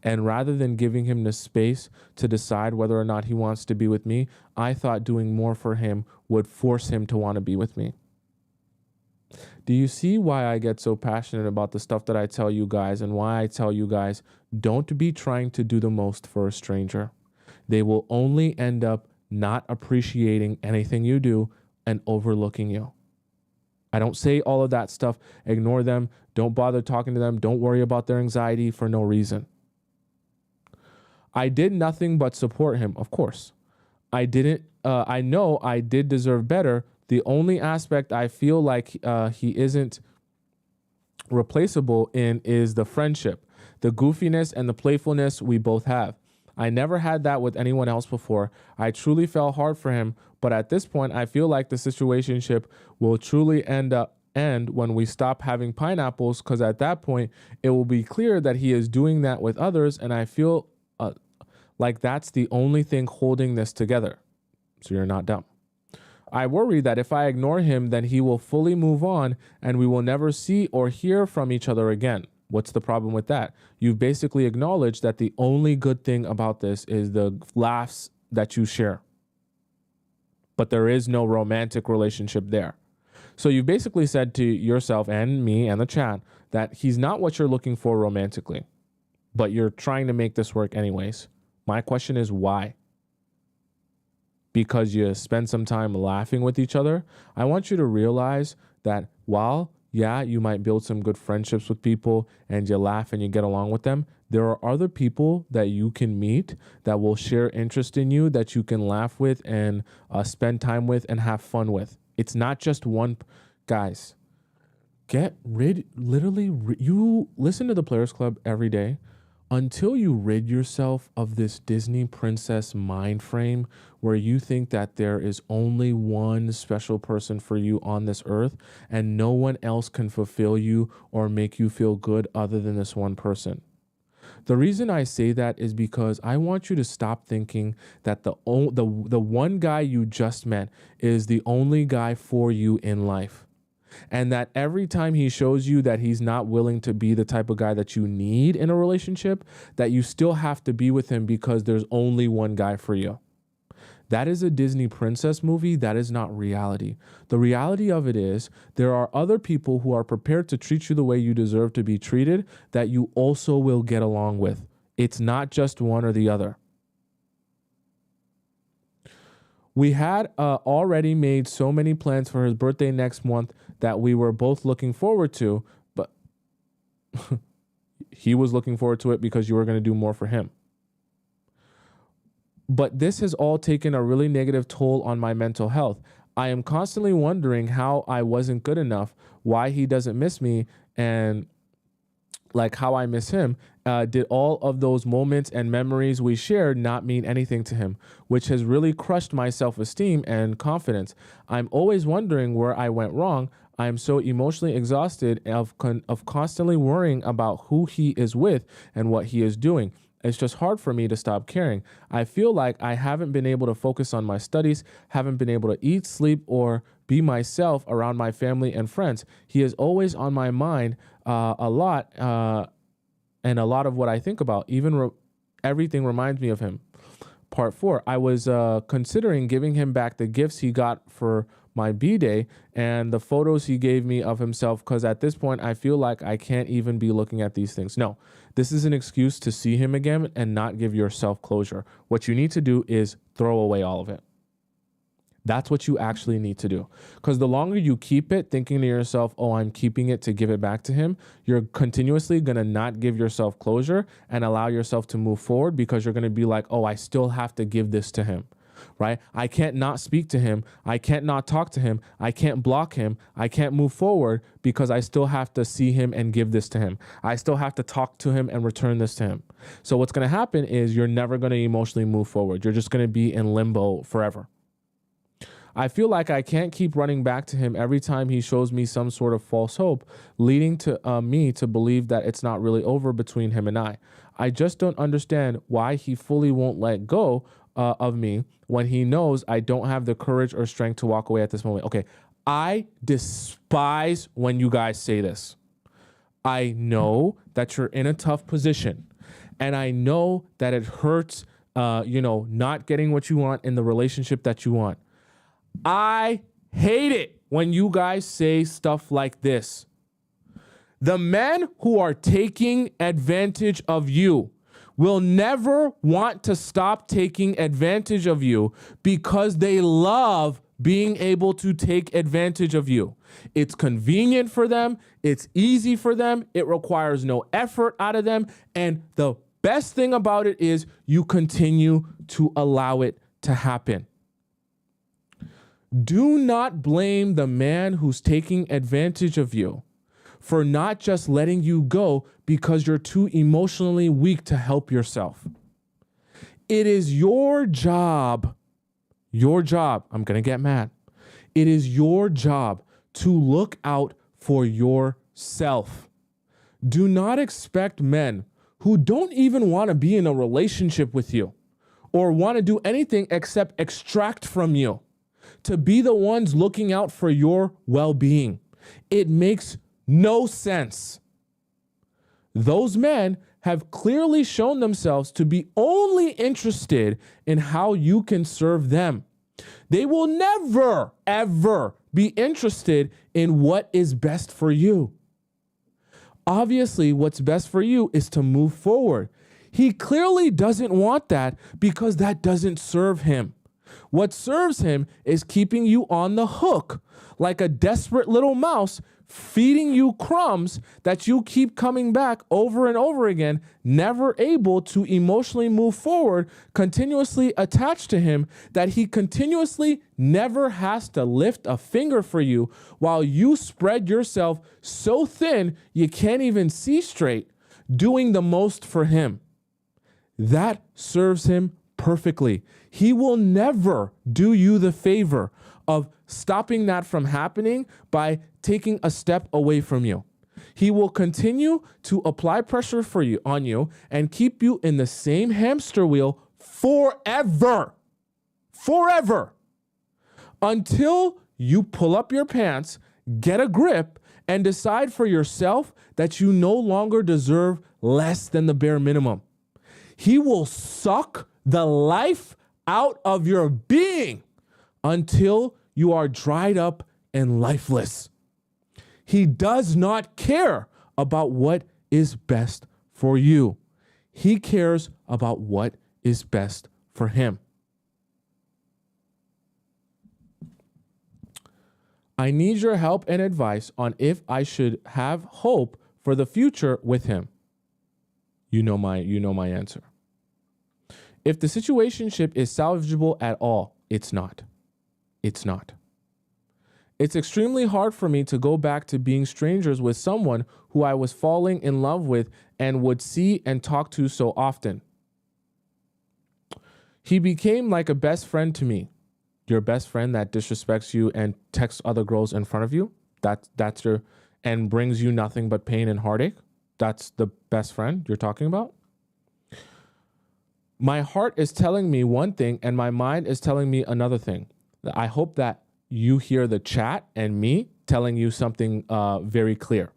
Speaker 1: And rather than giving him the space to decide whether or not he wants to be with me, I thought doing more for him would force him to want to be with me. Do you see why I get so passionate about the stuff that I tell you guys, and why I tell you guys, don't be trying to do the most for a stranger? They will only end up not appreciating anything you do and overlooking you. I don't say all of that stuff. Ignore them. Don't bother talking to them. Don't worry about their anxiety for no reason. I did nothing but support him, of course. I know I did deserve better. The only aspect I feel like he isn't replaceable in is the friendship, the goofiness and the playfulness we both have. I never had that with anyone else before. I truly felt hard for him, but at this point, I feel like the situationship will truly end when we stop having pineapples, because at that point, it will be clear that he is doing that with others, and I feel like that's the only thing holding this together. So you're not dumb. I worry that if I ignore him, then he will fully move on and we will never see or hear from each other again. What's the problem with that? You've basically acknowledged that the only good thing about this is the laughs that you share. But there is no romantic relationship there. So you basically said to yourself and me and the chat that he's not what you're looking for romantically, but you're trying to make this work anyways. My question is why? Because you spend some time laughing with each other? I want you to realize that while, yeah, you might build some good friendships with people and you laugh and you get along with them, there are other people that you can meet that will share interest in you, that you can laugh with and spend time with and have fun with. It's not just one. Guys, you listen to the Players Club every day until you rid yourself of this Disney princess mind frame where you think that there is only one special person for you on this earth and no one else can fulfill you or make you feel good other than this one person. The reason I say that is because I want you to stop thinking that the one guy you just met is the only guy for you in life. And that every time he shows you that he's not willing to be the type of guy that you need in a relationship, that you still have to be with him because there's only one guy for you. That is a Disney princess movie. That is not reality. The reality of it is there are other people who are prepared to treat you the way you deserve to be treated that you also will get along with. It's not just one or the other. We had already made so many plans for his birthday next month that we were both looking forward to, but he was looking forward to it because you were going to do more for him. But this has all taken a really negative toll on my mental health. I am constantly wondering how I wasn't good enough, why he doesn't miss me, and like how I miss him, did all of those moments and memories we shared not mean anything to him, which has really crushed my self-esteem and confidence. I'm always wondering where I went wrong. I am so emotionally exhausted of constantly worrying about who he is with and what he is doing. It's just hard for me to stop caring. I feel like I haven't been able to focus on my studies, haven't been able to eat, sleep, or be myself around my family and friends. He is always on my mind a lot, and a lot of what I think about, everything reminds me of him. Part 4, I was considering giving him back the gifts he got for my B-Day and the photos he gave me of himself, because at this point, I feel like I can't even be looking at these things. No, this is an excuse to see him again and not give yourself closure. What you need to do is throw away all of it. That's what you actually need to do. Because the longer you keep it, thinking to yourself, oh, I'm keeping it to give it back to him, you're continuously going to not give yourself closure and allow yourself to move forward, because you're going to be like, oh, I still have to give this to him, right? I can't not speak to him. I can't not talk to him. I can't block him. I can't move forward because I still have to see him and give this to him. I still have to talk to him and return this to him. So what's going to happen is you're never going to emotionally move forward. You're just going to be in limbo forever. I feel like I can't keep running back to him every time he shows me some sort of false hope, leading to me to believe that it's not really over between him and I. I just don't understand why he fully won't let go of me when he knows I don't have the courage or strength to walk away at this moment. Okay, I despise when you guys say this. I know that you're in a tough position, and I know that it hurts, not getting what you want in the relationship that you want. I hate it when you guys say stuff like this. The men who are taking advantage of you will never want to stop taking advantage of you because they love being able to take advantage of you. It's convenient for them. It's easy for them. It requires no effort out of them. And the best thing about it is you continue to allow it to happen. Do not blame the man who's taking advantage of you for not just letting you go because you're too emotionally weak to help yourself. It is your job, I'm going to get mad. It is your job to look out for yourself. Do not expect men who don't even want to be in a relationship with you or want to do anything except extract from you to be the ones looking out for your well-being. It makes no sense. Those men have clearly shown themselves to be only interested in how you can serve them. They will never, ever be interested in what is best for you. Obviously, what's best for you is to move forward. He clearly doesn't want that because that doesn't serve him. What serves him is keeping you on the hook like a desperate little mouse, feeding you crumbs that you keep coming back over and over again, never able to emotionally move forward, continuously attached to him, that he continuously never has to lift a finger for you while you spread yourself so thin you can't even see straight, doing the most for him. That serves him perfectly. He will never do you the favor of stopping that from happening by taking a step away from you. He will continue to apply pressure on you and keep you in the same hamster wheel forever. Forever. Until you pull up your pants, get a grip, and decide for yourself that you no longer deserve less than the bare minimum. He will suck the life out of your being until you are dried up and lifeless. He does not care about what is best for you. He cares about what is best for him. I need your help and advice on if I should have hope for the future with him. You know my answer. If the situationship is salvageable at all, it's not. It's not. It's extremely hard for me to go back to being strangers with someone who I was falling in love with and would see and talk to so often. He became like a best friend to me. Your best friend that disrespects you and texts other girls in front of you, that's your, and brings you nothing but pain and heartache. That's the best friend you're talking about. My heart is telling me one thing and my mind is telling me another thing. I hope that you hear the chat and me telling you something very clear.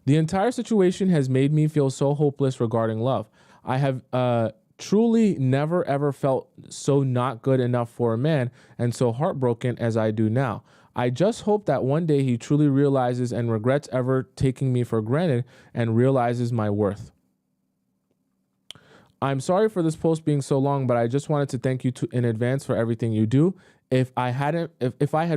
Speaker 1: The entire situation has made me feel so hopeless regarding love. I have truly never ever felt so not good enough for a man and so heartbroken as I do now. I just hope that one day he truly realizes and regrets ever taking me for granted and realizes my worth. I'm sorry for this post being so long, but I just wanted to thank you in advance for everything you do. If I had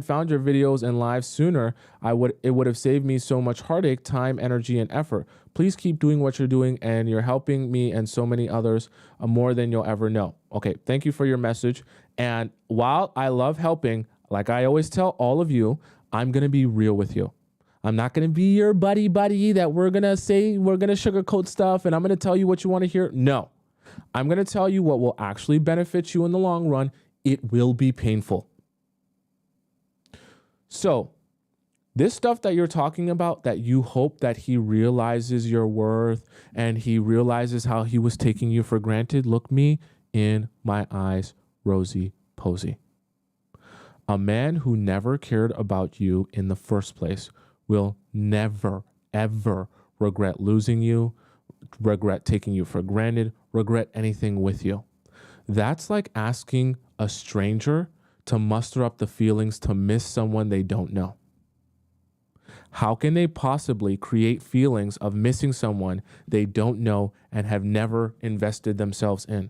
Speaker 1: found your videos and lives sooner, it would have saved me so much heartache, time, energy, and effort. Please keep doing what you're doing, and you're helping me and so many others more than you'll ever know. Okay, thank you for your message. And while I love helping, like I always tell all of you, I'm gonna be real with you. I'm not gonna be your buddy that we're gonna sugarcoat stuff and I'm gonna tell you what you want to hear. No. I'm going to tell you what will actually benefit you in the long run. It will be painful. So this stuff that you're talking about, that you hope that he realizes your worth and he realizes how he was taking you for granted. Look me in my eyes, Rosie Posey. A man who never cared about you in the first place will never, ever regret losing you, regret taking you for granted, regret anything with you. That's like asking a stranger to muster up the feelings to miss someone they don't know. How can they possibly create feelings of missing someone they don't know and have never invested themselves in?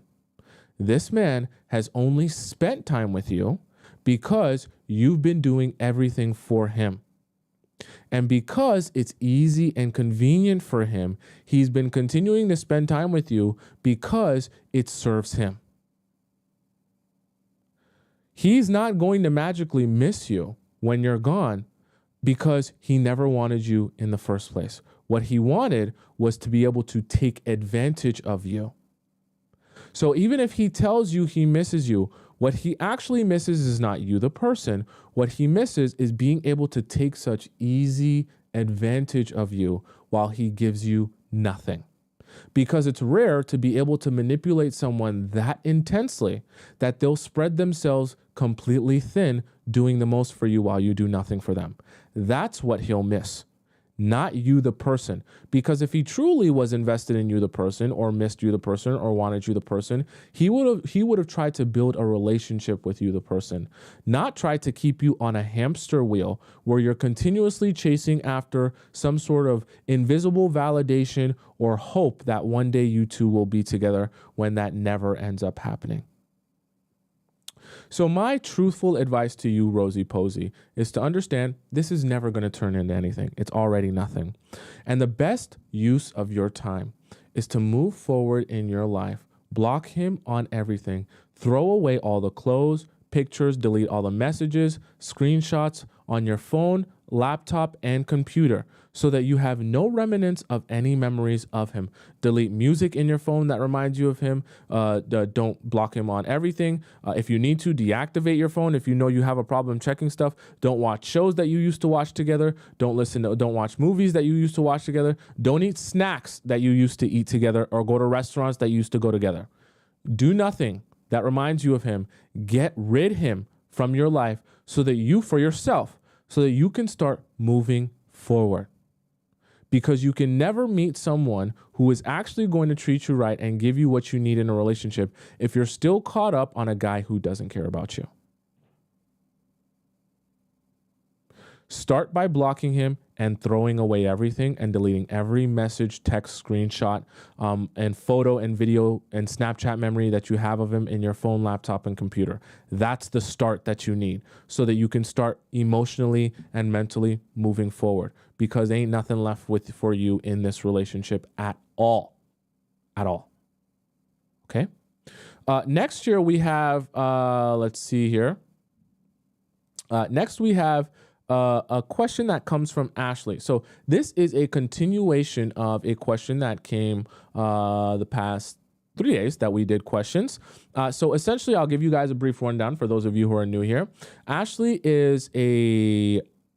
Speaker 1: This man has only spent time with you because you've been doing everything for him. And because it's easy and convenient for him, he's been continuing to spend time with you because it serves him. He's not going to magically miss you when you're gone because he never wanted you in the first place. What he wanted was to be able to take advantage of you. So even if he tells you he misses you, what he actually misses is not you, the person. What he misses is being able to take such easy advantage of you while he gives you nothing. Because it's rare to be able to manipulate someone that intensely that they'll spread themselves completely thin, doing the most for you while you do nothing for them. That's what he'll miss. Not you, the person. Because if he truly was invested in you, the person, or missed you, the person, or wanted you, the person, he would have tried to build a relationship with you, the person, not try to keep you on a hamster wheel where you're continuously chasing after some sort of invisible validation or hope that one day you two will be together when that never ends up happening. So my truthful advice to you, Rosie Posey, is to understand this is never going to turn into anything. It's already nothing. And the best use of your time is to move forward in your life, block him on everything, throw away all the clothes, pictures, delete all the messages, screenshots on your phone, laptop, and computer so that you have no remnants of any memories of him. Delete music in your phone that reminds you of him. Don't block him on everything. If you need to, deactivate your phone. If you know you have a problem checking stuff, don't watch shows that you used to watch together. Don't watch movies that you used to watch together. Don't eat snacks that you used to eat together or go to restaurants that you used to go together. Do nothing that reminds you of him. Get rid him from your life so that you, for yourself, so that you can start moving forward. Because you can never meet someone who is actually going to treat you right and give you what you need in a relationship if you're still caught up on a guy who doesn't care about you. Start by blocking him and throwing away everything and deleting every message, text, screenshot, and photo and video and Snapchat memory that you have of him in your phone, laptop, and computer. That's the start that you need so that you can start emotionally and mentally moving forward, because ain't nothing left for you in this relationship at all. At all. Okay? Next year we have, let's see here. Next we have a question that comes from Ashley. So this is a continuation of a question that came the past 3 days that we did questions. So essentially, I'll give you guys a brief rundown for those of you who are new here. Ashley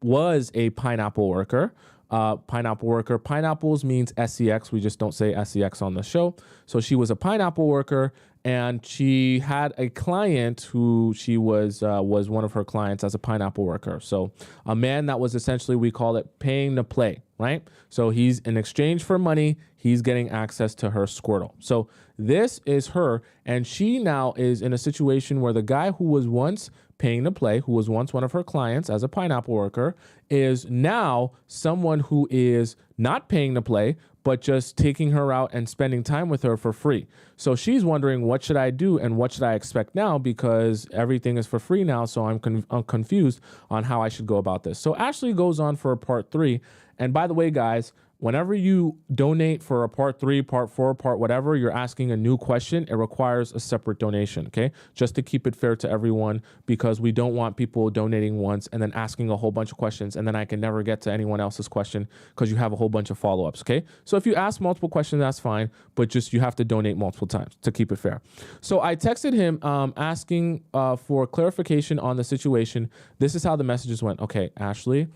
Speaker 1: was a pineapple worker. Pineapples means SEX. We just don't say SEX on the show. So she was a pineapple worker, and she had a client who she was one of her clients as a pineapple worker. So a man that was essentially, we call it paying to play, right? So he's in exchange for money, he's getting access to her Squirtle. So this is her, and she now is in a situation where the guy who was once paying to play, who was once one of her clients as a pineapple worker, is now someone who is not paying to play, but just taking her out and spending time with her for free. So she's wondering, what should I do and what should I expect now, because everything is for free now. So I'm confused on how I should go about this. So Ashley goes on for part 3. And by the way, guys, whenever you donate for a part 3, part 4, part whatever, you're asking a new question, it requires a separate donation, okay? Just to keep it fair to everyone, because we don't want people donating once and then asking a whole bunch of questions, and then I can never get to anyone else's question because you have a whole bunch of follow-ups, okay? So if you ask multiple questions, that's fine, but just you have to donate multiple times to keep it fair. So I texted him asking for clarification on the situation. This is how the messages went. Okay, Ashley,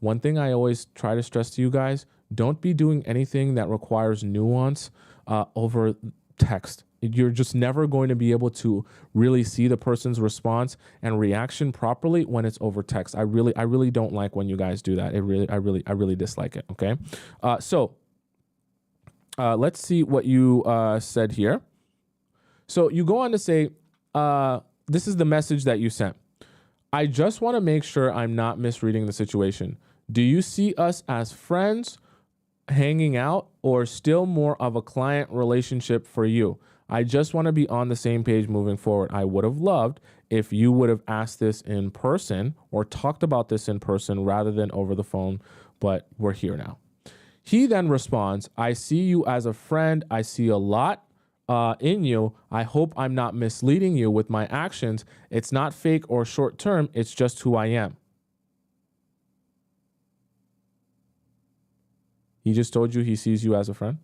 Speaker 1: one thing I always try to stress to you guys, don't be doing anything that requires nuance over text. You're just never going to be able to really see the person's response and reaction properly when it's over text. I really don't like when you guys do that. I really dislike it. Okay. So let's see what you said here. So you go on to say, this is the message that you sent. I just want to make sure I'm not misreading the situation. Do you see us as friends, hanging out, or still more of a client relationship for you? I just want to be on the same page moving forward. I would have loved if you would have asked this in person or talked about this in person rather than over the phone, but we're here now. He then responds, I see you as a friend. I see a lot in you. I hope I'm not misleading you with my actions. It's not fake or short term. It's just who I am. He just told you he sees you as a friend.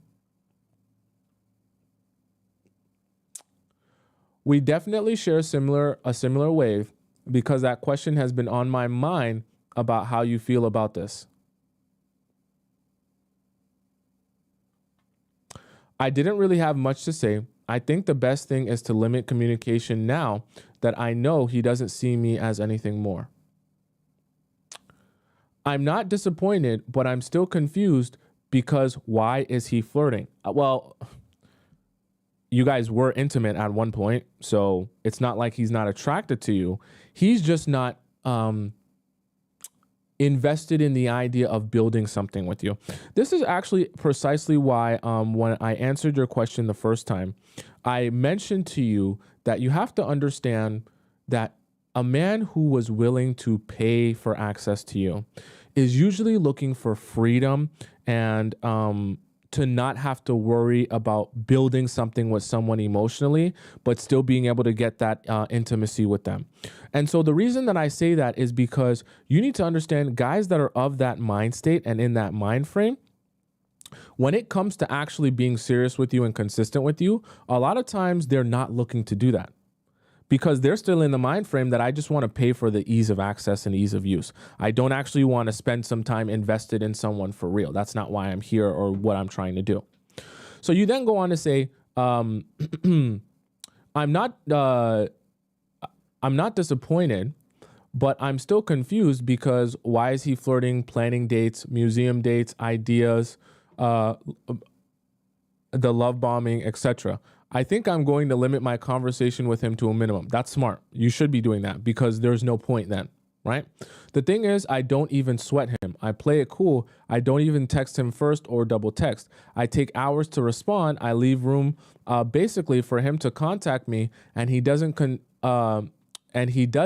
Speaker 1: We definitely share a similar wave, because that question has been on my mind about how you feel about this. I didn't really have much to say. I think the best thing is to limit communication now that I know he doesn't see me as anything more. I'm not disappointed, but I'm still confused, because why is he flirting? Well, you guys were intimate at one point, so it's not like he's not attracted to you. He's just not invested in the idea of building something with you. This is actually precisely why when I answered your question the first time, I mentioned to you that you have to understand that a man who was willing to pay for access to you is usually looking for freedom and to not have to worry about building something with someone emotionally, but still being able to get that intimacy with them. And so the reason that I say that is because you need to understand guys that are of that mind state and in that mind frame, when it comes to actually being serious with you and consistent with you, a lot of times they're not looking to do that, because they're still in the mind frame that I just want to pay for the ease of access and ease of use. I don't actually want to spend some time invested in someone for real. That's not why I'm here or what I'm trying to do. So you then go on to say, I'm not disappointed, but I'm still confused, because why is he flirting, planning dates, museum dates, ideas, the love bombing, etc. I think I'm going to limit my conversation with him to a minimum. That's smart. You should be doing that, because there's no point then, right? The thing is, I don't even sweat him. I play it cool. I don't even text him first or double text. I take hours to respond. I leave room basically for him to contact me, and he does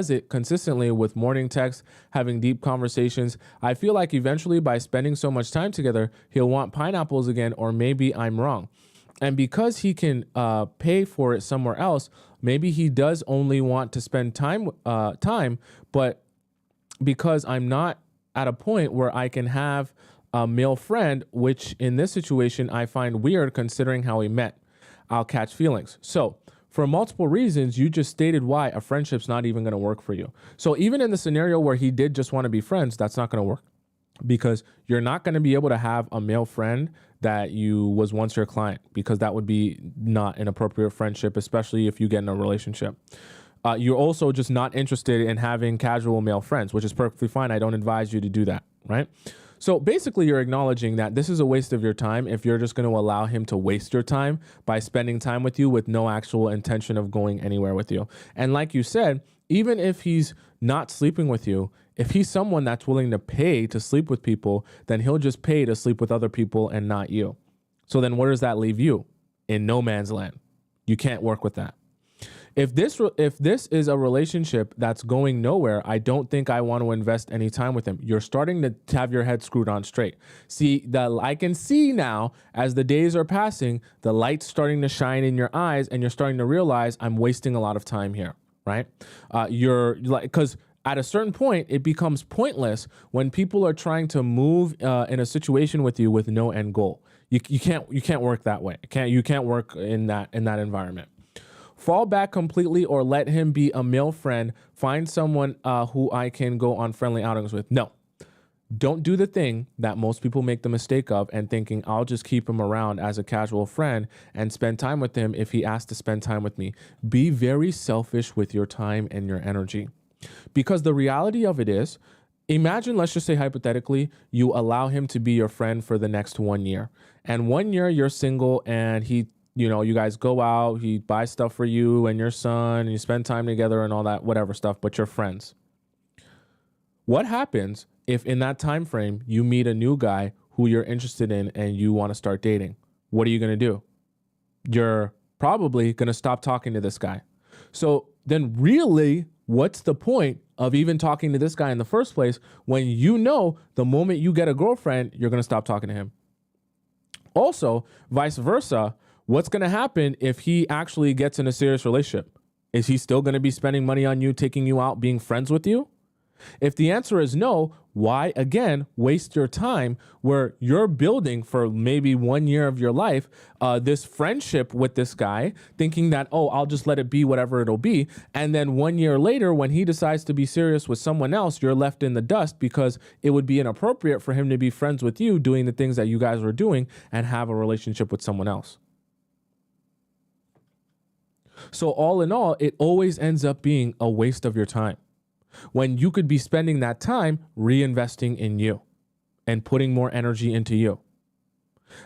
Speaker 1: it consistently with morning texts, having deep conversations. I feel like eventually, by spending so much time together, he'll want pineapples again, or maybe I'm wrong. And because he can pay for it somewhere else, maybe he does only want to spend time, but because I'm not at a point where I can have a male friend, which in this situation I find weird considering how we met. I'll catch feelings. So, for multiple reasons, you just stated why a friendship's not even going to work for you. So, even in the scenario where he did just want to be friends, that's not going to work because you're not going to be able to have a male friend that you was once your client because that would be not an appropriate friendship, especially if you get in a relationship. You're also just not interested in having casual male friends, which is perfectly fine. I don't advise you to do that, right? So basically, you're acknowledging that this is a waste of your time if you're just going to allow him to waste your time by spending time with you with no actual intention of going anywhere with you. And like you said, even if he's not sleeping with you, if he's someone that's willing to pay to sleep with people, then he'll just pay to sleep with other people and not you. So then where does that leave you? In no man's land. You can't work with that. If this is a relationship that's going nowhere, I don't think I want to invest any time with him. You're starting to have your head screwed on straight. See, I can see now as the days are passing, the light's starting to shine in your eyes and you're starting to realize I'm wasting a lot of time here, right? You're like, because at a certain point, it becomes pointless when people are trying to move in a situation with you with no end goal. You can't work that way. You can't work in that environment. Fall back completely or let him be a male friend. Find someone who I can go on friendly outings with. No, don't do the thing that most people make the mistake of and thinking I'll just keep him around as a casual friend and spend time with him if he asks to spend time with me. Be very selfish with your time and your energy. Because the reality of it is, imagine, let's just say hypothetically, you allow him to be your friend for the next 1 year. And 1 year you're single and you guys go out, he buys stuff for you and your son, and you spend time together and all that, whatever stuff, but you're friends. What happens if in that time frame you meet a new guy who you're interested in and you want to start dating? What are you going to do? You're probably going to stop talking to this guy. So then really, what's the point of even talking to this guy in the first place when you know the moment you get a girlfriend, you're going to stop talking to him? Also, vice versa, what's going to happen if he actually gets in a serious relationship? Is he still going to be spending money on you, taking you out, being friends with you? If the answer is no, why, again, waste your time where you're building for maybe 1 year of your life this friendship with this guy, thinking that, oh, I'll just let it be whatever it'll be. And then 1 year later, when he decides to be serious with someone else, you're left in the dust because it would be inappropriate for him to be friends with you doing the things that you guys were doing and have a relationship with someone else. So all in all, it always ends up being a waste of your time when you could be spending that time reinvesting in you and putting more energy into you.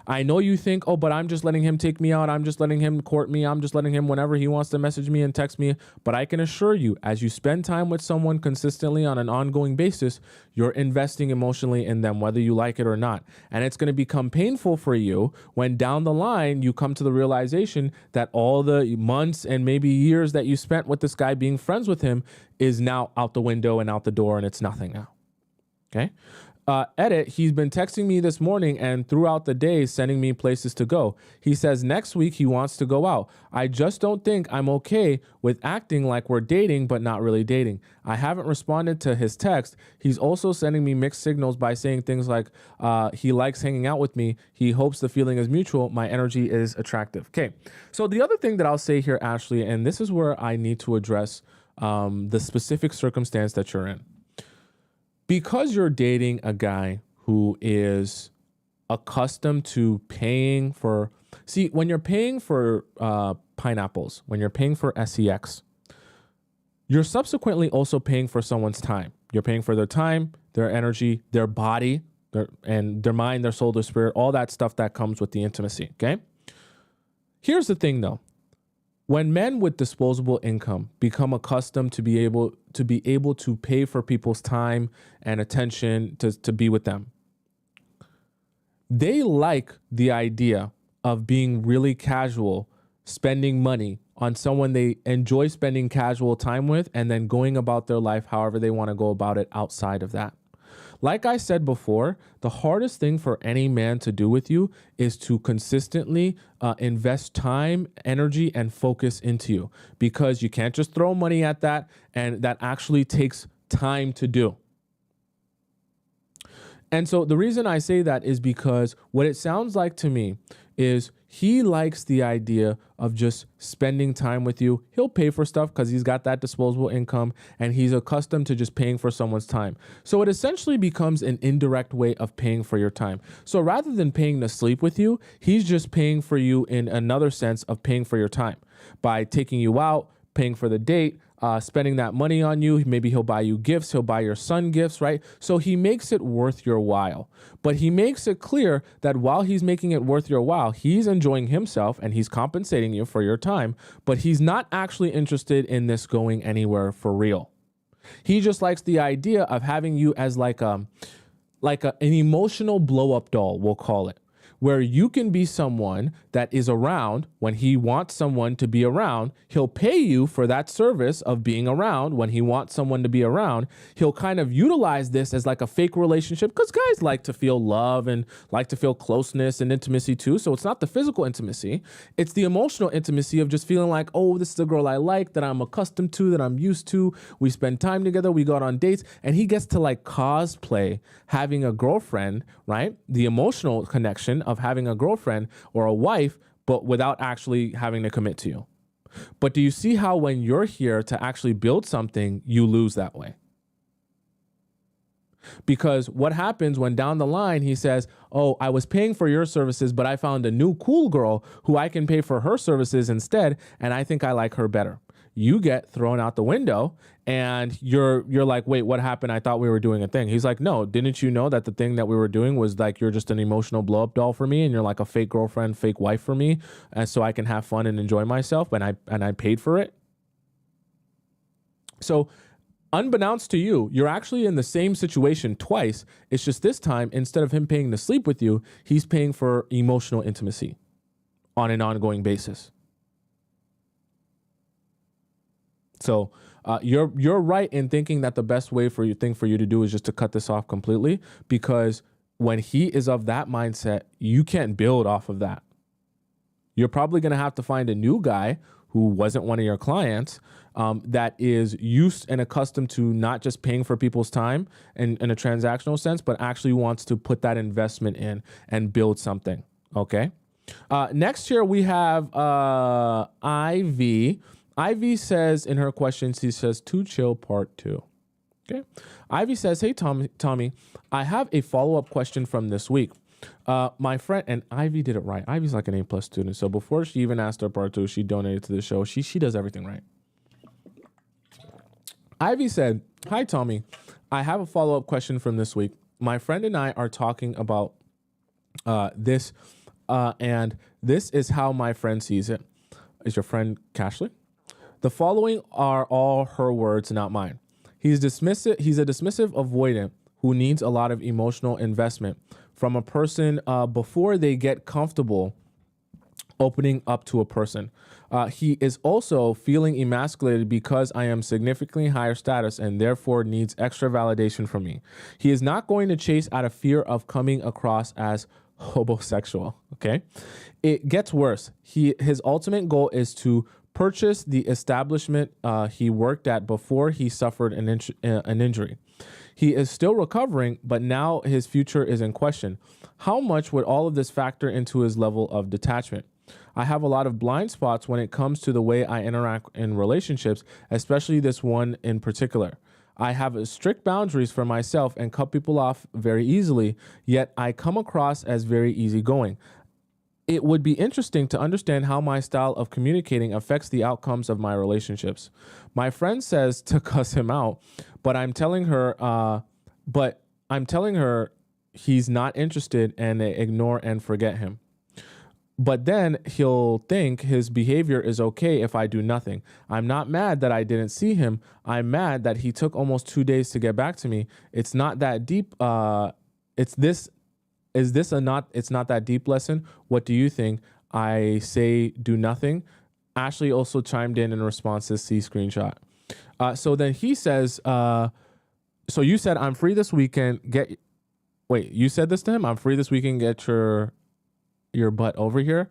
Speaker 1: I know you think, oh, but I'm just letting him take me out. I'm just letting him court me. I'm just letting him whenever he wants to message me and text me. But I can assure you, as you spend time with someone consistently on an ongoing basis, you're investing emotionally in them, whether you like it or not. And it's going to become painful for you when down the line you come to the realization that all the months and maybe years that you spent with this guy being friends with him is now out the window and out the door and it's nothing now. Okay? Edit, he's been texting me this morning and throughout the day sending me places to go. He says next week he wants to go out. I just don't think I'm okay with acting like we're dating but not really dating. I haven't responded to his text. He's also sending me mixed signals by saying things like he likes hanging out with me. He hopes the feeling is mutual. My energy is attractive. Okay, so the other thing that I'll say here, Ashley, and this is where I need to address the specific circumstance that you're in. Because you're dating a guy who is accustomed to paying for, when you're paying for pineapples, when you're paying for sex, you're subsequently also paying for someone's time. You're paying for their time, their energy, their body, their mind, their soul, their spirit, all that stuff that comes with the intimacy, okay? Here's the thing though. When men with disposable income become accustomed to be able to pay for people's time and attention to be with them, they like the idea of being really casual, spending money on someone they enjoy spending casual time with, and then going about their life however they want to go about it outside of that. Like I said before, the hardest thing for any man to do with you is to consistently invest time, energy, and focus into you, because you can't just throw money at that, and that actually takes time to do. And so the reason I say that is because what it sounds like to me is he likes the idea of just spending time with you. He'll pay for stuff because he's got that disposable income and he's accustomed to just paying for someone's time. So it essentially becomes an indirect way of paying for your time. So rather than paying to sleep with you, he's just paying for you in another sense of paying for your time by taking you out, paying for the date, spending that money on you. Maybe he'll buy you gifts. He'll buy your son gifts, right? So he makes it worth your while. But he makes it clear that while he's making it worth your while, he's enjoying himself and he's compensating you for your time, but he's not actually interested in this going anywhere for real. He just likes the idea of having you as an emotional blow up doll, we'll call it, where you can be someone that is around when he wants someone to be around. He'll pay you for that service of being around when he wants someone to be around. He'll kind of utilize this as like a fake relationship because guys like to feel love and like to feel closeness and intimacy too. So it's not the physical intimacy. It's the emotional intimacy of just feeling like, oh, this is a girl I like, that I'm accustomed to, that I'm used to. We spend time together. We go out on dates, and he gets to like cosplay having a girlfriend, right? The emotional connection of having a girlfriend or a wife, but without actually having to commit to you. But do you see how when you're here to actually build something, you lose that way? Because what happens when down the line he says, oh, I was paying for your services, but I found a new cool girl who I can pay for her services instead, and I think I like her better. You get thrown out the window and you're like, wait, what happened? I thought we were doing a thing. He's like, no, didn't you know that the thing that we were doing was like, you're just an emotional blow up doll for me and you're like a fake girlfriend, fake wife for me, and so I can have fun and enjoy myself, and I paid for it. So unbeknownst to you, you're actually in the same situation twice. It's just this time, instead of him paying to sleep with you, he's paying for emotional intimacy on an ongoing basis. So you're right in thinking that the best way for you to do is just to cut this off completely, because when he is of that mindset, you can't build off of that. You're probably going to have to find a new guy who wasn't one of your clients, that is used and accustomed to not just paying for people's time in a transactional sense, but actually wants to put that investment in and build something. Okay. Next here we have Ivy. Ivy says in her question, she says, "To chill part 2. Okay. Ivy says, hey, Tommy, I have a follow-up question from this week. My friend, and Ivy did it right. Ivy's like an A+ student. So before she even asked her part 2, she donated to the show. She does everything right. Ivy said, hi, Tommy. I have a follow-up question from this week. My friend and I are talking about this, and this is how my friend sees it. Is your friend Cashley? The following are all her words, not mine. He's a dismissive avoidant who needs a lot of emotional investment from a person before they get comfortable opening up to a person. He is also feeling emasculated because I am significantly higher status and therefore needs extra validation from me. He is not going to chase out of fear of coming across as homosexual. Okay. It gets worse. His ultimate goal is to purchase the establishment he worked at before he suffered an injury. He is still recovering, but now his future is in question. How much would all of this factor into his level of detachment? I have a lot of blind spots when it comes to the way I interact in relationships, especially this one in particular. I have strict boundaries for myself and cut people off very easily, yet I come across as very easygoing. It would be interesting to understand how my style of communicating affects the outcomes of my relationships. My friend says to cuss him out, but I'm telling her he's not interested and ignore and forget him. But then he'll think his behavior is okay if I do nothing. I'm not mad that I didn't see him. I'm mad that he took almost 2 days to get back to me. It's not that deep. It's not that deep lesson. What do you think? I say do nothing. Ashley also chimed in response to see screenshot. So then he says, so you said, I'm free this weekend. You said this to him? I'm free this weekend. Get your butt over here.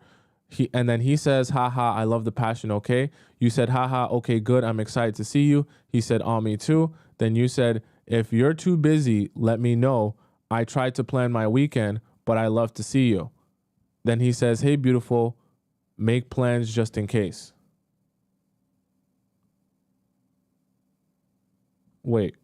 Speaker 1: And then he says, haha, I love the passion. Okay. You said, haha. Okay, good. I'm excited to see you. He said, oh, me too. Then you said, if you're too busy, let me know. I tried to plan my weekend, but I love to see you. Then he says, hey, beautiful, make plans just in case. Wait.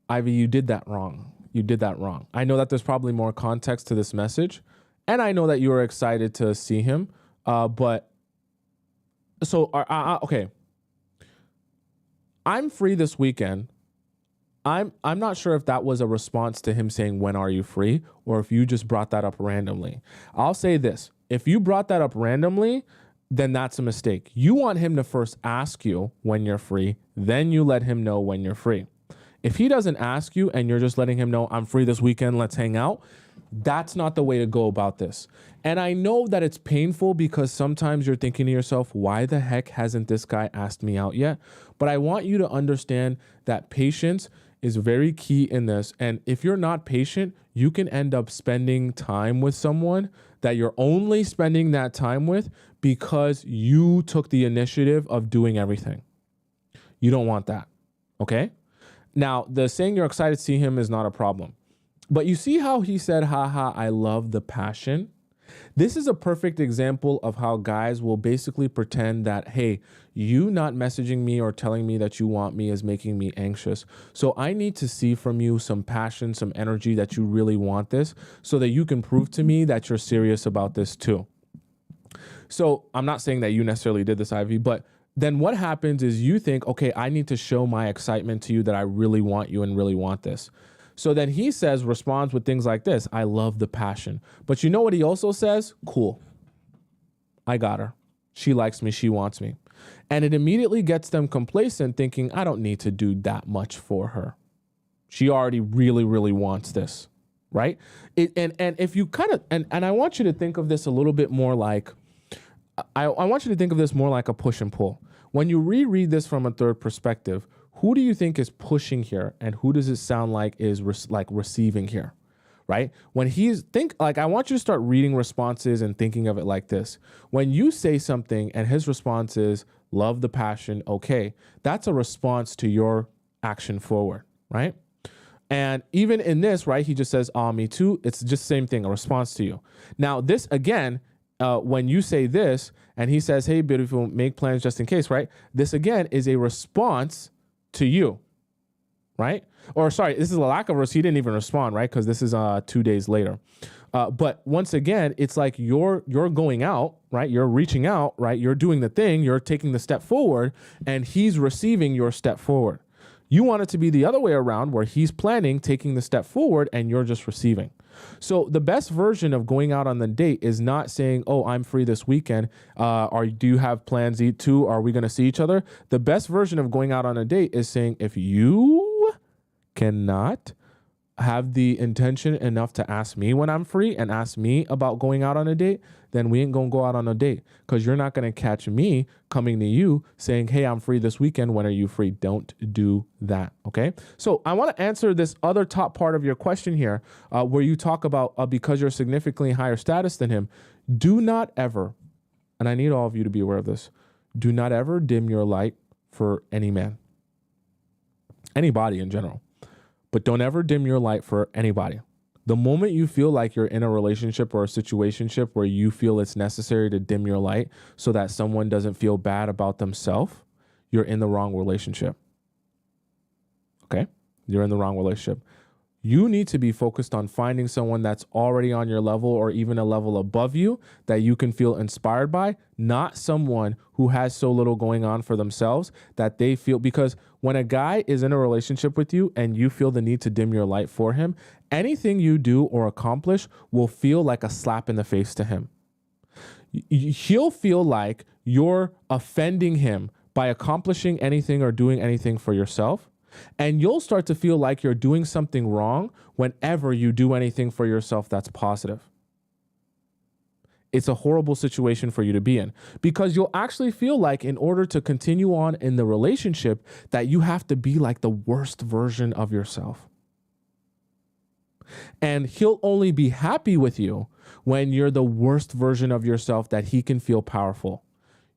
Speaker 1: Ivy, you did that wrong. You did that wrong. I know that there's probably more context to this message, and I know that you were excited to see him. But so, okay. I'm free this weekend. I'm not sure if that was a response to him saying, when are you free? Or if you just brought that up randomly. I'll say this. If you brought that up randomly, then that's a mistake. You want him to first ask you when you're free, then you let him know when you're free. If he doesn't ask you and you're just letting him know, I'm free this weekend, let's hang out, that's not the way to go about this. And I know that it's painful because sometimes you're thinking to yourself, why the heck hasn't this guy asked me out yet? But I want you to understand that patience is very key in this. And if you're not patient, you can end up spending time with someone that you're only spending that time with because you took the initiative of doing everything. You don't want that, okay? Now, the saying you're excited to see him is not a problem. But you see how he said, haha, I love the passion? This is a perfect example of how guys will basically pretend that, hey, you not messaging me or telling me that you want me is making me anxious. So I need to see from you some passion, some energy that you really want this so that you can prove to me that you're serious about this too. So I'm not saying that you necessarily did this, Ivy, but then what happens is you think, okay, I need to show my excitement to you that I really want you and really want this. So then he responds with things like this. I love the passion. But you know what he also says? Cool. I got her. She likes me. She wants me. And it immediately gets them complacent thinking, I don't need to do that much for her. She already really, really wants this, right? And if you kind of, and I want you to think of this a little bit more like, I want you to think of this more like a push and pull. When you reread this from a third perspective, who do you think is pushing here and who does it sound like is receiving here, right? When I want you to start reading responses and thinking of it like this. When you say something and his response is love the passion, okay, that's a response to your action forward, right? And even in this, right, he just says, me too. It's just the same thing, a response to you. Now, this again, when you say this and he says, hey, beautiful, make plans just in case, right? This again is a response to you, right? Or sorry, this is a lack of he didn't even respond, right? Because this is 2 days later. But once again, it's like you're going out, right? You're reaching out, right? You're doing the thing, you're taking the step forward, and he's receiving your step forward. You want it to be the other way around where he's planning, taking the step forward, and you're just receiving. So the best version of going out on the date is not saying, oh, I'm free this weekend. Do you have plans too? Are we going to see each other? The best version of going out on a date is saying, if you cannot have the intention enough to ask me when I'm free and ask me about going out on a date, then we ain't going to go out on a date because you're not going to catch me coming to you saying, hey, I'm free this weekend. When are you free? Don't do that. Okay. So I want to answer this other top part of your question here where you talk about because you're significantly higher status than him. Do not ever, and I need all of you to be aware of this, do not ever dim your light for any man, anybody in general. But don't ever dim your light for anybody. The moment you feel like you're in a relationship or a situationship where you feel it's necessary to dim your light so that someone doesn't feel bad about themselves, you're in the wrong relationship. Okay? You're in the wrong relationship. You need to be focused on finding someone that's already on your level or even a level above you that you can feel inspired by, not someone who has so little going on for themselves that they feel, because when a guy is in a relationship with you and you feel the need to dim your light for him, anything you do or accomplish will feel like a slap in the face to him. He'll feel like you're offending him by accomplishing anything or doing anything for yourself. And you'll start to feel like you're doing something wrong whenever you do anything for yourself that's positive. It's a horrible situation for you to be in because you'll actually feel like in order to continue on in the relationship that you have to be like the worst version of yourself. And he'll only be happy with you when you're the worst version of yourself that he can feel powerful.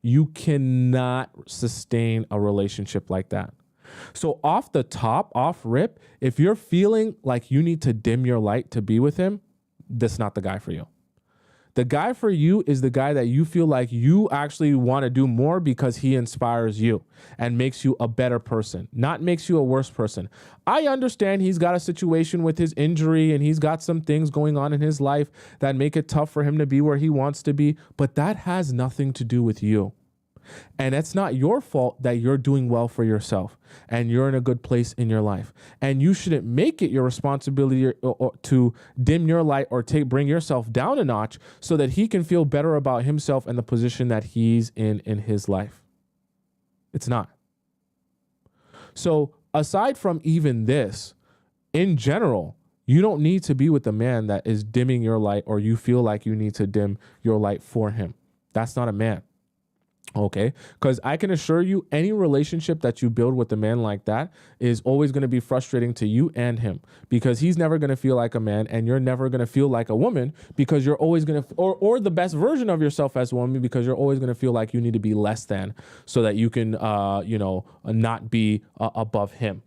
Speaker 1: You cannot sustain a relationship like that. So off the top, off rip, if you're feeling like you need to dim your light to be with him, that's not the guy for you. The guy for you is the guy that you feel like you actually want to do more because he inspires you and makes you a better person, not makes you a worse person. I understand he's got a situation with his injury and he's got some things going on in his life that make it tough for him to be where he wants to be, but that has nothing to do with you. And it's not your fault that you're doing well for yourself and you're in a good place in your life. And you shouldn't make it your responsibility or to dim your light or bring yourself down a notch so that he can feel better about himself and the position that he's in his life. It's not. So aside from even this, in general, you don't need to be with a man that is dimming your light or you feel like you need to dim your light for him. That's not a man. Okay, because I can assure you any relationship that you build with a man like that is always going to be frustrating to you and him because he's never going to feel like a man and you're never going to feel like a woman because you're always going to or the best version of yourself as a woman because you're always going to feel like you need to be less than so that you can not be above him.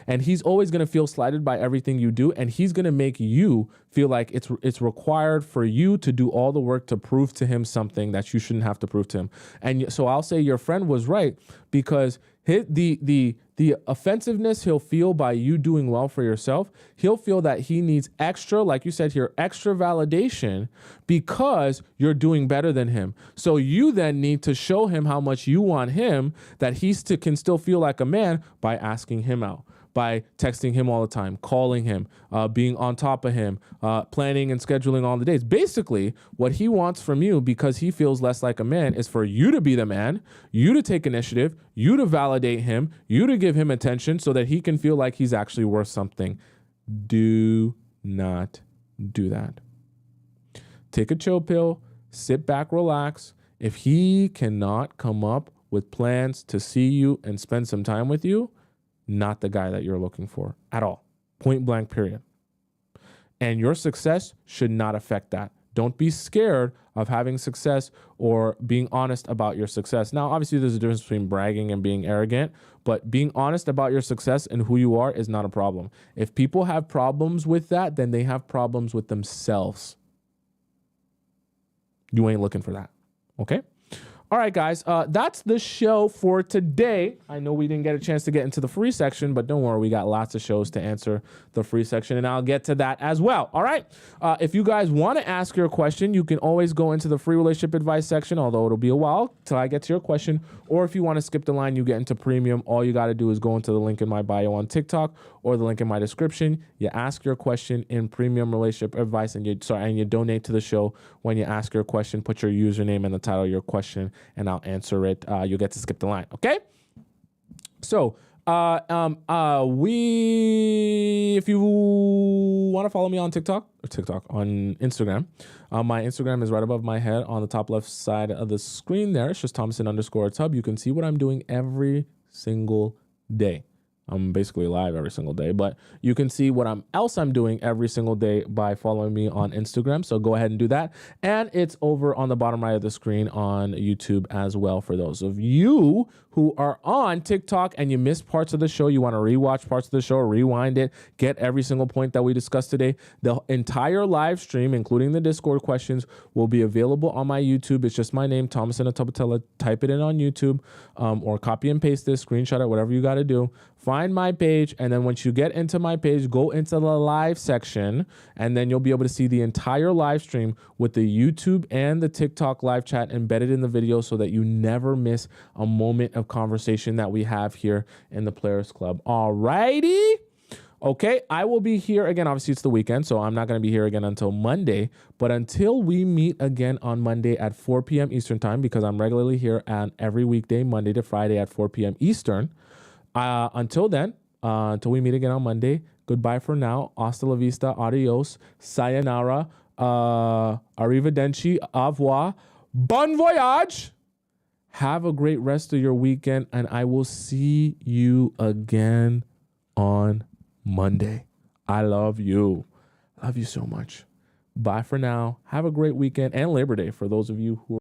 Speaker 1: And he's always going to feel slighted by everything you do. And he's going to make you feel like it's required for you to do all the work to prove to him something that you shouldn't have to prove to him. And so I'll say your friend was right because the offensiveness he'll feel by you doing well for yourself, he'll feel that he needs extra, like you said here, extra validation because you're doing better than him. So you then need to show him how much you want him, that can still feel like a man by asking him out, by texting him all the time, calling him, being on top of him, planning and scheduling all the days. Basically, what he wants from you, because he feels less like a man, is for you to be the man, you to take initiative, you to validate him, you to give him attention so that he can feel like he's actually worth something. Do not do that. Take a chill pill, sit back, relax. If he cannot come up with plans to see you and spend some time with you, not the guy that you're looking for at all. Point blank, period. And your success should not affect that. Don't be scared of having success or being honest about your success. Now, obviously, there's a difference between bragging and being arrogant, but being honest about your success and who you are is not a problem. If people have problems with that, then they have problems with themselves. You ain't looking for that. Okay? All right, guys, that's the show for today. I know we didn't get a chance to get into the free section, but don't worry, we got lots of shows to answer the free section, and I'll get to that as well. All right, if you guys want to ask your question, you can always go into the free relationship advice section, although it'll be a while till I get to your question. Or if you want to skip the line, you get into premium. All you got to do is go into the link in my bio on TikTok or the link in my description. You ask your question in premium relationship advice, and you donate to the show when you ask your question. Put your username and the title of your question, and I'll answer it. You'll get to skip the line. Okay. So, if you want to follow me on TikTok on Instagram, my Instagram is right above my head on the top left side of the screen there. It's just Tomisin_Atub. You can see what I'm doing every single day. I'm basically live every single day, but you can see what I'm doing every single day by following me on Instagram. So go ahead and do that. And it's over on the bottom right of the screen on YouTube as well. For those of you who are on TikTok and you missed parts of the show, you want to rewatch parts of the show, rewind it, get every single point that we discussed today. The entire live stream, including the Discord questions, will be available on my YouTube. It's just my name, Tomisin Atobatele. Type it in on YouTube, or copy and paste this, screenshot it, whatever you got to do. Find my page, and then once you get into my page, go into the live section, and then you'll be able to see the entire live stream with the YouTube and the TikTok live chat embedded in the video so that you never miss a moment of conversation that we have here in the Players Club. All righty. Okay, I will be here again. Obviously, it's the weekend, so I'm not going to be here again until Monday. But until we meet again on Monday at 4 p.m. Eastern time, because I'm regularly here on every weekday, Monday to Friday at 4 p.m. Eastern. Until then, until we meet again on Monday, goodbye for now. Hasta la vista, adios, sayonara, arrivederci, au revoir, bon voyage. Have a great rest of your weekend, and I will see you again on Monday. I love you. Love you so much. Bye for now. Have a great weekend and Labor Day for those of you who are